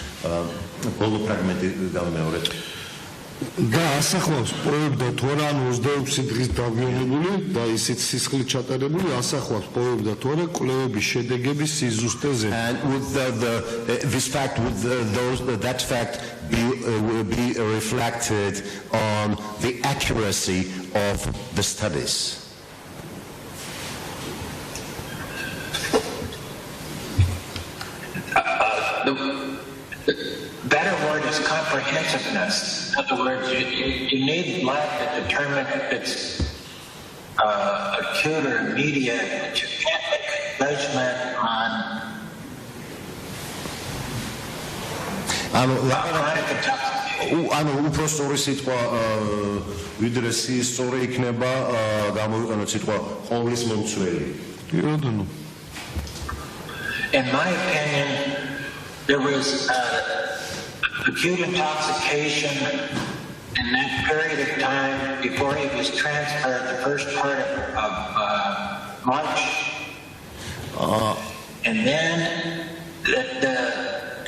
და ასახვავს პოებდა თუ არა 26 დღის დაგვიანებული და ისიც სისხლით ჩატარებული ასახვავს პოებდა თუ არა კვლევების შედეგების სიზუსტეზე. And would that fact will be reflected on the accuracy of the studies? The better word is comprehensiveness. In other words, you need blood to determine if it's acute or immediate, but you can't make a judgment on chronic intoxication. ანუ უფრო სწორი სიტყვა ვიდრე სწორი იქნება გამოვიყენოთ სიტყვა ყოვლის მომცველი. In my opinion, there was acute intoxication in that period of time before he was transferred the first part of March. And then the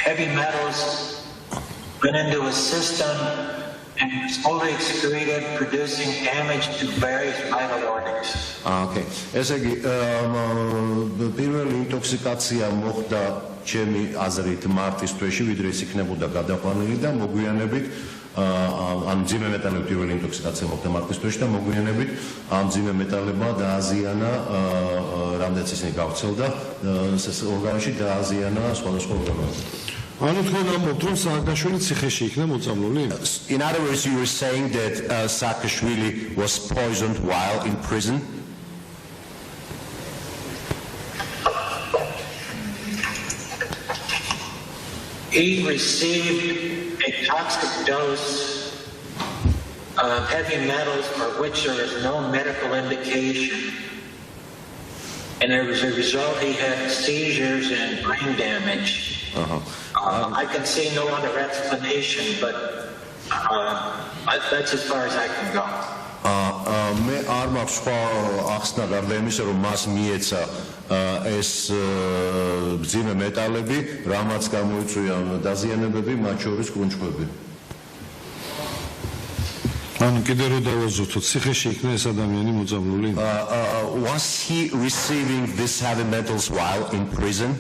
heavy metals went into his system and slowly excreted, producing damage to various vital organs. Okay. ესე იგი პირველი ინტოქსიკაცია მოხდა ჩემი აზრით მარტის თვეში, ვიდრე ის იქნებოდა გადაყვანილი და მოგვიანებით ამ მძიმე მეტალების პირველი ინტოქსიკაცია მოხდა მარტის თვეში და მოგვიანებით ამ მძიმე მეტალებმა დააზიანა რამდენიც ისინი გავრცელდა ორგანოში დააზიანა სხვადასხვა ორგანოები. ანუ თქვენ ამბობთ რომ სააკაშვილი ციხეში იქნა მოწამლული? In other words, you were saying that Saakashvili was poisoned while in prison? He received a toxic dose of heavy metals for which there is no medical indication. And as a result, he had seizures and brain damage. I can see no other explanation, but that's as far as I can go. მე არ მაქვს სხვა ახსნა გარდა იმისა, რომ მას მიეცა ეს მძიმე მეტალები, რამაც გამოიწვია დაზიანებები, მათ შორის კრუნჩხვები. ანუ კიდე რო დავაზუსტოთ, ციხეში იქნა ეს ადამიანი მოწამლული? Was he receiving these heavy metals while in prison?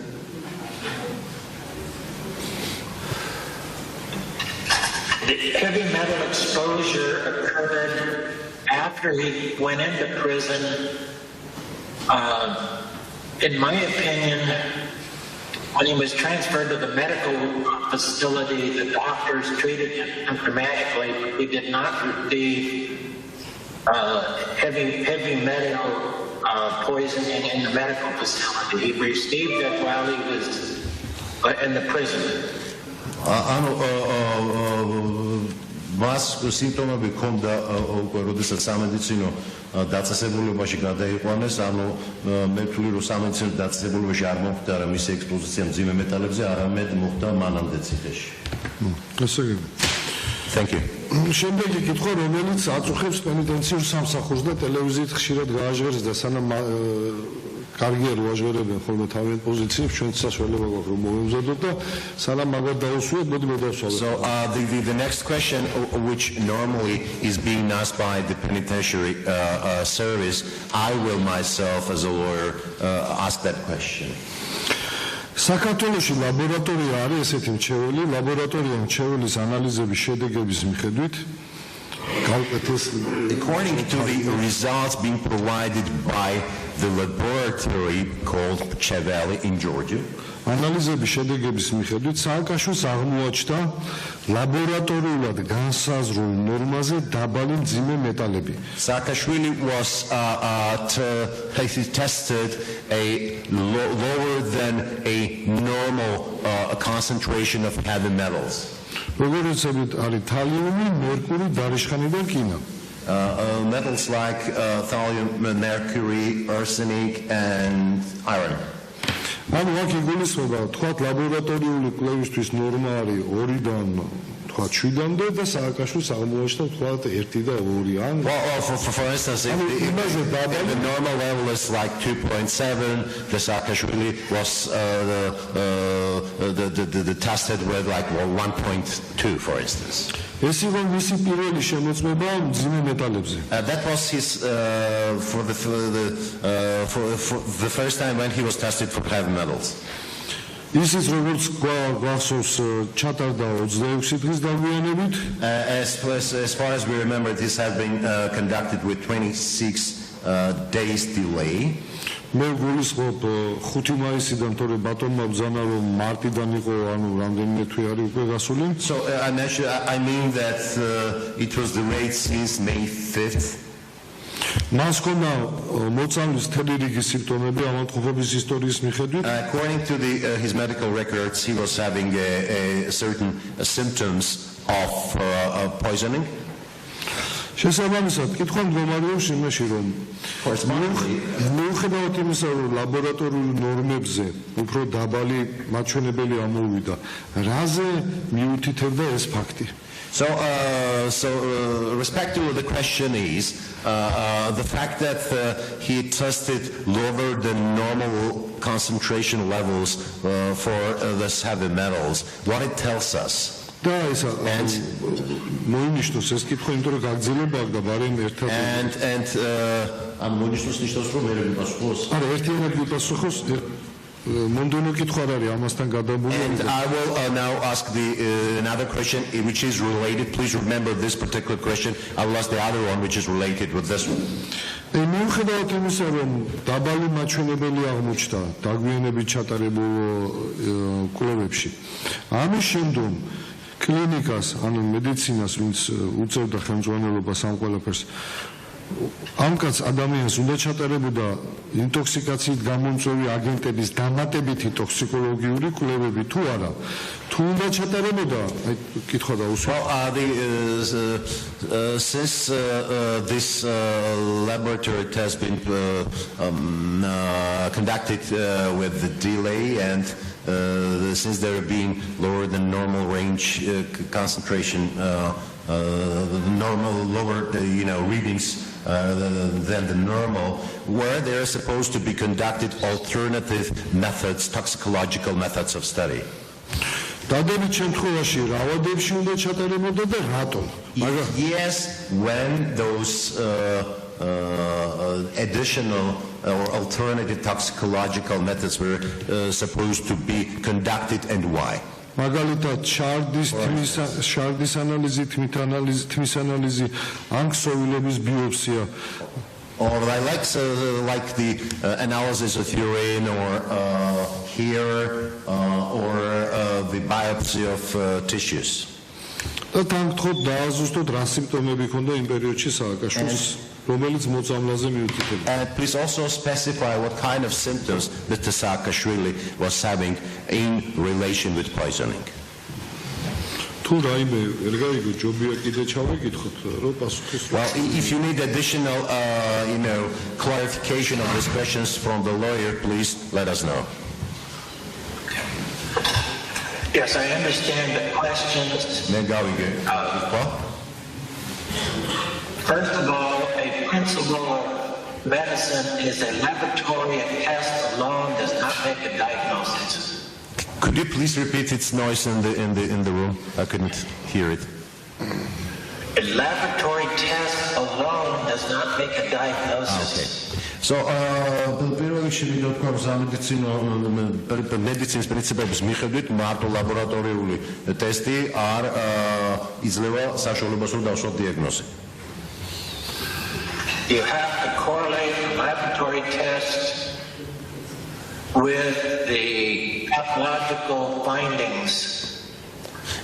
The heavy metal exposure occurred after he went into prison. In my opinion, when he was transferred to the medical facility, the doctors treated him symptomatically, but he did not receive heavy metal poisoning in the medical facility. He received it while he was in the prison. მას სიმპტომები ჰქონდა უკვე როდესაც სამედიცინო დაწესებულებაში გადაიყვანეს, ანუ მე ვთვლი რომ სამედიცინო დაწესებულებაში არ მოხდა რა მისი ექსპოზიცია მძიმე მეტალებზე, არამედ მოხდა მანამდე ციხეში. Thank you. შემდეგი კითხვა, რომელიც აწუხებს პენიტენციურ სამსახურს და ტელევიზიით ხშირად გააჟღერს და სანამ კარგია რომ აჟღერებენ ხოლმე თავიანთ პოზიციებს, ჩვენ საშუალება გვაქვს რომ მოვემზადოთ და სანამ მაგათ დაუსვიოთ, მოდი მე დავსვათ. So the next question, which normally is being asked by the penitentiary service, I will myself as a lawyer ask that question. საქართველოში ლაბორატორია არის ესეთი მრჩეველი, ლაბორატორია მრჩეველის ანალიზების შედეგების მიხედვით According to the results being provided by the laboratory called Mtavari in Georgia, ანალიზების შედეგების მიხედვით სააკაშვილს აღმოაჩნდა ლაბორატორიულად განსაზღვრულ ნორმაზე დაბალი მძიმე მეტალები. Saakashvili was tested a lower than a normal concentration of heavy metals. როგორიც არის თალიუმი, მერკური, დარიშხანი და რკინა. Metals like thallium, mercury, arsenic and iron. ანუ აქ იგულისხმება, თქვათ ლაბორატორიული კვლევისთვის ნორმა არის 2-დან 7-მდე და სააკაშვილს აღმოაჩნდა თქვათ 1 და 2. ან for instance, if the normal level is like 2.7, the Saakashvili was the tested with like 1.2, for instance. ეს იყო მისი პირველი შემოწმება მძიმე მეტალებზე. That was his for the first time when he was tested for heavy metals. ისიც როგორც გვახსოვს ჩატარდა 26 დღის დაგვიანებით. As far as we remember, this had been conducted with 26 days delay. მე გულისხმობ 5 მაისიდან თორე ბატონმა ბრძანა რომ მარტიდან იყო ანუ რამდენიმე თვე არის უკვე გასული. So I mean that it was delayed since May 5th. მას ჰქონდა მოწამვლის მთელი რიგი სიმპტომები ავადმყოფობის ისტორიის მიხედვით. According to his medical records, he was having certain symptoms of poisoning. შესაბამისად, კითხვა მდგომარეობს იმაში, რომ მიუხედავად იმისა, რომ ლაბორატორიულ ნორმებზე უფრო დაბალი მაჩვენებელი ამოვიდა, რაზე მიუთითებდა ეს ფაქტი? So respect to the question is the fact that he tested lower than normal concentration levels for the heavy metals. What it tells us. და ისა მოინიშნოს ეს კითხვა, იმიტომ რომ გაგრძელება აქვს და ბარემ ერთად and ამ მოინიშნოს ნიშნავს რომ ვერ ვიპასუხოს. არა, ერთიანად ვიპასუხოს. მომდენო კითხვა არის ამასთან გადაბმული. And I will now ask another question which is related. Please remember this particular question. I will ask the other one which is related with this one. მიუხედავად იმისა, რომ დაბალი მაჩვენებელი აღმოჩნდა დაგვიანებით ჩატარებულ კვლევებში, ამის შემდგომ კლინიკას, ანუ მედიცინას, ვინც უწევდა ხელმძღვანელობას ამ ყველაფერს, ამ კაც ადამიანს უნდა ჩატარებოდა ინტოქსიკაციით გამომწვევი აგენტების დამატებითი ტოქსიკოლოგიური კვლევები თუ არა. თუ უნდა ჩატარებოდა, აი კითხვა დაუსვა. Since this laboratory has been conducted with the delay and since there have been lower than normal range concentration, normal lower readings than the normal, where they are supposed to be conducted alternative methods, toxicological methods of study. დადებით შემთხვევაში რაოდებში უნდა ჩატარებოდა და რატომ? Yes, when those additional or alternative toxicological methods were supposed to be conducted and why. მაგალითად შარდის ანალიზი, თმის ანალიზი, ან ქსოვილების ბიოპსია. Or like the analysis of urine or hair or the biopsy of tissues. და თან გთხოვთ დააზუსტოთ რა სიმპტომები ჰქონდა იმ პერიოდში სააკაშვილის, რომელიც მოწამვლაზე მიუთითებდა. And please also specify what kind of symptoms Mr. Saakashvili was having in relation with poisoning. თუ რაიმე ვერ გაიგო, ჯობია კიდე ჩავეკითხოთ, რომ პასუხის. Well, if you need additional clarification of these questions from the lawyer, please let us know. Yes, I understand the questions. First of all, a principle of medicine is a laboratory and test alone does not make a diagnosis. Could you please repeat? It's noise in the room. I couldn't hear it. A laboratory test alone does not make a diagnosis. Okay. So, პირველ რიგში ვიდეო თქვა მედიცინის პრინციპების მიხედვით მარტო ლაბორატორიული ტესტი არ იძლევა საშუალებას რომ დავსვათ დიაგნოზი. You have to correlate the laboratory test with the pathological findings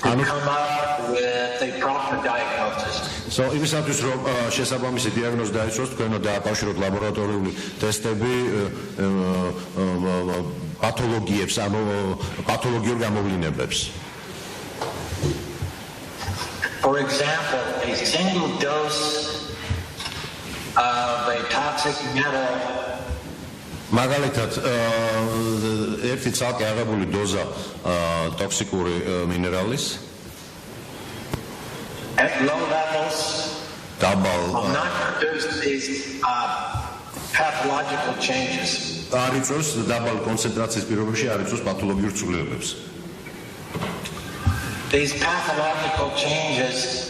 and come up with a proper diagnosis. So, იმისათვის რომ შესაბამისი დიაგნოზი დაიცვას, თქვენ უნდა დააკავშიროთ ლაბორატორიული ტესტები პათოლოგიებს, ანუ პათოლოგიურ გამოვლინებებს. For example, a single dose of a toxic metal მაგალითად ერთი ცალკე აღებული დოზა ტოქსიკური მინერალის at low levels will not produce these pathological changes. არ იწვევს დაბალ კონცენტრაციის პირობებში არ იწვევს პათოლოგიურ ცვლილებებს. These pathological changes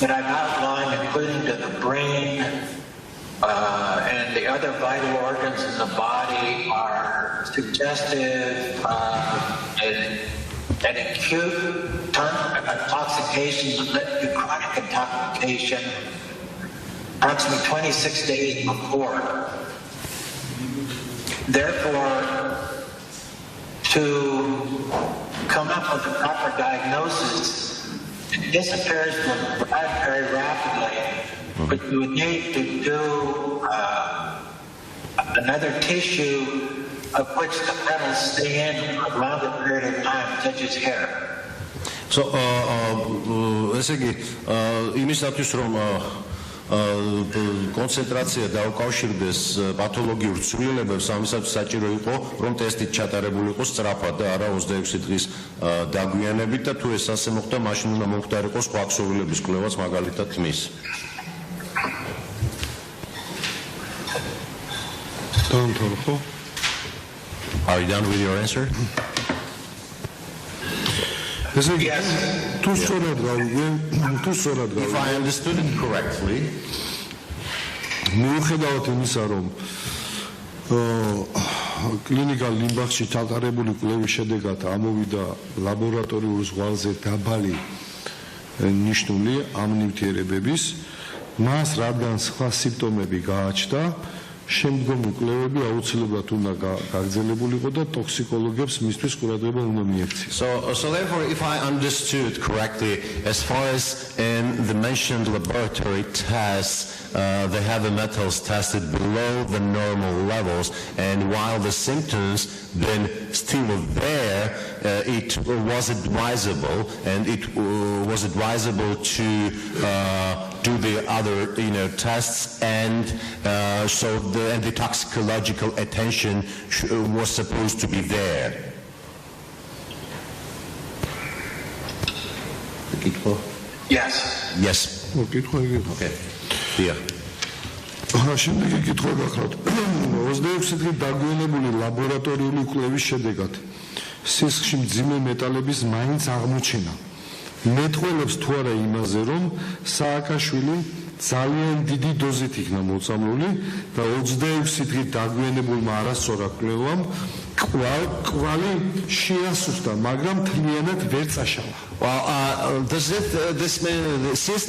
that I've outlined, including to the brain and the other vital organs in the body, are suggestive an acute intoxication that led to chronic intoxication approximately 26 days before. Therefore, to come up with a proper diagnosis, it disappears from the blood very rapidly, but you would need to do another tissue of which the metals stay in for a longer period of time, such as hair. So, ესე იგი, იმისათვის რომ კონცენტრაცია დაუკავშირდეს პათოლოგიურ ცვლილებებს, ამისათვის საჭირო იყო, რომ ტესტი ჩატარებული იყოს სწრაფად და არა 26 დღის დაგვიანებით და თუ ეს ასე მოხდა, მაშინ უნდა მომხდარიყო სხვა ქსოვილების კვლევაც, მაგალითად თმის. Are you done with your answer? If I understood it correctly, მიუხედავად იმისა, რომ კლინიკალ ლიმბახში ჩატარებული კვლევის შედეგად ამოვიდა ლაბორატორიულ ზღვარზე დაბალი ნიშნული ამ ნივთიერებების, მას რადგან სხვა სიმპტომები გააჩნდა, შემდგომი კვლევები აუცილებლად უნდა გაგრძელებულიყო და ტოქსიკოლოგებს მისთვის ყურადღება უნდა მიექციეს. So therefore, if I understood correctly, as far as in the mentioned laboratory tests, the heavy metals tested below the normal levels, and while the symptoms then still there, it was advisable, and it was advisable to do the other, tests, and so the toxicological attention was supposed to be there. Yes. Yes. Okay. Yeah. შემდეგი კითხვა გახლავთ. 26 დღით დაგვიანებული ლაბორატორიული კვლევის შედეგად სისხლში მძიმე მეტალების მაინც აღმოჩენა მეტყველებს თუ არა იმაზე, რომ სააკაშვილი ძალიან დიდი დოზით იქნა მოწამლული და 26 დღით დაგვიანებულმა არასწორად კვლევამ კვალი შეასუსტა, მაგრამ თლიანად ვერ წაშალა. Well, does this since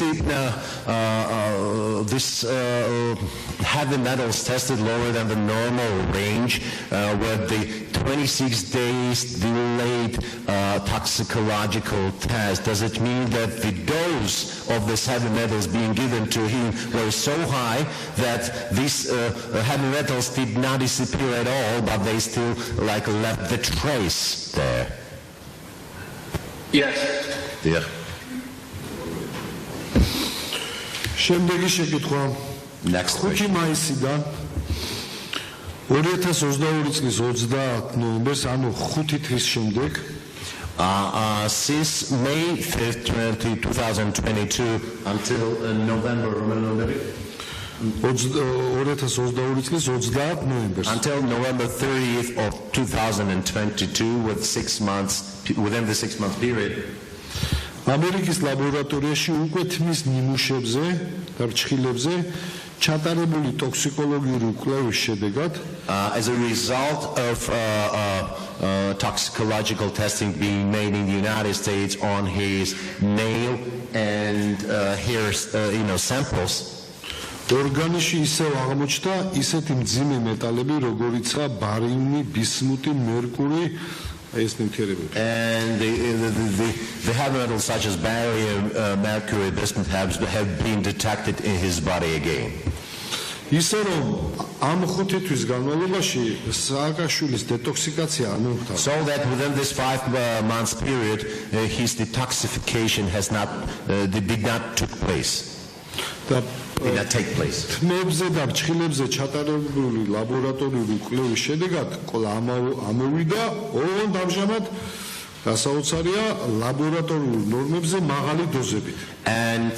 this heavy metals tested lower than the normal range, where the 26 days delayed toxicological test, does it mean that the dose of this heavy metals being given to him was so high that these heavy metals did not disappear at all, but they still left the trace there? Yes. Yeah. შემდეგი შეკითხვა. Next 5 მაისიდან 2022 წლის 30 ნოემბერს, ანუ 5 თვის შემდეგ, since May 5th, 2022 until November 2022 წლის 30 ნოემბერს, until November 30th of 2022, with 6 months, within the 6 month period, ამერიკის ლაბორატორიაში უკვე თმის ნიმუშებზე და რჩხილებზე ჩატარებული ტოქსიკოლოგიური კვლევის შედეგად as a result of toxicological testing being made in the United States on his nail and hair samples ორგანიზმში ისევ აღმოჩნდა ისეთი მძიმე მეტალები როგორიცაა ბარიუმი, ბისმუთი, მერკური and the heavy metals such as barium, mercury, bismuth have been detected in his body again. ისე რომ ამ 5 თვის განმავლობაში სააკაშვილის დეტოქსიკაცია არ მომხდარა. So that within this 5 months period his detoxification did not took place. Did not take place. თმებზე და რჩხილებზე ჩატარებული ლაბორატორიული კვლევის შედეგად კვლავ ამოვიდა ოღონდ ამჟამად გასაოცარია ლაბორატორიულ ნორმებზე მაღალი დოზებით. And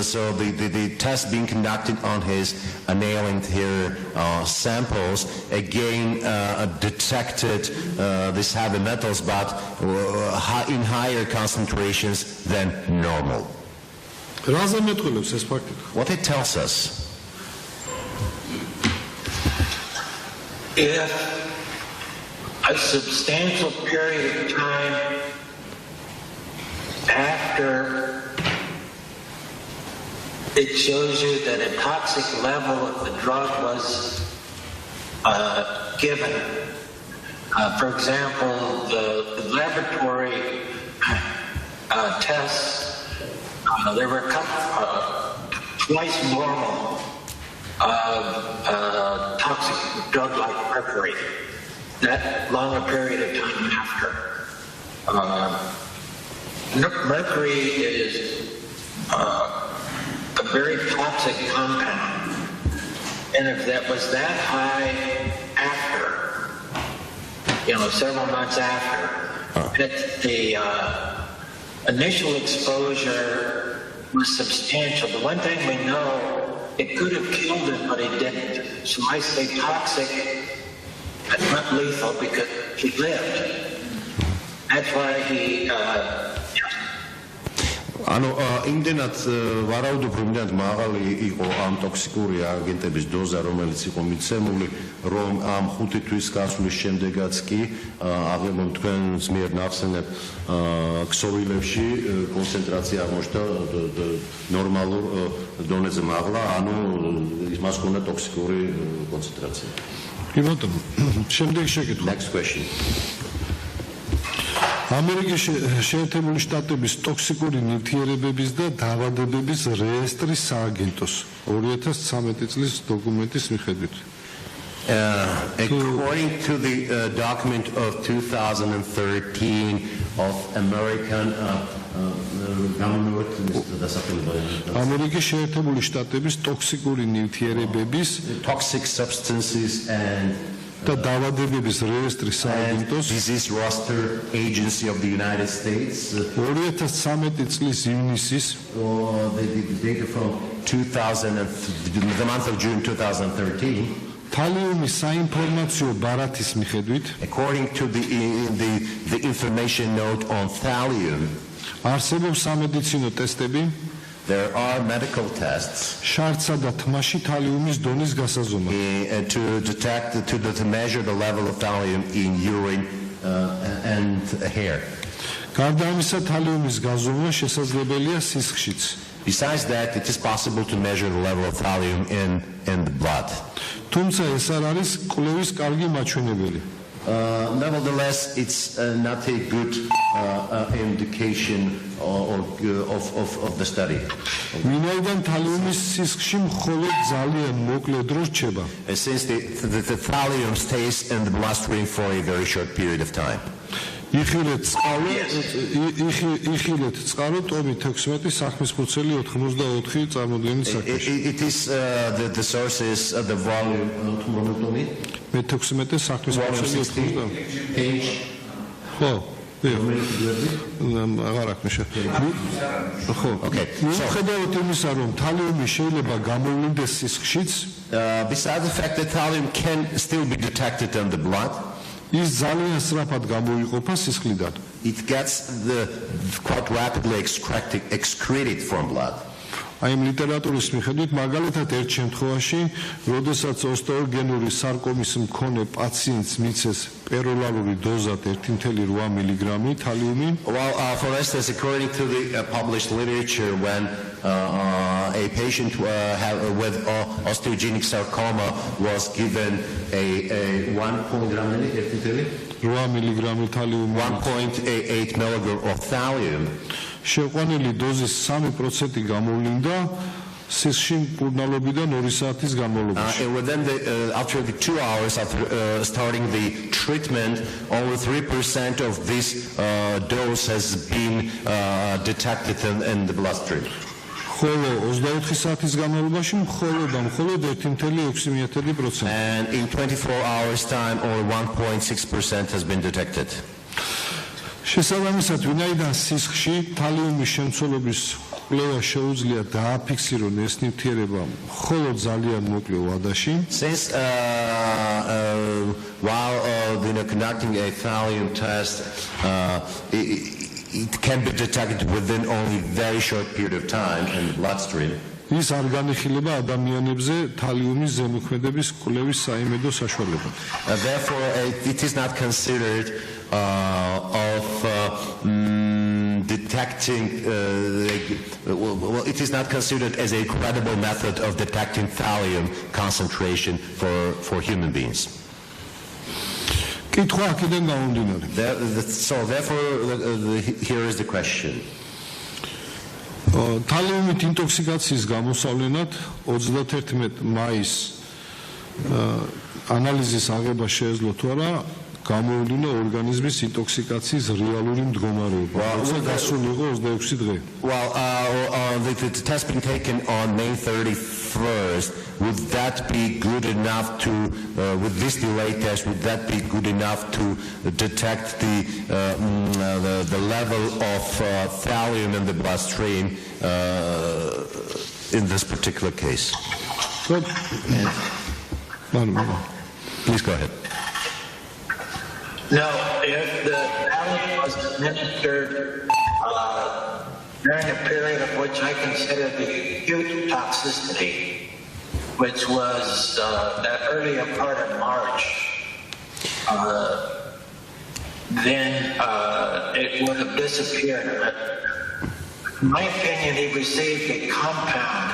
so the test being conducted on his nail and hair samples again detected these heavy metals but in higher concentrations than normal. რაზე მეტყველებს ეს ფაქტი? What it tells us? If a substantial period of time after it shows you that a toxic level of the drug was given. For example, the laboratory tests, there were twice normal of toxic drug like mercury. That longer period of time after. Mercury is a very toxic compound, and if that was that high after, several months after, the initial exposure was substantial. The one thing we know, it could have killed him, but it didn't. So I say toxic. It's not lethal because he lived. That's why he ანუ იმდენად ვარაუდობ რომ იმდენად მაღალი იყო ამ ტოქსიკური აგენტების დოზა რომელიც იყო მიცემული რომ ამ 5 თვის გასვლის შემდეგაც კი აღემონ თქვენს მიერ ნახსენებ ქსოვილებში კონცენტრაცია აღმოჩნდა ნორმალურ დონეზე მაღლა ანუ იმას ქონდა ტოქსიკური კონცენტრაცია. კი ბატონო, შემდეგი შეკითხვა. Next question. ამერიკის შეერთებული შტატების ტოქსიკური ნივთიერებების და დაავადებების რეესტრის სააგენტოს 2013 წლის დოკუმენტის მიხედვით. According to the document of 2013 of American ამერიკის შეერთებული შტატების ტოქსიკური ნივთიერებების toxic substances and და დაავადებების რეესტრის სააგენტოს disease roster agency of the United States 2013 წლის ივნისის the data from 2000 the month of June 2013 თალიუმის საინფორმაციო ბარათის მიხედვით according to the information note on thallium არსებობს სამედიცინო ტესტები There are medical tests შარცსა და თმაში თალიუმის დონის გასაზომად to detect to measure the level of thallium in urine and hair. გარდა ამისა თალიუმის გაზომვა შესაძლებელია სისხლშიც. Besides that, it is possible to measure the level of thallium in the blood. თუმცა ეს არ არის კვლევის კარგი მაჩვენებელი. Nevertheless, it's not a good indication of the study. ვინაიდან თალიუმის სისხლში მხოლოდ ძალიან მოკლე დრო რჩება. Since the thallium stays in the bloodstream for a very short period of time. იხილეთ წყარო ტომი 16 საქმის ფუცელი 84 წარმოდგენის საქმეში. It is the source is the volume მე 16 საქმის ფუცელი 80 page ხო აღარ აქვს ხო მიუხედავად იმისა რომ თალიუმი შეიძლება გამოვლინდეს სისხლშიც besides the fact that thallium can still be detected in the blood ის ძალიან სწრაფად გამოიყოფა სისხლიდან. it gets quite rapidly excreted from blood. აი ამ ლიტერატურის მიხედვით მაგალითად ერთ შემთხვევაში, როდესაც ოსტეოგენური სარკომის მქონე პაციენტს მიცეს პეროლალური დოზად 1.8 მილიგრამი თალიუმი. Well, for instance, according to the published literature, when a patient with osteogenic sarcoma was given a 1.8 მილიგრამი თალიუმი, 1.8 milligram of thallium. შეყვანილი დოზის 3% გამოვლინდა სისხლში მკურნალობიდან 2 საათის განმავლობაში. Within after the 2 hours after starting the treatment, only 3% of this dose has been detected in the bloodstream. ხოლო 24 საათის განმავლობაში მხოლოდ 1.6%. And in 24 hours time, only 1.6% has been detected. შესაბამისად, ვინაიდან სისხლში თალიუმის შემცველობის კვლევა შეუძლია დააფიქსირონ ეს ნივთიერება მხოლოდ ძალიან მოკლე ვადაში. Since while conducting a thallium test, it can be detected within only very short period of time in the bloodstream. ის არ განიხილება ადამიანებზე თალიუმის ზემოქმედების კვლევის საიმედო საშუალებად. Therefore, it is not considered detecting. It is not considered as a credible method of detecting thallium concentration for human beings. კითხვა აქედან გამომდინარე. So, therefore, here is the question. თალიუმით ინტოქსიკაციის გამოსავლენად 31 მაისს ანალიზის აღება შეეძლო თუ არა გამოვლინდა ორგანიზმის ინტოქსიკაციის რეალური მდგომარეობა. როცა დასული იყო 26 დღე. Well, the test been taken on May 31st. Would that be good enough to, with this delay test, would that be good enough to detect the level of thallium in the bloodstream in this particular case? Good. Please go ahead. No, if the thallium was administered during a period of which I consider the acute toxicity, which was that earlier part of March, then it would have disappeared. In my opinion, he received a compound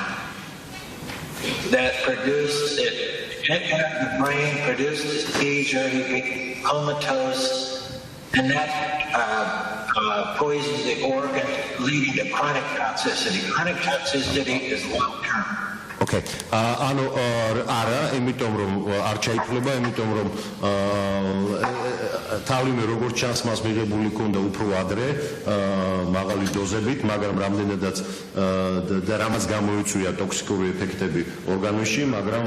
that produced it entered the brain, produced a seizure, he became comatose, and that poisons the organ, leading to chronic toxicity. Chronic toxicity is long-term. Okay. Ano ara, emitom rom არ ჩაითვლება, emitom rom თალიუმი როგორც ჩანს მას მიღებული ქონდა უფრო ადრე, მაღალი დოზებით, მაგრამ რამდენადაც და რამაც გამოიწვია ტოქსიკური ეფექტები ორგანიზმში, მაგრამ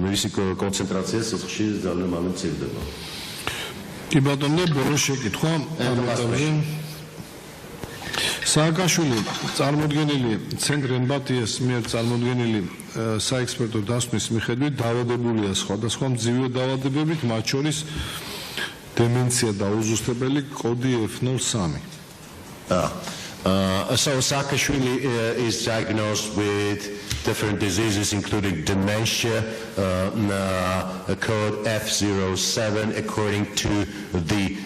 მისი კონცენტრაცია სისხლში ძალიან მალე მცირდება. კი ბატონო, ბოლოს შეკითხვა სააკაშვილი წარმოდგენილი ცენტრ ემპათიას მიერ წარმოდგენილი საექსპერტო დასვნის მიხედვით დაავადებულია სხვადასხვა მძივე დაავადებებით, მათ შორის დემენცია და უზუსტებელი კოდი F03. So Saakashvili is diagnosed with different diseases, including dementia, code F07, according to the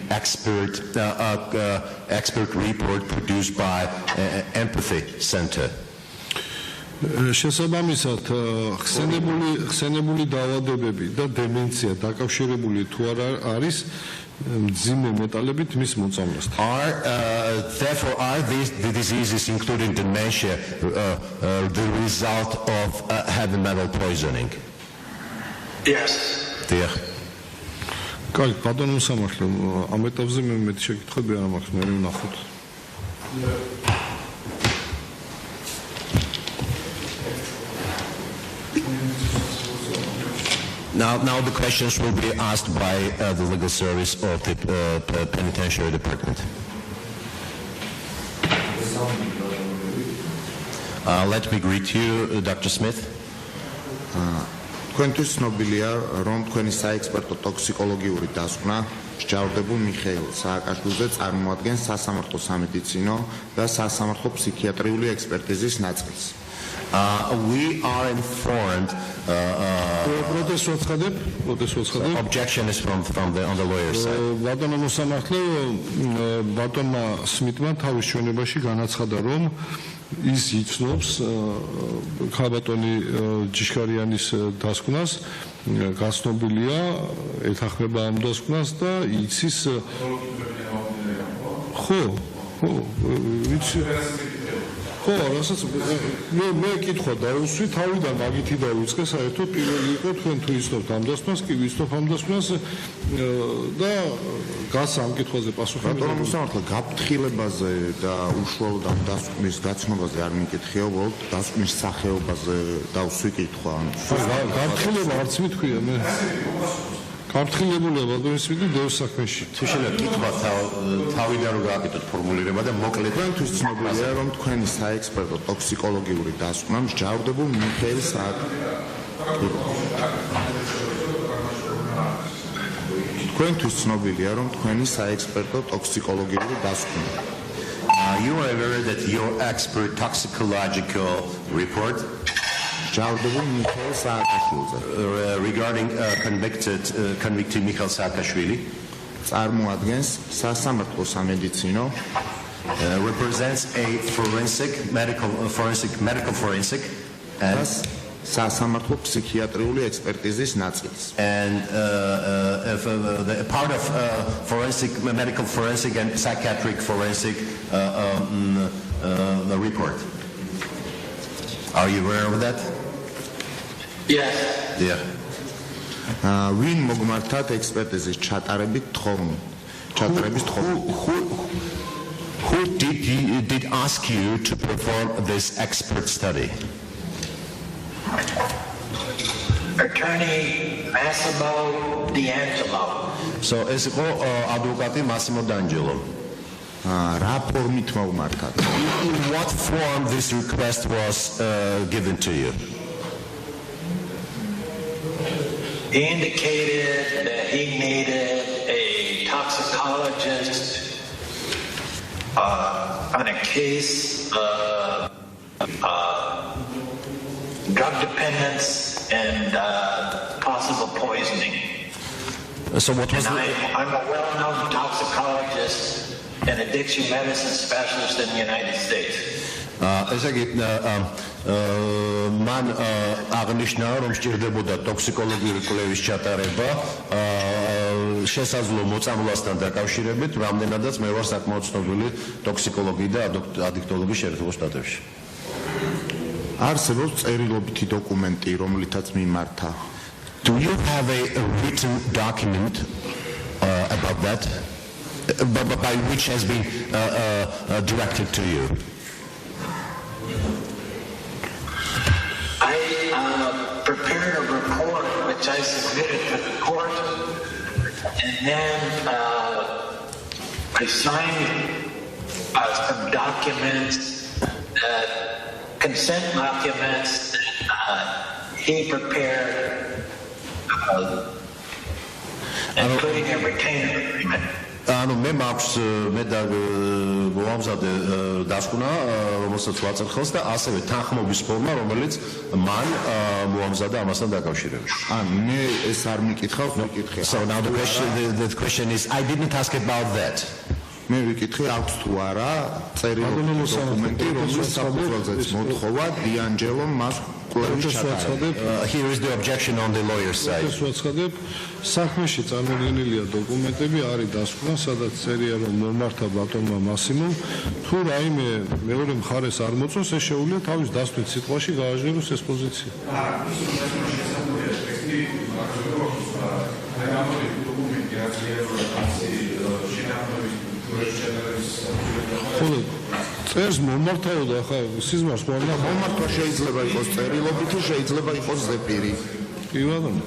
expert report produced by Empathy Center. შესაბამისად ხსენებული დაავადებები და დემენცია დაკავშირებული თუ არ არის მძიმე მეტალებით მის მოწამვლასთან. Therefore, are these the diseases, including dementia, the result of heavy metal poisoning? Yes. Კარგი, ბატონო სამართლე, ამ ეტაპზე მე მეტი შეკითხვები არ მაქვს, მე ვნახოთ. Now the questions will be asked by the legal service of the penitentiary department. Let me greet you, Dr. Smith. თქვენთვის ცნობილია, რომ თქვენი საექსპერტო ტოქსიკოლოგიური დასკვნა მსჯავრდებულ მიხეილ სააკაშვილზე წარმოადგენს სასამართლო სამედიცინო და სასამართლო ფსიქიატრიული ექსპერტიზის ნაწილს. We are informed. Objection is from on the lawyer's side. ბატონო მოსამართლე, ბატონმა სმიტმა თავის ჩვენებაში განაცხადა, რომ ის იცნობს ქალბატონი ჯიშკარიანის დასკვნას, გაცნობილია, ეთანხმება ამ დასკვნას და იცის ხო, იცი ხო, რასაც მე კითხვა დაუსვი, თავიდან მაგითი დავიწყე, საერთოდ პირველი იყო თქვენ თუ იცნობთ ამ დასკვნას, კი ვიცნობ ამ დასკვნას და გასა ამ კითხვაზე პასუხი. ბატონო მოსამართლე, გაფრთხილებაზე და უშუალოდ ამ დასკვნის გაცნობაზე არ მიკითხია, უბრალოდ დასკვნის სახეობაზე დავსვი კითხვა. გაფრთხილება არც მithქვია მე. გაფრთხილებულია ბატონო სმიტი დევს საქმეში. თუ შეიძლება კითხვა თავიდან რო გააკეთოთ ფორმულირება და მოკლედ თქვენთვის ცნობილია, რომ თქვენი საექსპერტო ტოქსიკოლოგიური დასკვნა მსჯავრდებულ მიხეილ თქვენთვის ცნობილია, რომ თქვენი საექსპერტო ტოქსიკოლოგიური დასკვნა. You are aware that your expert toxicological report regarding convicted Mixeil Saakashvili represents a forensic medical and სასამართლო ფსიქიატრიული ექსპერტიზის ნაწილს. And a part of medical forensic and psychiatric forensic report. Are you aware of that? Yes. Yeah. Win mogmartat ekspertizis ჩატარების თხოვნ. Who did ask you to perform this expert study? Attorney Massimo D'Angelo. So ეს იყო ადვოკატი Massimo D'Angelo. რა ფორმით მოგმართავთ? In what form this request was given to you? He indicated that he needed a toxicologist on a case of drug dependence and possible poisoning. So what was I'm a well-known toxicologist and addiction medicine specialist in the United States. ესე იგი მან აღნიშნა, რომ სჭირდებოდა ტოქსიკოლოგიური კვლევის ჩატარება შესაძლო მოწამვლასთან დაკავშირებით, რამდენადაც მე ვარ საკმაოდ ცნობილი ტოქსიკოლოგი და ადიქტოლოგი შეერთებულ შტატებში. არსებობს წერილობითი დოკუმენტი, რომლითაც მიმართა. Do you have a written document about that? By which has been directed to you? I prepared a report which I submitted to the court, and then I signed some documents, consent documents that he prepared, including a retainer agreement. ანუ მე მაქვს მე და მოამზადე დასკვნა, რომელსაც ვაწერხელს და ასევე თანხმობის ფორმა, რომელიც მან მოამზადა ამასთან დაკავშირებით. ანუ მე ეს არ მიკითხავ, მეკითხე. So now the question is, I didn't ask about that. მე ვიკითხე აქვს თუ არა წერილობითი დოკუმენტი, რომელიც საფუძველზეც მოთხოვა დიანჯელომ მას კვლევის ჩატარება. Here is the objection on the lawyer's side. საქმეში წარმოდგენილია დოკუმენტები, არის დასკვნა, სადაც წერია, რომ მომართა ბატონმა მასიმომ, თუ რაიმე მეორე მხარეს არ მოწონს, ეს შეუძლია თავის დასკვნის სიტყვაში გააჟღეროს ეს პოზიცია. ხოლო წერს მომართავ და ხა სიზმარს ყურნა მომართვა შეიძლება იყოს წერილობითი, შეიძლება იყოს ზეპირი. კი ბატონო.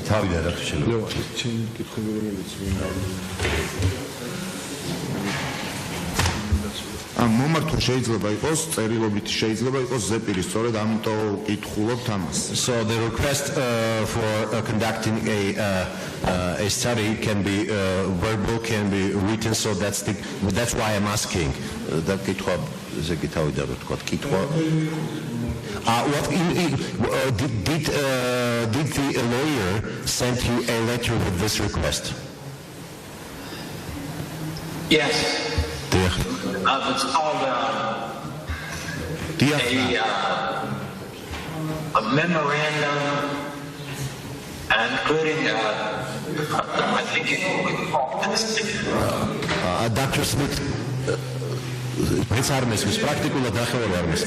თავიდან რა შეიძლება. ჩემი კითხები რომელიც მინდა. მომართვა შეიძლება იყოს წერილობით შეიძლება იყოს ზეპირი სწორედ ამიტომ კითხულობთ ამას So the request for conducting a study can be verbal, can be written, so that's why I'm asking. და კითხვა ზეგი თავიდან რო თქვა კითხვა did the lawyer send you a letter with this request? Yes. It's called a memorandum, including I think Dr. Smith, it's armies, it's practically a dakhwali armies,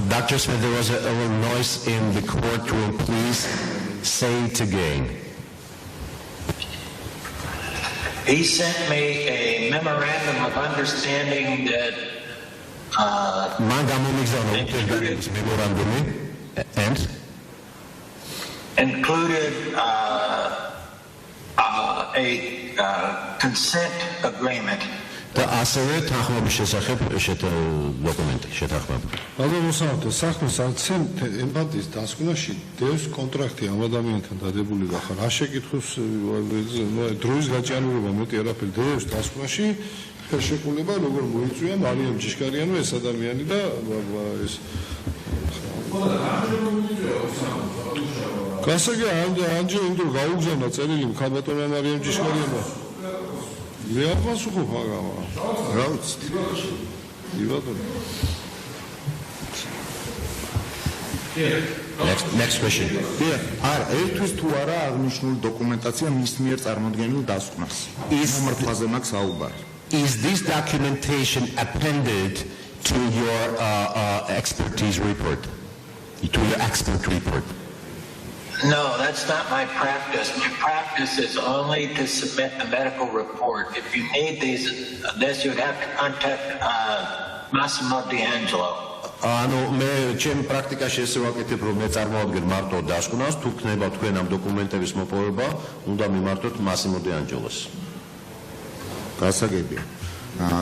Dr. Smith, there was a little noise in the courtroom. Please say it again. He sent me a memorandum of understanding that included a consent agreement. და ასევე თანხმობის შესახებ დოკუმენტი შეთანხმება. ალბათ მოსამართლე საქმის არცენ ემპათიის დასკვნაში დევს კონტრაქტი ამ ადამიანთან დადებული და ხარ რა შეკითხოს დროის გაჭიანურება მეტი არაფერი დევს დასკვნაში ხელშეკრულება როგორ მოიწვია მარიამ ჯიშკარიანო ეს ადამიანი და ეს გასაგე ანჯე ინდრო გაუგზავნა წერილი ხალბატონმა მარიამ ჯიშკარიანო მე არ პასუხობ აგამა რა ვიცი Next question. არ ერთვის თუ არა აღნიშნული დოკუმენტაცია მის მიერ წარმოდგენილ დასკვნას მომართვაზე მაქვს საუბარი Is this documentation appended to your expertise report? To your expert report? No, that's not my practice. My practice is only to submit the medical report. If you need this you'd have to contact Massimo D'Angelo. ანუ მე ჩემი პრაქტიკაში ესე ვაკეთებ რომ მე წარმოვადგენ მარტო დასკვნას თუ ქნება თქვენ ამ დოკუმენტების მოპოვება უნდა მიმართოთ Massimo D'Angelos. გასაგებია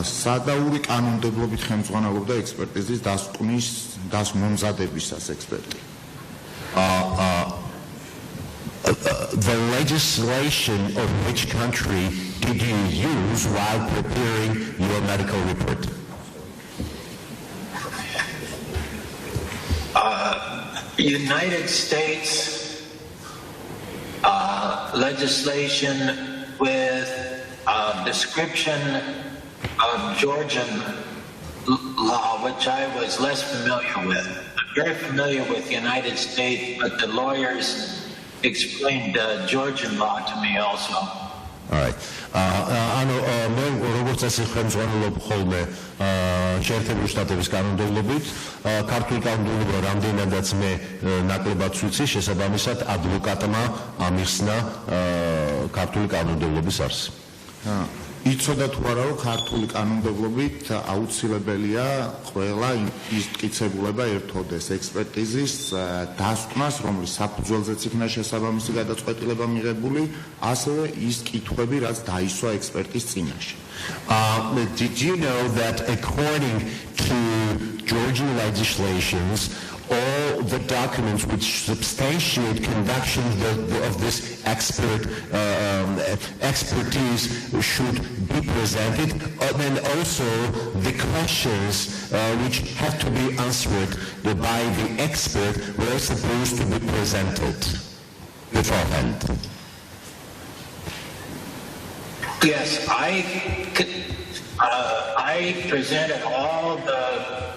სადაური კანონმდებლობით ხელმძღვანელობდა ექსპერტიზის დასკვნის მომზადებისას ექსპერტი The legislation of which country did you use while preparing your medical report? United States legislation with a description of Georgian law, which I was less familiar with. I'm very familiar with the United States, but the lawyers explained Georgian law to me also. All right. ანუ მე როგორც ასე ხელმძღვანელობ ხოლმე შეერთებული შტატების კანონმდებლობით, ქართული კანონმდებლობა რამდენადაც მე ნაკლებად ვიცი, შესაბამისად ადვოკატმა ამიხსნა ქართული კანონმდებლობის არსი. იცოდა თუ არა რომ ქართული კანონმდებლობით აუცილებელია ყველა ის მტკიცებულება ერთოდეს ექსპერტიზის დასკვნას რომლის საფუძველზეც იქნა შესაბამისი გადაწყვეტილება მიღებული ასევე ის კითხვები რაც დაისვა ექსპერტის წინაშე Did you know that according to Georgian legislations all the documents which substantiate conduction of this expertise should be presented, and also the questions which have to be answered by the expert were supposed to be presented beforehand? Yes, I presented all the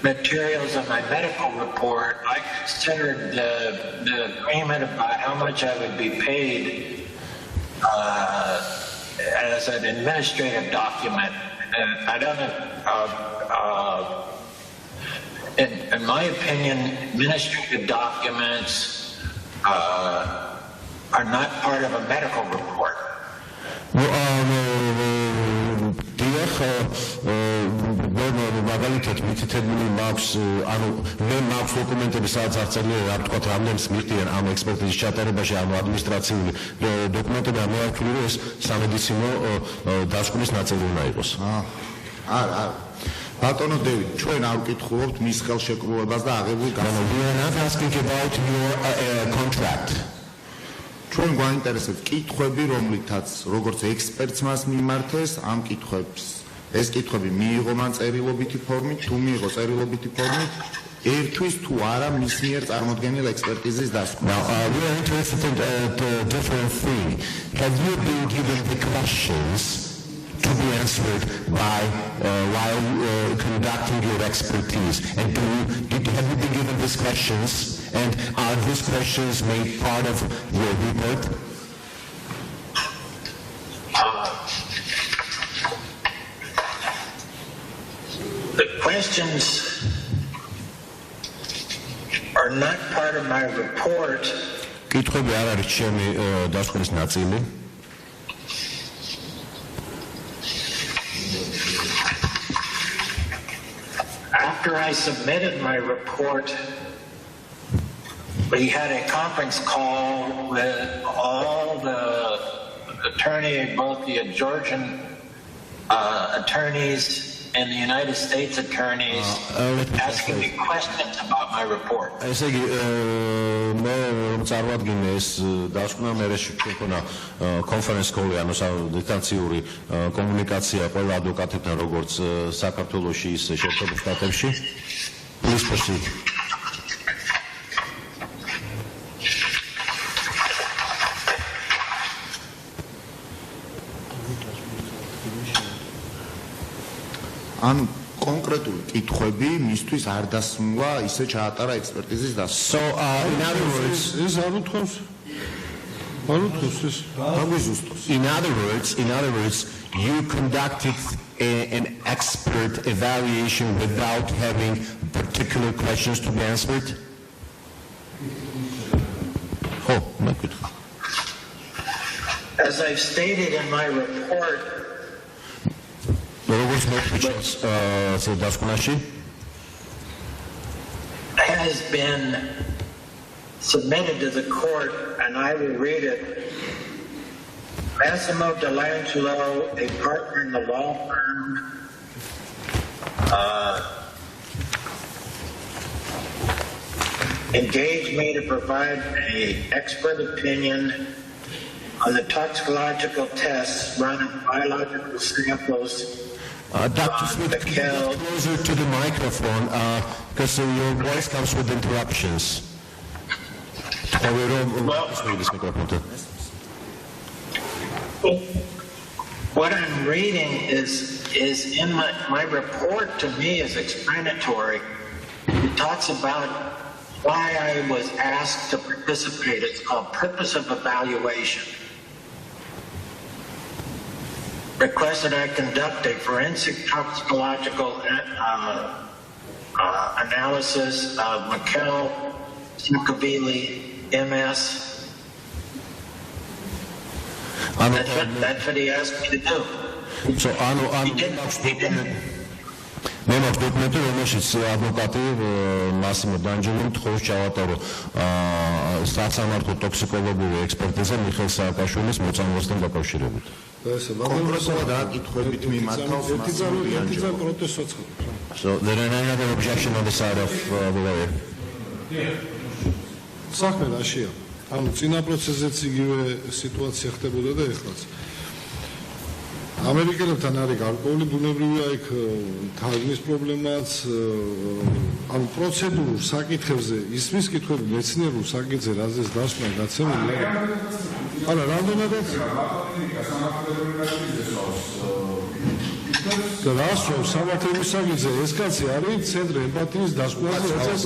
materials of my medical report. I considered the agreement about how much I would be paid as an administrative document. I don't know. In my opinion, administrative documents are not part of a medical report. მაგალითად მითითებული მაქვს, ანუ მე მაქვს დოკუმენტები, სადაც აღწერილია, რა ვთქვათ, რამდენს მიხდიან ამ ექსპერტიზის ჩატარებაში, ანუ ადმინისტრაციული დოკუმენტები, ამ მართული რომ ეს სამედიცინო დასკვნის ნაწილი უნდა იყოს. არა. ბატონო დევიდ, ჩვენ არ ვკითხულობთ მის ხელშეკრულებას და აღებულ We are not asking about your contract. ჩვენ გვაინტერესებს კითხვები, რომლითაც როგორც ექსპერტს მას მიმართეს, ამ კითხვებს. ეს კითხვები მიიღო მან წერილობითი ფორმით, თუ მიიღო წერილობითი ფორმით, ერთვის თუ არა მის მიერ წარმოდგენილ ექსპერტიზის დასკვნა. Now, we are interested in a different thing. Have you been given the questions to be answered by while conducting your expertise? And have you been given these questions? And are these questions made part of your report? The questions are not part of my report. კითხვები არ არის ჩემი დასკვნის ნაწილი. After I submitted my report, we had a conference call with all the attorneys, both the Georgian attorneys and the United States attorneys, asking me questions about my report. ესე იგი მე წარმოვადგინე ეს დასკვნა, მე შექონა კონფერენს კოლი, ანუ დისტანციური კომუნიკაცია ყველა ადვოკატებთან, როგორც საქართველოში, ისე შეერთებულ შტატებში. Please proceed. ანუ კონკრეტული კითხვები მისთვის არ დასმულა, ისე ჩაატარა ექსპერტიზის დასკვნა. So in other words, ეს არ უთხოვს ეს დაგვიზუსტოს. In other words, you conducted an expert evaluation without having particular questions to be answered? Oh, my good. As I've stated in my report, has been submitted to the court, and I will read it. Massimo Delangelo, a partner in the law firm, engaged me to provide an expert opinion on the toxicological tests run on biological samples. Dr. Smith, could you get closer to the microphone because your voice comes with interruptions. What I'm reading is in my report. To me is explanatory. It talks about why I was asked to participate. It's called purpose of evaluation. Requested I conduct a forensic toxicological analysis of Mikael Saakashvili, MS. That's what he asked me to do. So, მე მაქვს დოკუმენტი, რომელშიც ადვოკატი მასიმო დანჯელიმ თხოვს ჩავატარო სასამართლო ტოქსიკოლოგიური ექსპერტიზა მიხეილ სააკაშვილის მოწამვლასთან დაკავშირებით. კონკრეტულად აკითხვებით მიმართავს მასიმო. So there are any other objection on the side of the lawyer? საქმე რაშია? ანუ წინა პროცესზეც იგივე სიტუაცია ხდებოდა და ეხლაც. ამერიკელებთან არის გარკვეული ბუნებრივია იქ თარგმნის პრობლემაც, ანუ პროცედურულ საკითხებზე ისმის კითხვები მეცნიერულ საკითხზე რაზეც დასკვნა გაცემული არა რამდენადაც და რასო სამართლის საკითხზე ეს კაცი არის ცენტრი ემპათიის დასკვნაზე ეცეს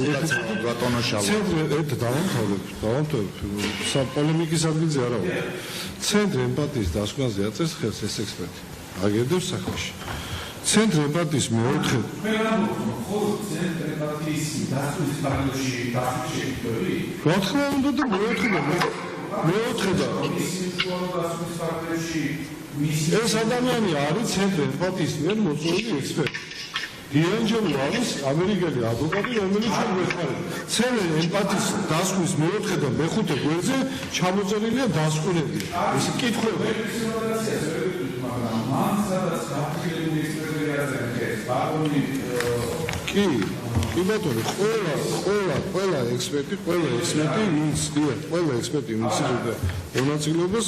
ცენტრი დავამთავრებ საპოლემიკის ადგილზე არა ვარ ცენტრი ემპათიის დასკვნაზე აწეს ხელს ეს ექსპერტი აგედებს საქმეში ცენტრი ემპათიის მეოთხე ცენტრი ემპათიის დასკვნის პარალელში დასკვნის რა თქმა უნდა და მეოთხე და ეს ადამიანი არის ცენტრი ემპათიის მიერ მოწვეული ექსპერტი გიანჯელი არის ამერიკელი ადვოკატი, რომელიც ჩვენ გვეხმარება. ცელე ემპათიის დასკვნის მეოთხე და მეხუთე გვერდზე ჩამოწერილია დასკვნები. ეს კითხვები. კი ბატონო, ყველა ექსპერტი, ვინც იღებდა მონაწილეობას,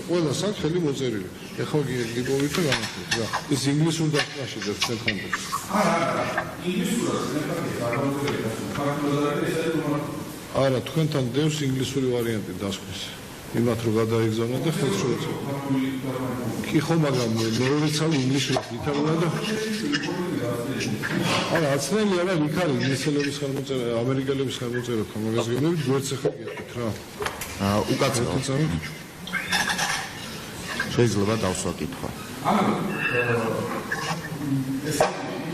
ყველა საკითხი მოწერილი. ეხლა გიპოვით და განახილეთ რა. ეს ინგლისურ დასკვნაშიც ჩვენთან. არა, თქვენთან დევს ინგლისური ვარიანტი დასკვნის. იმათ რომ გადაიგზავნა და ხელს შეეწო. კი ხო, მაგრამ მეორე ცალი ინგლისურად ვითარდება და არა, აცნელი არა, იქ არის ინგლისელების ხელმოწერა, ამერიკელების ხელმოწერა, მაგას გენებით გვერდს ახლა გეტყვით რა. უკაცრავად შეიძლება დავსვა კითხვა. ეს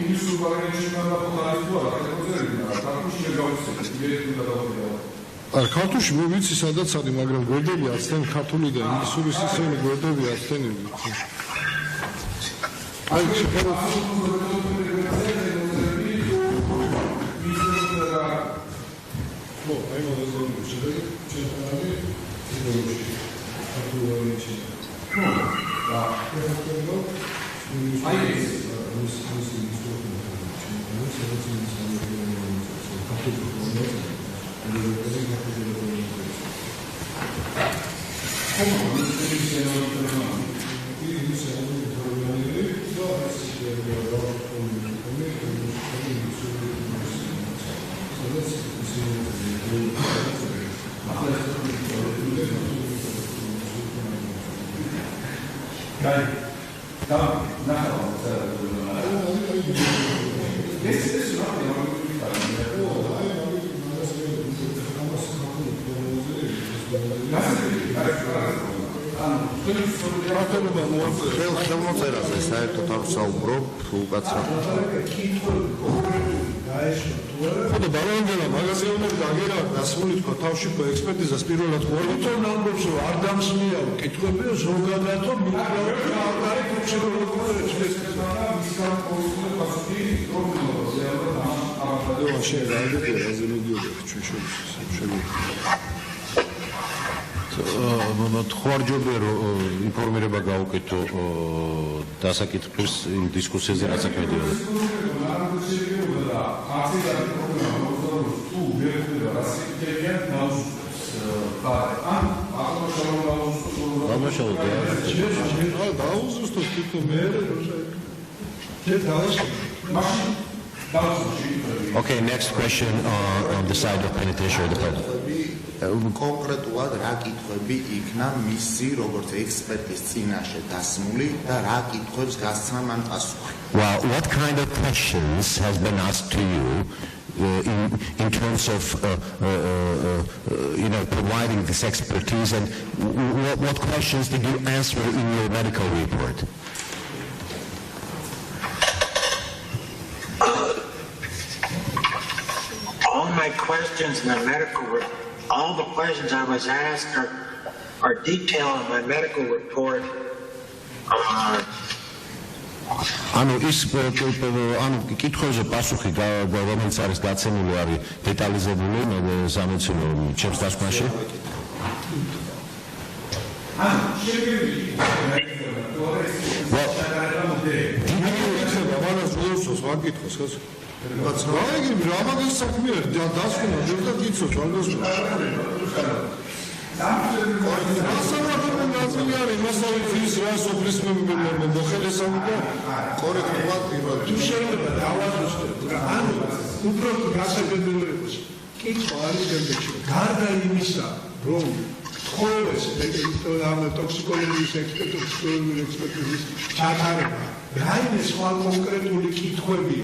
ინგლისურ ვარიანტში მაგალითად თუ არა, ქართულში ვერ გავიცნობ, იმერეთში გადავიდე. არ ქართულში მე ვიცი სადაც არის, მაგრამ გვერდები აცდენ ქართული და ინგლისურის ისინი გვერდები აცდენ. აი შეხედოთ ხელმოწერაზე საერთოდ არ ვსაუბრობ, უკაცრავად. ხოდა ბალანჯელა მაგაზიანები დაგერა დასმული თქვა თავში ექსპერტიზას პირველად მოიწონ ამბობს რომ არ დამსმიაო კითხვები ზოგადად რომ მიკრავენ აღარი ფუნქციონალური ხوارჯობია რომ ინფორმირება გაუკეთო დასაკითხვის იმ დისკუსიაზე რაც აკეთებდა. Okay, next question on the side of penitentiary department. კონკრეტულად რა კითხვები იქნა მისი როგორც ექსპერტის წინაშე დასმული და რა კითხვებს გასცა მან პასუხი? Well, what kind of questions has been asked to you in terms of providing this expertise, and what questions did you answer in your medical report? All my questions in the medical report, all the questions I was asked are detailed in my medical report. ანუ ის კითხვებზე პასუხი რომელიც არის გაცემული არის დეტალიზებული სამედიცინო ჩემს დასკვნაში. რამაგას საქმეა დასკვნა და კითხვა ჩანგოსნა. სასამართლო ნაწილი არის მასალის ის რა სოფლის მოხელესება კორექტულად პირველ თუ შეიძლება დავაზუსტოთ რა ანუ უბრალოდ გასაგებელოებას კითხვა არის შემდეგში გარდა იმისა რომ ყოველს ტოქსიკოლოგიის ექსპერტიზის ჩატარება რაიმე სხვა კონკრეტული კითხვები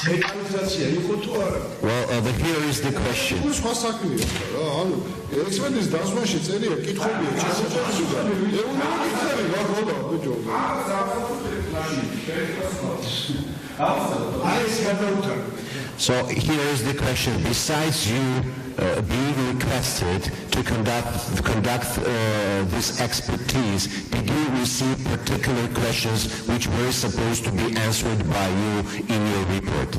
detalizация იყო თუ არა? Well, here is the question. სხვა საქმეა რა, ანუ ექსპერტის დასვაში წერია კითხვებია ჩასაჭერში. So here is the question. Besides you being requested to conduct this expertise, did you receive particular questions which were supposed to be answered by you in your report?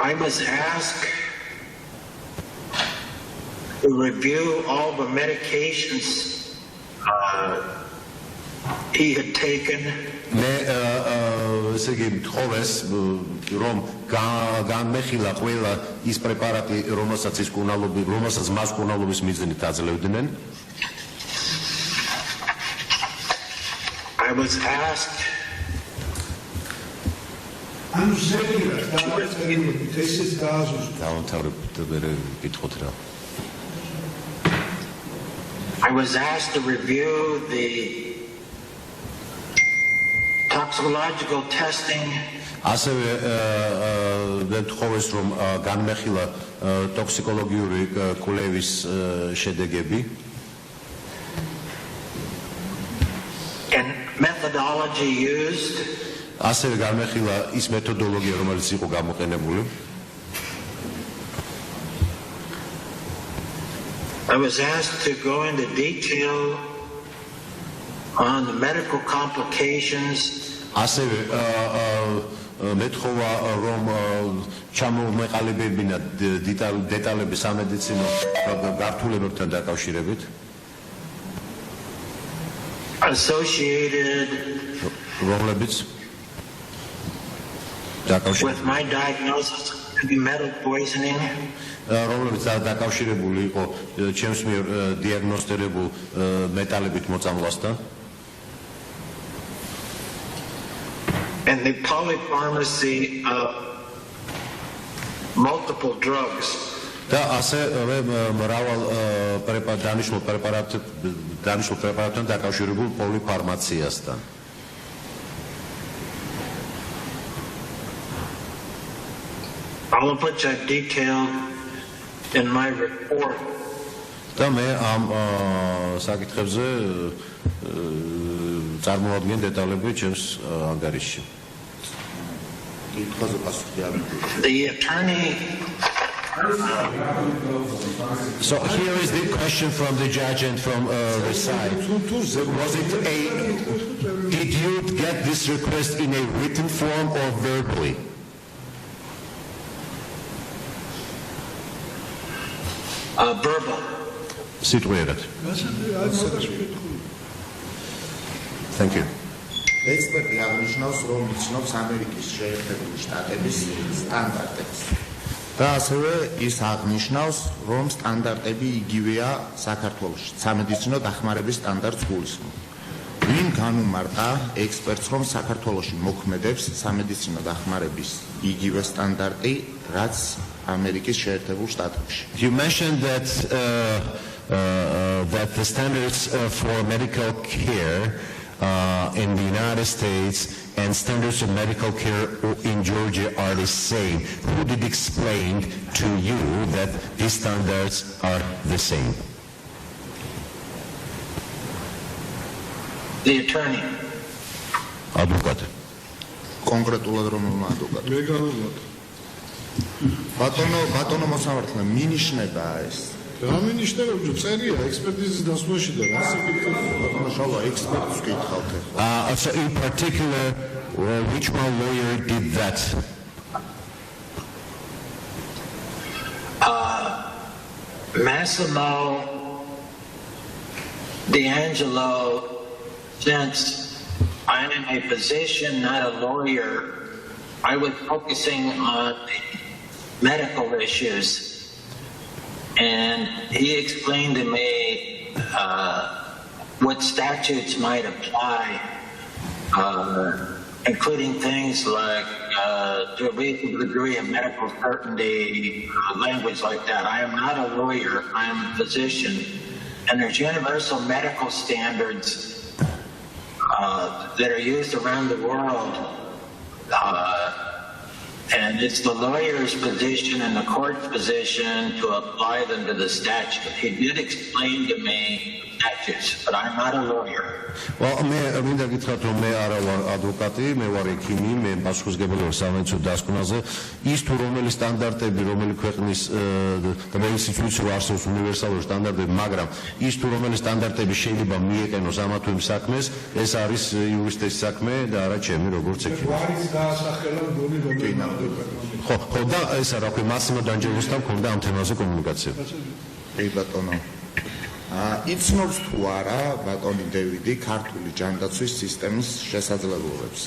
I was asked to review all the medications he had taken. ესე იგი თხოვეს რომ განმეხილა ყველა ის პრეპარატი რომელსაც მას კურნალობის მიზნით აძლევდნენ. I was asked I was asked to review the toxicological testing. ასევე თხოვეს რომ განმეხილა ტოქსიკოლოგიური კვლევის შედეგები. And methodology used. ასევე განმეხილა ის მეთოდოლოგია რომელიც იყო გამოყენებული. I was asked to go into detail on the medical complications. ასევე მეთხოვა რომ ჩამოვმეყალებებინა დეტალები სამედიცინო გართულებებთან დაკავშირებით. Associated რომლებიც with my diagnosis of metal poisoning. რომლებიც დაკავშირებული იყო ჩემს მიერ დიაგნოსტირებულ მეტალებით მოწამვლასთან. And the polypharmacy of multiple drugs. და ასევე მრავალ პრეპარატთან დაკავშირებულ პოლიფარმაციასთან. All of which I've detailed in my report. და მე ამ საკითხებზე წარმოადგენ დეტალები ჩემს ანგარიშში. The attorney. So here is the question from the judge and from the side. Did you get this request in a written form or verbally? Verbal. სიტყვიერად. Thank you. ექსპერტი აღნიშნავს, რომ იცნობს ამერიკის შეერთებული შტატების სტანდარტებს. და ასევე ის აღნიშნავს, რომ სტანდარტები იგივეა საქართველოში. სამედიცინო დახმარების სტანდარტს გულისხმობ. ვინ განუმარტა ექსპერტს, რომ საქართველოში მოქმედებს სამედიცინო დახმარების იგივე სტანდარტი, რაც ამერიკის შეერთებულ შტატებში? You mentioned that the standards for medical care in the United States and standards of medical care in Georgia are the same. Who did explain to you that these standards are the same? The attorney. Advocate. კონკრეტულად რომელმა ადვოკატმა? მე განვადა. ბატონო მოსამართლე, მინიშნება ეს. რა მინიშნება? წერია ექსპერტიზის დასვაში და რა საკითხია? ბატონო შავა ექსპერტს გითხავთ ახლა. So in particular, which one lawyer did that? Massimo D'Angelo, since I am a physician, not a lawyer, I was focusing on the medical issues. And he explained to me what statutes might apply, including things like to a reasonable degree of medical certainty, language like that. I am not a lawyer, I am a physician. And there's universal medical standards that are used around the world. And it's the lawyer's position and the court's position to apply them to the statute. He did explain to me statutes, but I'm not a lawyer. Well, მე მინდა გითხრათ რომ მე არა ვარ ადვოკატი, მე ვარ ექიმი, მე პასუხისმგებელი ვარ სამედიცინო დასკვნაზე. ის თუ რომელი სტანდარტები, რომელი ქვეყნის და მე ისიც ვიცი რომ არსებობს უნივერსალური სტანდარტები, მაგრამ ის თუ რომელი სტანდარტები შეიძლება მიეყენოს ამა თუ იმ საქმეს, ეს არის იურისტის საქმე და არა ჩემი როგორც ექიმი. გვარის დაასახელა მგონი ხო, და ეს რა ქვია მასიმო დანჯეროსთან მქონდა ამ თემაზე კომუნიკაცია. ბატონო. იცნობს თუ არა ბატონი დევიდი ქართული ჯანდაცვის სისტემის შესაძლებლობებს?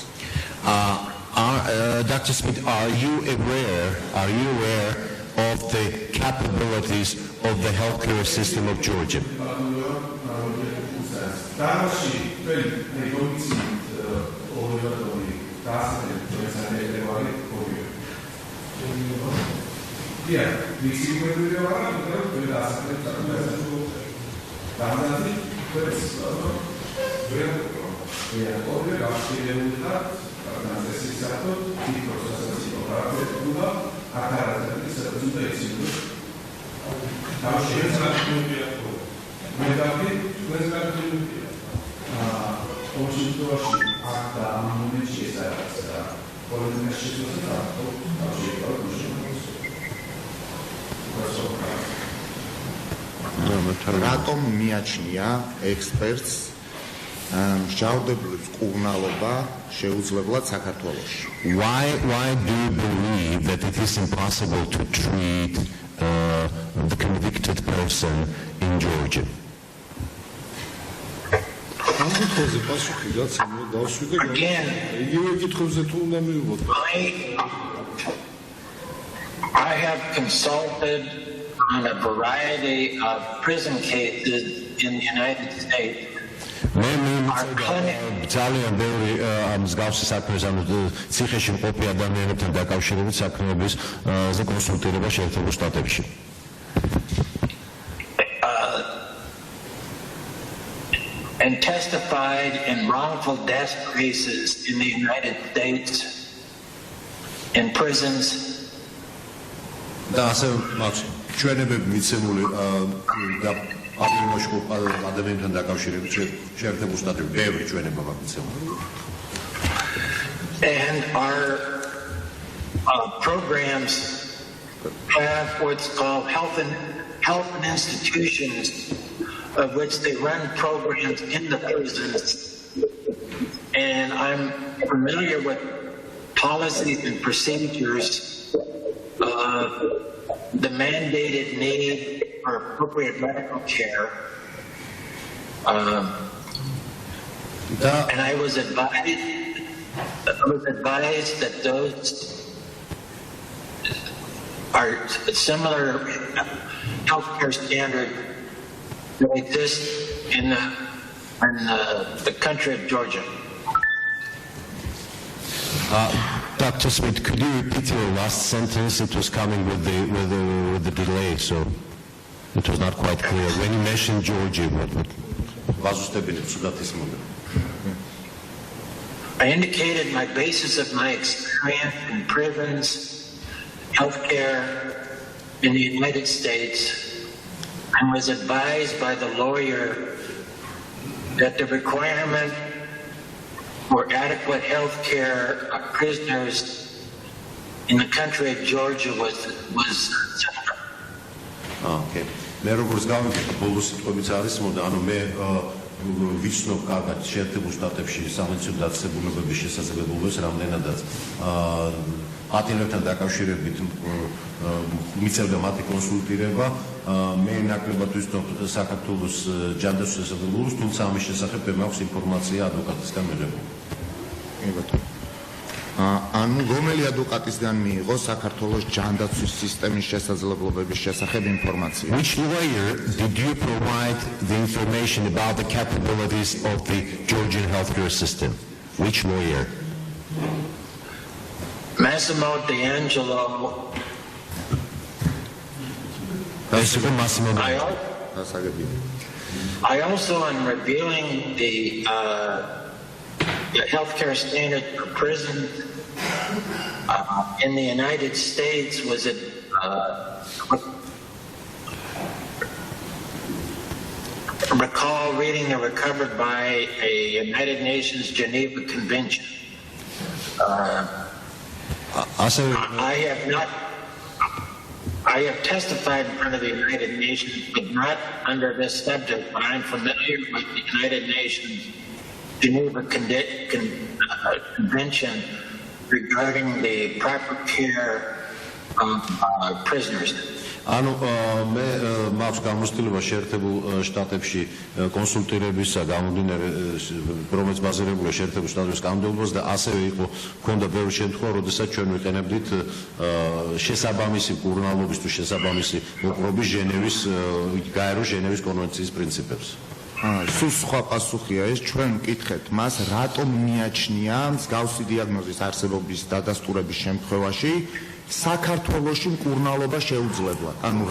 Dr. Smith, are you aware of the capabilities of the healthcare system of Georgia? რატომ მიაჩნია ექსპერტს მსჯავრდებულებს კურნალობა შეუძლებლად საქართველოში? Why do you believe that it is impossible to treat the convicted person in Georgia? I have consulted on a variety of prison cases in the United States. ძალიან ბევრი მსგავსი საქმეს ანუ ციხეში მყოფი ადამიანებთან დაკავშირებით საქმეების ზე კონსულტირება შეერთებულ შტატებში. And testified in wrongful death cases in the United States in prisons. და ასე მაქვს ჩვენებები მიცემული აპრილში ადამიანთან დაკავშირებით შეერთებულ შტატებში ბევრი ჩვენება მაქვს მიცემული. And our programs have what's called health and institutions, of which they run programs in the prisons. And I'm familiar with policies and procedures, the mandated need for appropriate medical care. And I was advised that those are similar healthcare standards that exist in the country of Georgia. Dr. Smith, could you repeat your last sentence? It was coming with the delay, so it was not quite clear. When you mentioned Georgia, I indicated my basis of my experience in prisons, healthcare in the United States, and was advised by the lawyer that the requirement for adequate health care of prisoners in the country of Georgia was similar. Okay. მე როგორც გავიგე ბოლოს სიტყვებიც არის მოდა ანუ მე ვიცნობ კარგად შეერთებულ შტატებში სამედიცინო დაწესებულებების შესაძლებლობებს რამდენადაც პატიმრებთან დაკავშირებით მიწევდა მათი კონსულტირება მე ნაკლებად ვიცნობ საქართველოს ჯანდაცვის შესაძლებლობებს თუმცა ამის შესახებ მე მაქვს ინფორმაცია ადვოკატისგან მიღებული. ანუ რომელი ადვოკატისგან მიიღო საქართველოს ჯანდაცვის სისტემის შესაძლებლობების შესახებ ინფორმაცია? Which lawyer did you provide the information about the capabilities of the Georgian healthcare system? Which lawyer? Massimo D'Angelo. I also am reviewing the healthcare standard for prisons in the United States was recall reading the recovered by a United Nations Geneva Convention. I have testified in front of the United Nations, but not under this subject, but I'm familiar with the United Nations Geneva Convention regarding the proper care of prisoners. ანუ მე მაქვს გამოცდილება შეერთებულ შტატებში კონსულტირებისა გამომდინარე რომელიც ბაზირებულია შეერთებულ შტატების კანონმდებლობას და ასევე იყო მქონდა ბევრი შემთხვევა, როდესაც ჩვენ ვიყენებდით შესაბამისი კურნალობის თუ შესაბამისი მოპყრობის ჟენევის გაერო ჟენევის კონვენციის პრინციპებს. სულ სხვა პასუხია ეს, ჩვენ ვკითხეთ მას, რატომ მიაჩნია მსგავსი დიაგნოზის არსებობის დადასტურების შემთხვევაში საქართველოში მკურნალობა შეუძლებლად. ანუ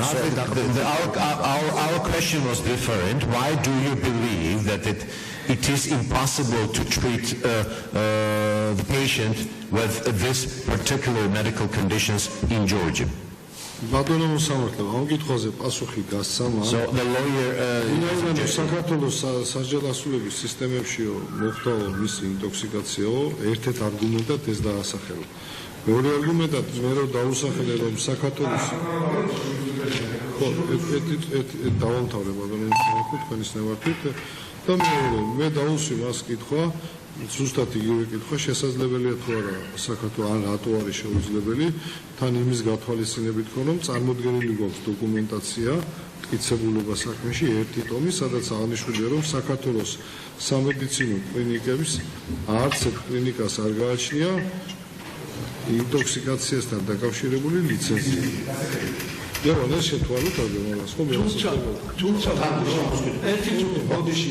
our question was different. Why do you believe that it is impossible to treat the patient with this particular medical conditions in Georgia? ბატონო მოსამართლე, ამ კითხვაზე პასუხი გასცამა. So the lawyer საქართველოს სასჯელასულების სისტემებშიო მოხდაო მისი ინტოქსიკაციაო ერთ-ერთ არგუმენტად ეს დაასახელა. მეორე არგუმენტად მე რო დაუსახელე რომ საქართველოს დავამთავრე ბატონო მოსამართლე თქვენის ნებართვით და მე დაუსვი მას კითხვა ზუსტად იგივე კითხვა შესაძლებელია თუ არა საქართველოს ან რატო არის შეუძლებელი თან იმის გათვალისწინებით რომ წარმოდგენილი გვაქვს დოკუმენტაცია მტკიცებულობა საქმეში ერთი ტომი სადაც აღნიშნულია რომ საქართველოს სამედიცინო კლინიკების არც ერთ კლინიკას არ გააჩნია ინტოქსიკაციასთან დაკავშირებული ლიცენზია. Եվ այս շեթուալուտ ագնալას խոմ თუმცა ერთი წუთი ბოდიში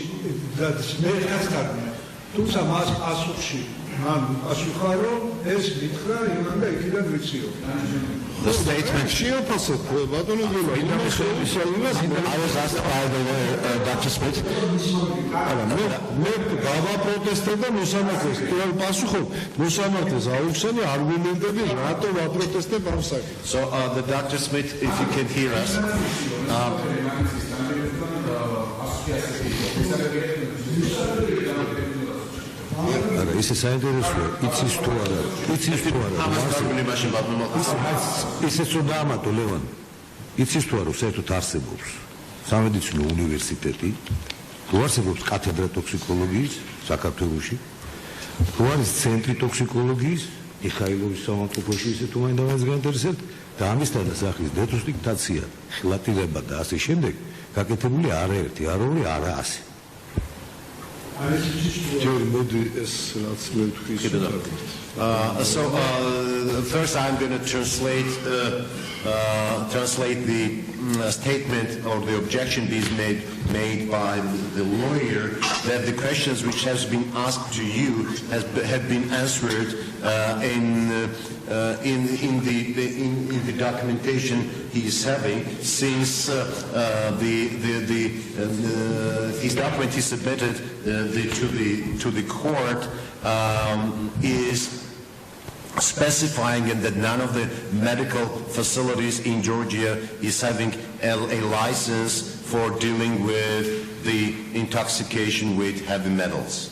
ներկայացած կարգն է თუმცა მას ასուხში მან ასუხარო ეს მითხრა იმან და იქიდან ვიციო The statement I was asked by the lawyer, Dr. Smith. მე გავაპროტესტე და მოსამართლეს თქვენ პასუხობ მოსამართლეს აუხსენე არგუმენტები რატო ვაპროტესტებ ამ საკითხს. So the Dr. Smith, if you can hear us. არა ისე საინტერესოა იცის თუ არა ისე თუ დამატო ლევან იცის თუ არა საერთოდ არსებობს სამედიცინო უნივერსიტეტი თუ არსებობს კათედრა ტოქსიკოლოგიის საქართველოში თუ არის ცენტრი ტოქსიკოლოგიის მიხეილოვის სამართლობაში ისე თუ მაინც გაინტერესებთ და ამისთან და სახლის დეტოქსიფიკაცია ხილატირება და ასე შემდეგ გაკეთებული არაერთი არ ორი არა ასე So first I'm going to translate the statement or the objection being made by the lawyer that the questions which has been asked to you have been answered in the documentation he is having since his document he submitted to the court is specifying that none of the medical facilities in Georgia is having a license for dealing with the intoxication with heavy metals.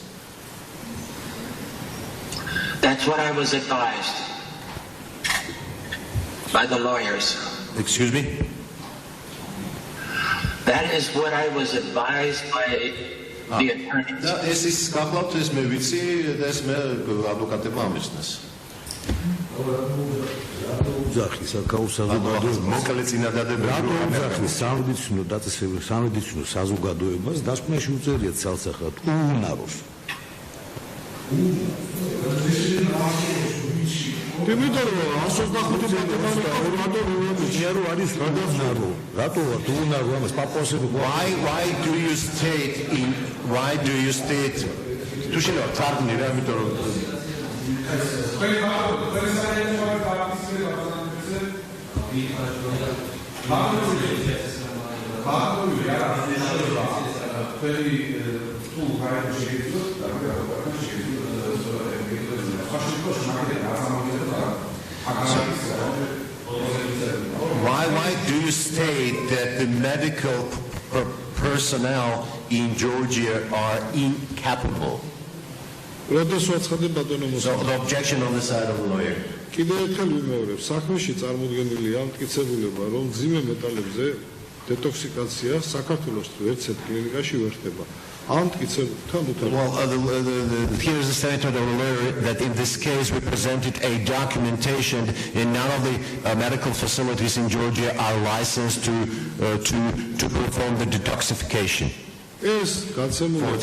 That's what I was advised by the lawyers. Excuse me? That is what I was advised by the attorneys. This is complete this me vitsi des me advokateba amistnes. ძახის აკაუსაზოგადოებას მოკალე წინადადებები ძახის სამედიცინო დაწესებულ სამედიცინო საზოგადოებას დასკვნაში უწერიათ ცალსახად უუნაროს იმიტომ რომ 125 რატო არის რატო ვარ უუნარო ამას პაპოსები why do you state თუ შეიძლება თარგმნი რა იმიტომ რომ Why do you state that the medical personnel in Georgia are incapable. So the objection on the side of the lawyer. კიდევ ერთხელ ვიმეორებ, საქმეში წარმოდგენილია მტკიცებულება, რომ მძიმე მეტალებზე დეტოქსიკაცია საქართველოს ერთ-ერთ კლინიკაში ვერ ხდება. Well, here is the statement of the lawyer that in this case we presented a documentation and none of the medical facilities in Georgia are licensed to perform the detoxification. This document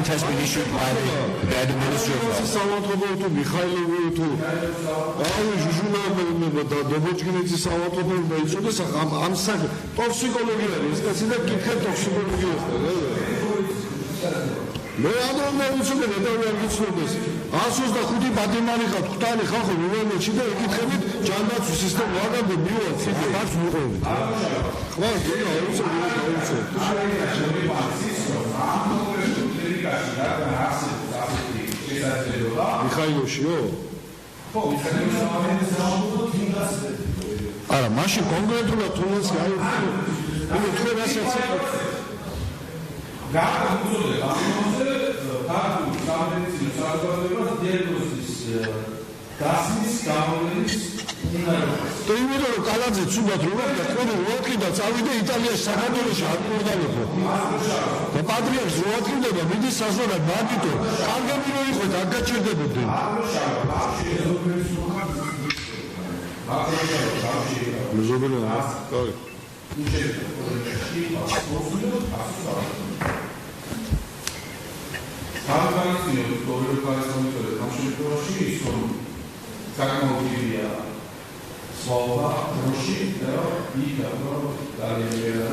has been issued by the administrator. მე ამბობ უცნობ ნეტავი არ გიცნობდეს 125 ბადემარი ხარ ხტალი ხალხო რომელში და ეკითხებით ჯანდაცვის სისტემა ვაგამდე მივარ ციფრი მას მიყოლით ხო ზონა აუცილებლად მიხაილოშიო ხო არა მაშინ კონკრეტულად თუნდაც აი თქვენ რასაც Primero კალაძე ცუდად რო ვაკდა თქვენი ვაკიდა წავიდა იტალიაში საქართველოში აკმორდალიყო და პატრიარქს რო აკრიბდება მიდის საზღვრად მაგიტო კარგები რო იყო და აგაჩერდებოდნენ მეზობელი კარი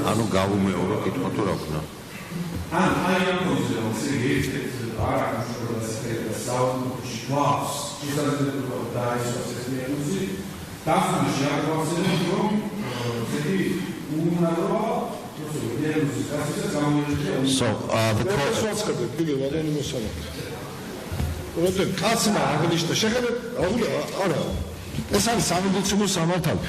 ანუ გავუმეორო კითხვა თუ რა ვქნა So the ეს არის სამედიცინო სამართალი.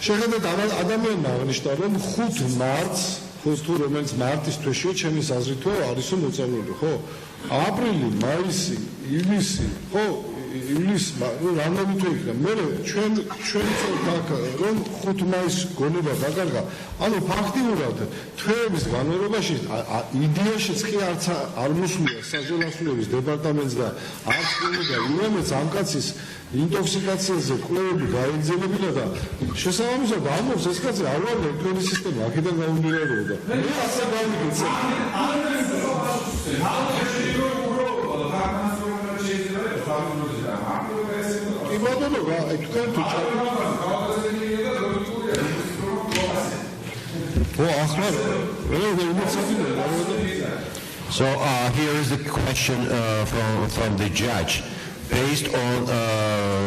შეხედეთ ადამიანმა აღნიშნა რომ 5 მარტს, რომელიც მარტის თვეშია, ჩემი აზრით არისო მოწამლული, ხო? აპრილი, მაისი, ივნისი, ხო? ივლისი, რამდენი თვე იქნება? მე ჩვენ წელს რომ 5 მაისს გონება დაკარგა. ანუ ფაქტიურად თვეების განმავლობაში იდეაშიც კი არ მოსულია საჯელოსნების დეპარტამენტს და არც უნდა იმომეც ამ კაცის ინტოქსიკაციაზე კვლევები გაიგრძელებინა და შესაბამისად ამბობს ეს კაცი არ ვარ თქვენი სისტემა აქედან გაუმდინარეობდა. მე ასე გავიგეცე. So here is the question from the judge. Based on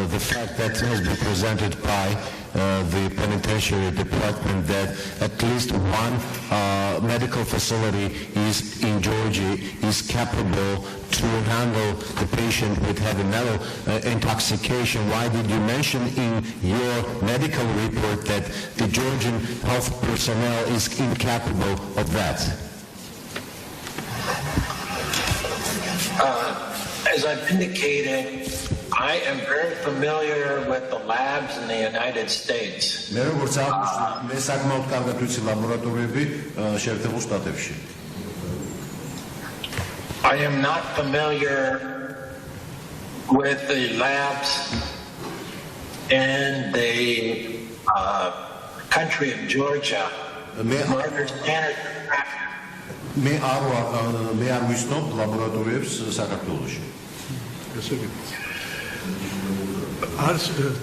the fact that has been presented by the penitentiary department that at least one medical facility in Georgia is capable to handle the patient with heavy metal intoxication. Why did you mention in your medical report that the Georgian health personnel is incapable of that? As I've indicated, I am very familiar with the labs in the United States. I am not familiar with the labs in the country of Georgia.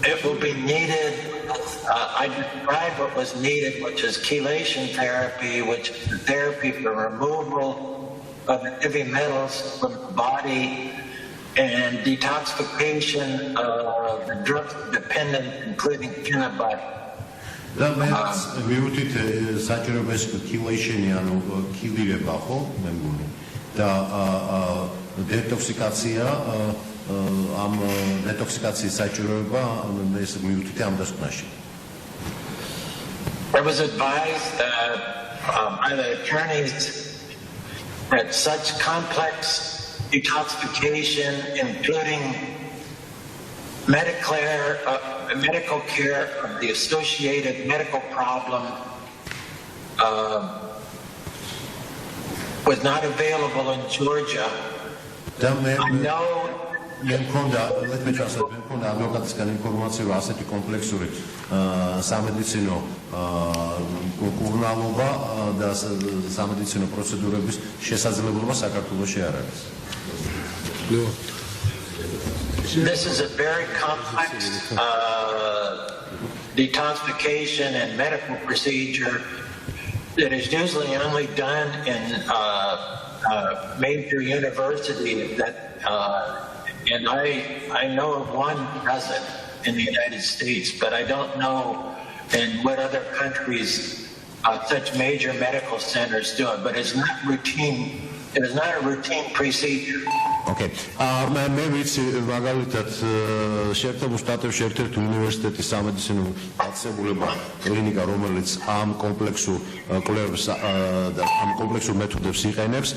It will be needed. I described what was needed, which is chelation therapy, which is the therapy for removal of heavy metals from the body and detoxification of the drug dependent, including cannabis. და მე მივუთით საჭიროება ეს კილეიშენი ანუ კილირება ხო მე მგონი და დეტოქსიკაცია ამ დეტოქსიკაციის საჭიროება ეს მივუთით ამ დასკვნაში was advised by the attorneys that such complex detoxification, including medical care of the associated medical problem, was not available in Georgia. I know. Let me translate. მქონდა ადვოკატისგან ინფორმაცია, რომ ასეთი კომპლექსური სამედიცინო კურნალობა და სამედიცინო პროცედურების შესაძლებლობა საქართველოში არ არის. This is a very complex detoxification and medical procedure that is usually only done in major universities and I know of one present in the United States, but I don't know in what other countries such major medical centers do it. But it's not routine. It is not a routine procedure. Okay. მე ვიცი მაგალითად შეერთებულ შტატებში ერთ-ერთი უნივერსიტეტის სამედიცინო დაწესებულება კლინიკა, რომელიც ამ კომპლექსურ კვლევებს და ამ კომპლექსურ მეთოდებს იყენებს,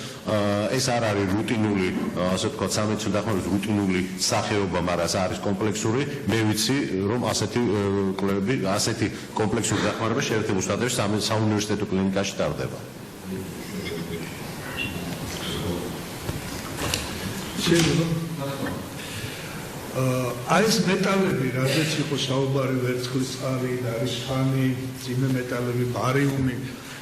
ეს არ არის რუტინული, ასე ვთქვათ, სამედიცინო დახმარების რუტინული სახეობა, მაგრამ ეს არის კომპლექსური. მე ვიცი, რომ ასეთი კვლევები, ასეთი კომპლექსური დახმარება შეერთებულ შტატებში საუნივერსიტეტო კლინიკაში ტარდება. ეს მეტალები, რადგან იყო საუბარი ვერცხლის წყალი, ნარიშხანი, წიმე მეტალები, ბარიუმი,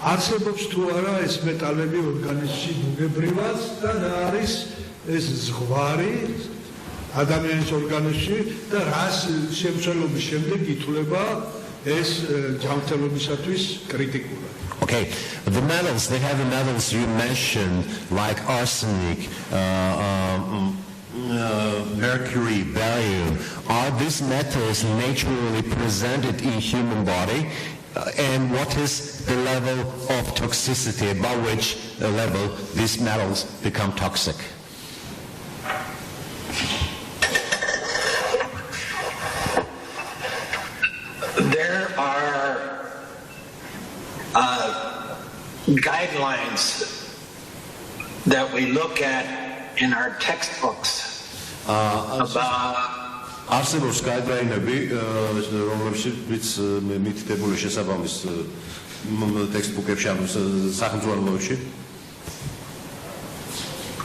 არსებობს თუ არა ეს მეტალები ორგანიზმში ბუნებრივად და რა არის ეს ზღვარი ადამიანის ორგანიზმში და რას შემცველობის შემდეგ ითვლება ეს ჯანმრთელობისათვის კრიტიკულად. Okay, the metals, they have the metals you mentioned, like arsenic, mercury, barium. Are these metals naturally presented in human body? And what is the level of toxicity, above which level these metals become toxic? There are guidelines that we look at in our textbooks about არსებობს გაიდლაინები, რომლებშიც მითითებული შესაბამის ტექსტბუქებში, ანუ სახელმწიფოებში.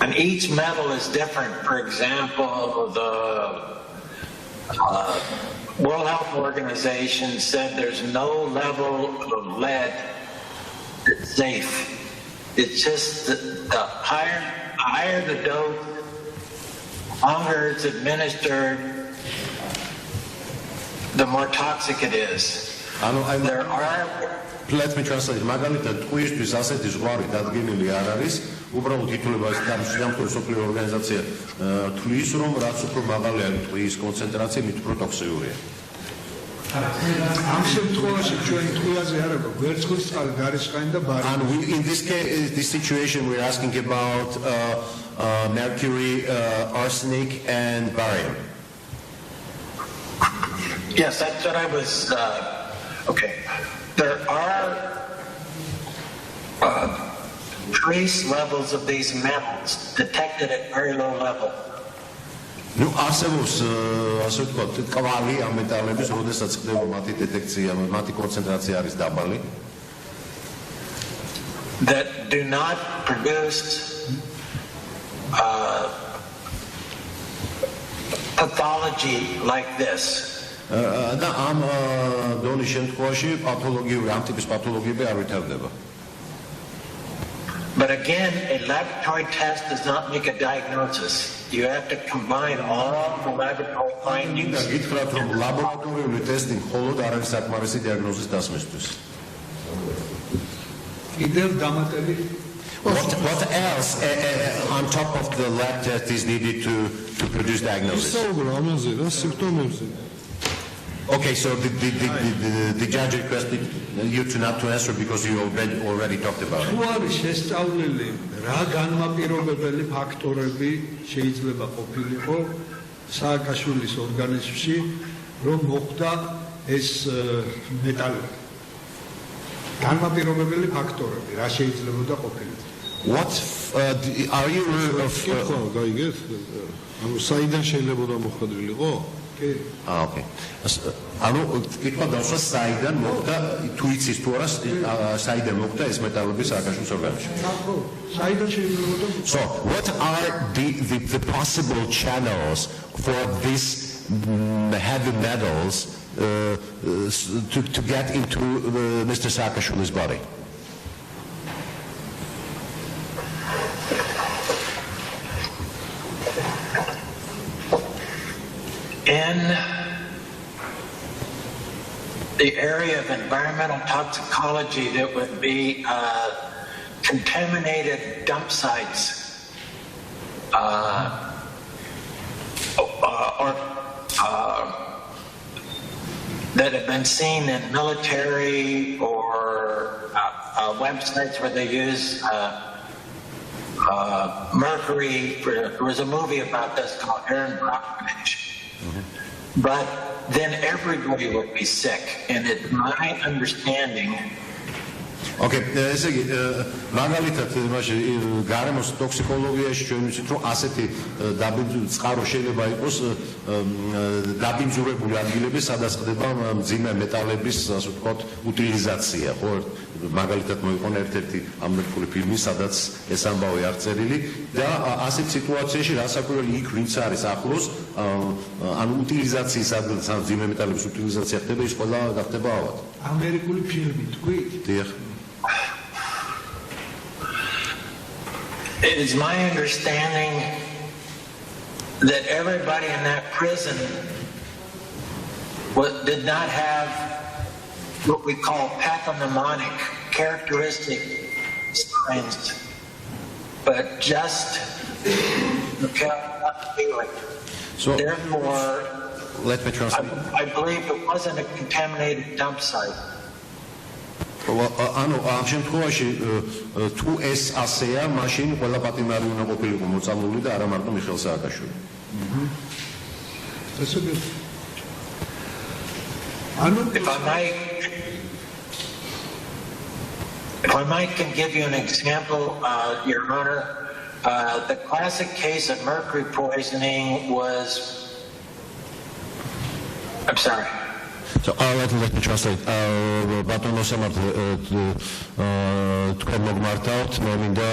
And each metal is different. For example, the World Health Organization said there's no level of lead that's safe. It's just the higher the dose, longer it's administered, the more toxic it is. There are. Let me translate. მაგალითად, ტყვიისთვის ასეთი ზღვარი დადგენილი არ არის. უბრალოდ ითვლება ეს სამხედრო სოფლიო ორგანიზაცია თვლის, რომ რაც უფრო მაღალი არის ტყვის კონცენტრაცია, მით უფრო ტოქსიურია. ამ შემთხვევაში ჩვენ ტყვიაზე არ აქვს ვერცხლის წყალი, გარიშხანი და ბარიუმი. And in this case, this situation, we're asking about mercury, arsenic, and barium. Yes, that's what I was. Okay, there are trace levels of these metals detected at very low level. Nu, არსებობს, ასე ვთქვათ, კვალი ამ მეტალების, როდესაც ხდება მათი დეტექცია, მათი კონცენტრაცია არის დაბალი. That do not produce pathology like this. და ამ დონის შემთხვევაში პათოლოგიური, ამ ტიპის პათოლოგიები არ ვითარდება. But again, a laboratory test does not make a diagnosis. You have to combine all the laboratory findings. გითხრათ, რომ ლაბორატორიული ტესტი მხოლოდ არ არის საკმარისი დიაგნოზის დასმისთვის. კიდევ დამატები What else on top of the lab test is needed to produce diagnosis? Okay, so the judge requested you to not to answer because you already talked about it. თუ არის შესწავლილი რა განმაპირობებელი ფაქტორები შეიძლება ყოფილიყო სააკაშვილის ორგანიზმში, რომ მოხდა ეს მეტალები. განმაპირობებელი ფაქტორები რა შეიძლებოდა ყოფილიყო. What are you კითხვა გაიგეთ? ანუ საიდან შეიძლება მოხდრილიყო? Okay. ანუ კითხვა დავსვა საიდან მოხდა თუ იცის თუ არა საიდან მოხდა ეს მეტალები სააკაშვილის ორგანოში. საიდან შეიძლება So, what are the possible channels for these heavy metals to get into Mr. Saakashvili's body? In the area of environmental toxicology, that would be contaminated dump sites that have been seen in military or websites where they use mercury. There was a movie about this called Aaron Brockovich. But then everybody would be sick, and it's my understanding. Okay, ესე იგი, მაგალითად, იმაში გარემოს ტოქსიკოლოგიაში ჩვენ ვიცით, რომ ასეთი წყარო შეიძლება იყოს დაბინძურებული ადგილები, სადაც ხდება მძიმე მეტალების, ასე ვთქვათ, უტილიზაცია, ხო? მაგალითად მოიყონა ერთ-ერთი ამერიკული ფილმი, სადაც ეს ამბავი აღწერილი და ასეთ სიტუაციაში რასაკვირველი იქ ვინც არის ახლოს, ანუ უტილიზაციის ადგილ, სამ მძიმე მეტალების უტილიზაცია ხდება, ის ყველა გახდება ავად. ამერიკული ფილმი თქვით? დიახ. It is my understanding that everybody in that prison did not have what we call pathognomonic characteristic signs, but just feeling. So, therefore, let me translate. I believe it wasn't a contaminated dump site. ანუ ამ შემთხვევაში თუ ეს ასეა, მაშინ ყველა პატიმარი უნდა ყოფილიყო მოწამლული და არა მარტო მიხეილ სააკაშვილი. If I might can give you an example, Your Honor, the classic case of mercury poisoning was. I'm sorry. So, let me translate. Ბატონო სამართლე თქვენ მოგმართავთ, მე მინდა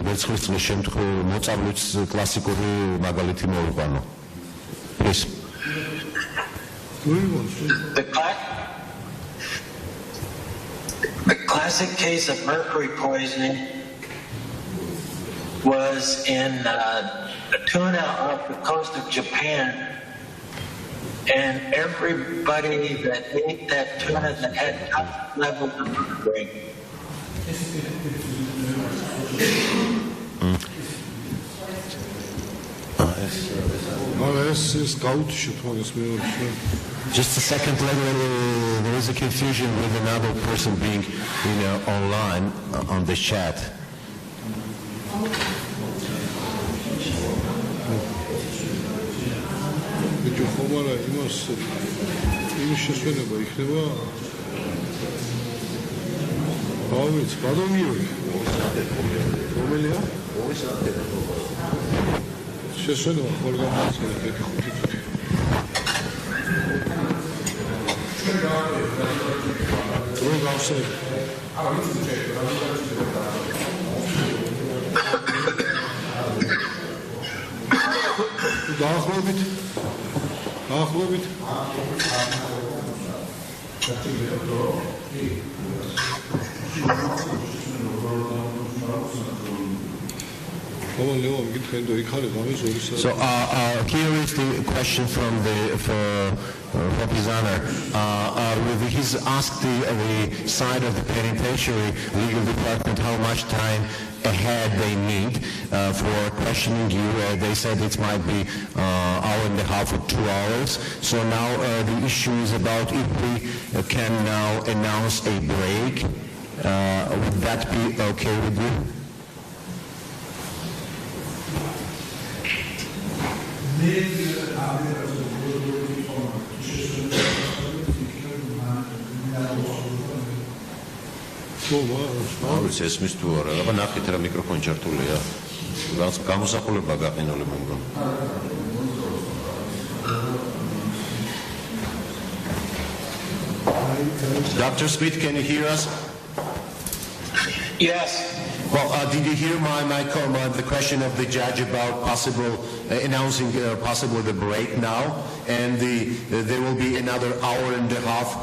ვერცხლის წლის შემთხვევაში მოწამვლის კლასიკური მაგალითი მოვიყვანო. Please. The classic case of mercury poisoning was in a tuna off the coast of Japan. And everybody that ate that tuna that had top levels of mercury. Just a second later, there is a confusion with another person being, online on the chat. ხომარა იმას შესვენება იქნება ავიც ბადომიორი რომელია შესვენება ხოლმე გამოცემა ერთი ხუთი რო გავსე დაახლოებით ახლობით So here is the question from the representative. He's asked the side of the penitentiary legal department how much time ahead they need for questioning you. They said it might be hour and a half or 2 hours. So now the issue is about if we can now announce a break. Would that be okay with you? აუცილებლად ესმის თუ არა. აბა ნახეთ რა მიკროფონი ჩართულია. რაც გამოსახულება გაყინული მე მგონი. Dr. Smith, can you hear us? Yes. Well, did you hear the question of the judge about announcing possibly the break now, and there will be another hour and a half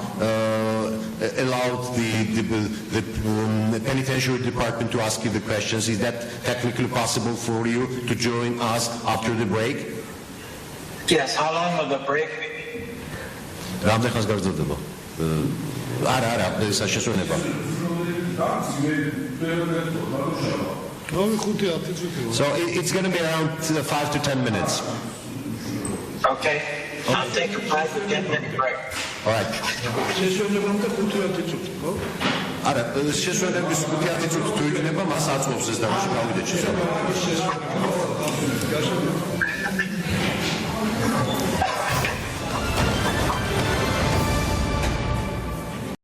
allowed the penitentiary department to ask you the questions. Is that technically possible for you to join us after the break? Yes. How long will the break be? რამდენ ხანს გაგრძელდება? არა, საშესვენება. So it's going to be around 5 to 10 minutes. Okay. I'll take a 5 to 10 minute break. All right. არა, შესვენების 5 წუთი თუ იქნება, მას აწვევს ეს და გავიდეთ შესაძლოა.